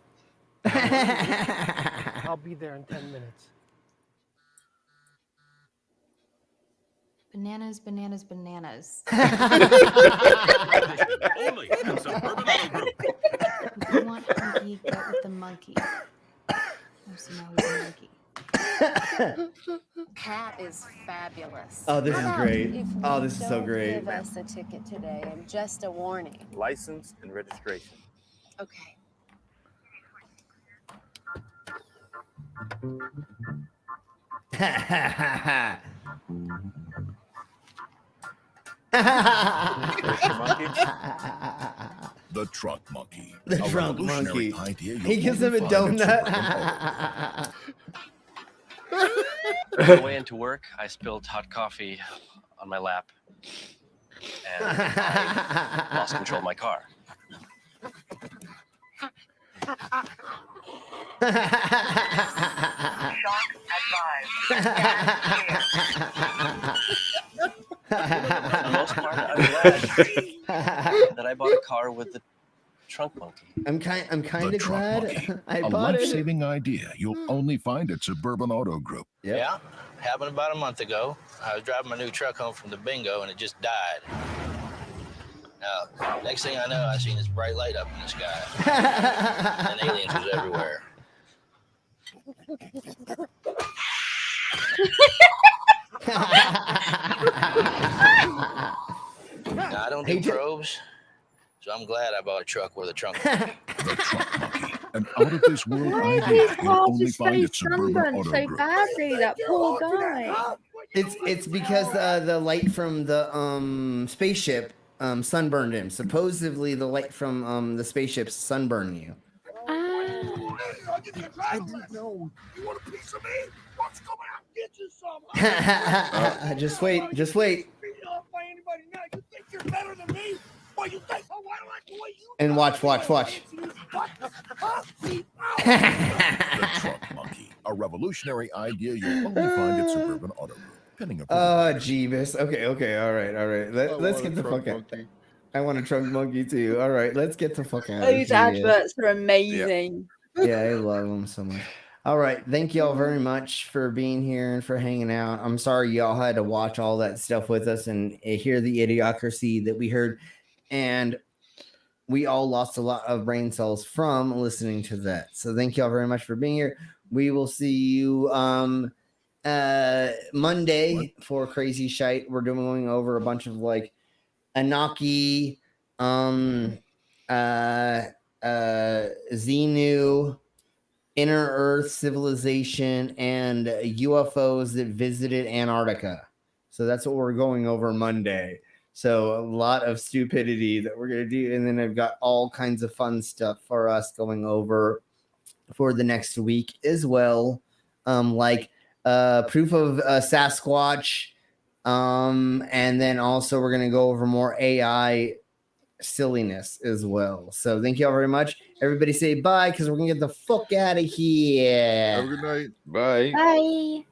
I'll be there in 10 minutes. Bananas. Only at Suburban Auto Group. If you want hunky, get with the monkey. Oh, so now he's a monkey. Cat is fabulous. Oh, this How is about great. if Oh, you this is so don't great. Give us a ticket today and just a warning. License and registration. Okay. The trunk monkey. The A trunk revolutionary monkey. idea He you'll gives him only a find at donut. On the way into work, I spilled hot coffee on my lap, and I lost control of my car. For the most part, I'm glad that I bought a car with the trunk monkey. I'm kind of glad I a bought it. life-saving idea you'll only find at Suburban Auto Group. Yeah, happened about a month ago. I was driving my new truck home from the bingo and it just died. Now, next thing I know, I seen this bright light up in the sky. And aliens was everywhere. Now, I don't do probes, so I'm glad I bought a truck with a trunk. The trunk monkey. An out-of-this-world idea you'll only find at Suburban Auto Group. badly, that poor guy. It's because the light from the spaceship sunburned him. Supposedly, the light from the spaceship sunburned you. I didn't know. You want a piece of me? Let's come out and get you some. Just wait. Beat up by anybody now. You think you're better than me? Why you think? Oh, I like the way you. And watch. The trunk monkey. A revolutionary idea you'll only find at Suburban Auto Group. Pending approval. Oh, Jeebus. Okay. All right. Let's get the fuck out. I want a trunk monkey too. All right, let's get the fuck out. Those adverts are amazing. Yeah, I love them so much. All right, thank y'all very much for being here and for hanging out. I'm sorry y'all had to watch all that stuff with us and hear the idiocracy that we heard, and we all lost a lot of brain cells from listening to that. So thank y'all very much for being here. We will see you Monday for Crazy Shite. We're going over a bunch of like Anaki, Xenu, Inner Earth civilization, and UFOs that visited Antarctica. So that's what we're going over Monday. So a lot of stupidity that we're going to do. And then I've got all kinds of fun stuff for us going over for the next week as well. Like proof of Sasquatch. And then also we're going to go over more AI silliness as well. So thank you all very much. Everybody say bye because we're going to get the fuck out of here. Have a good night. Bye. Bye.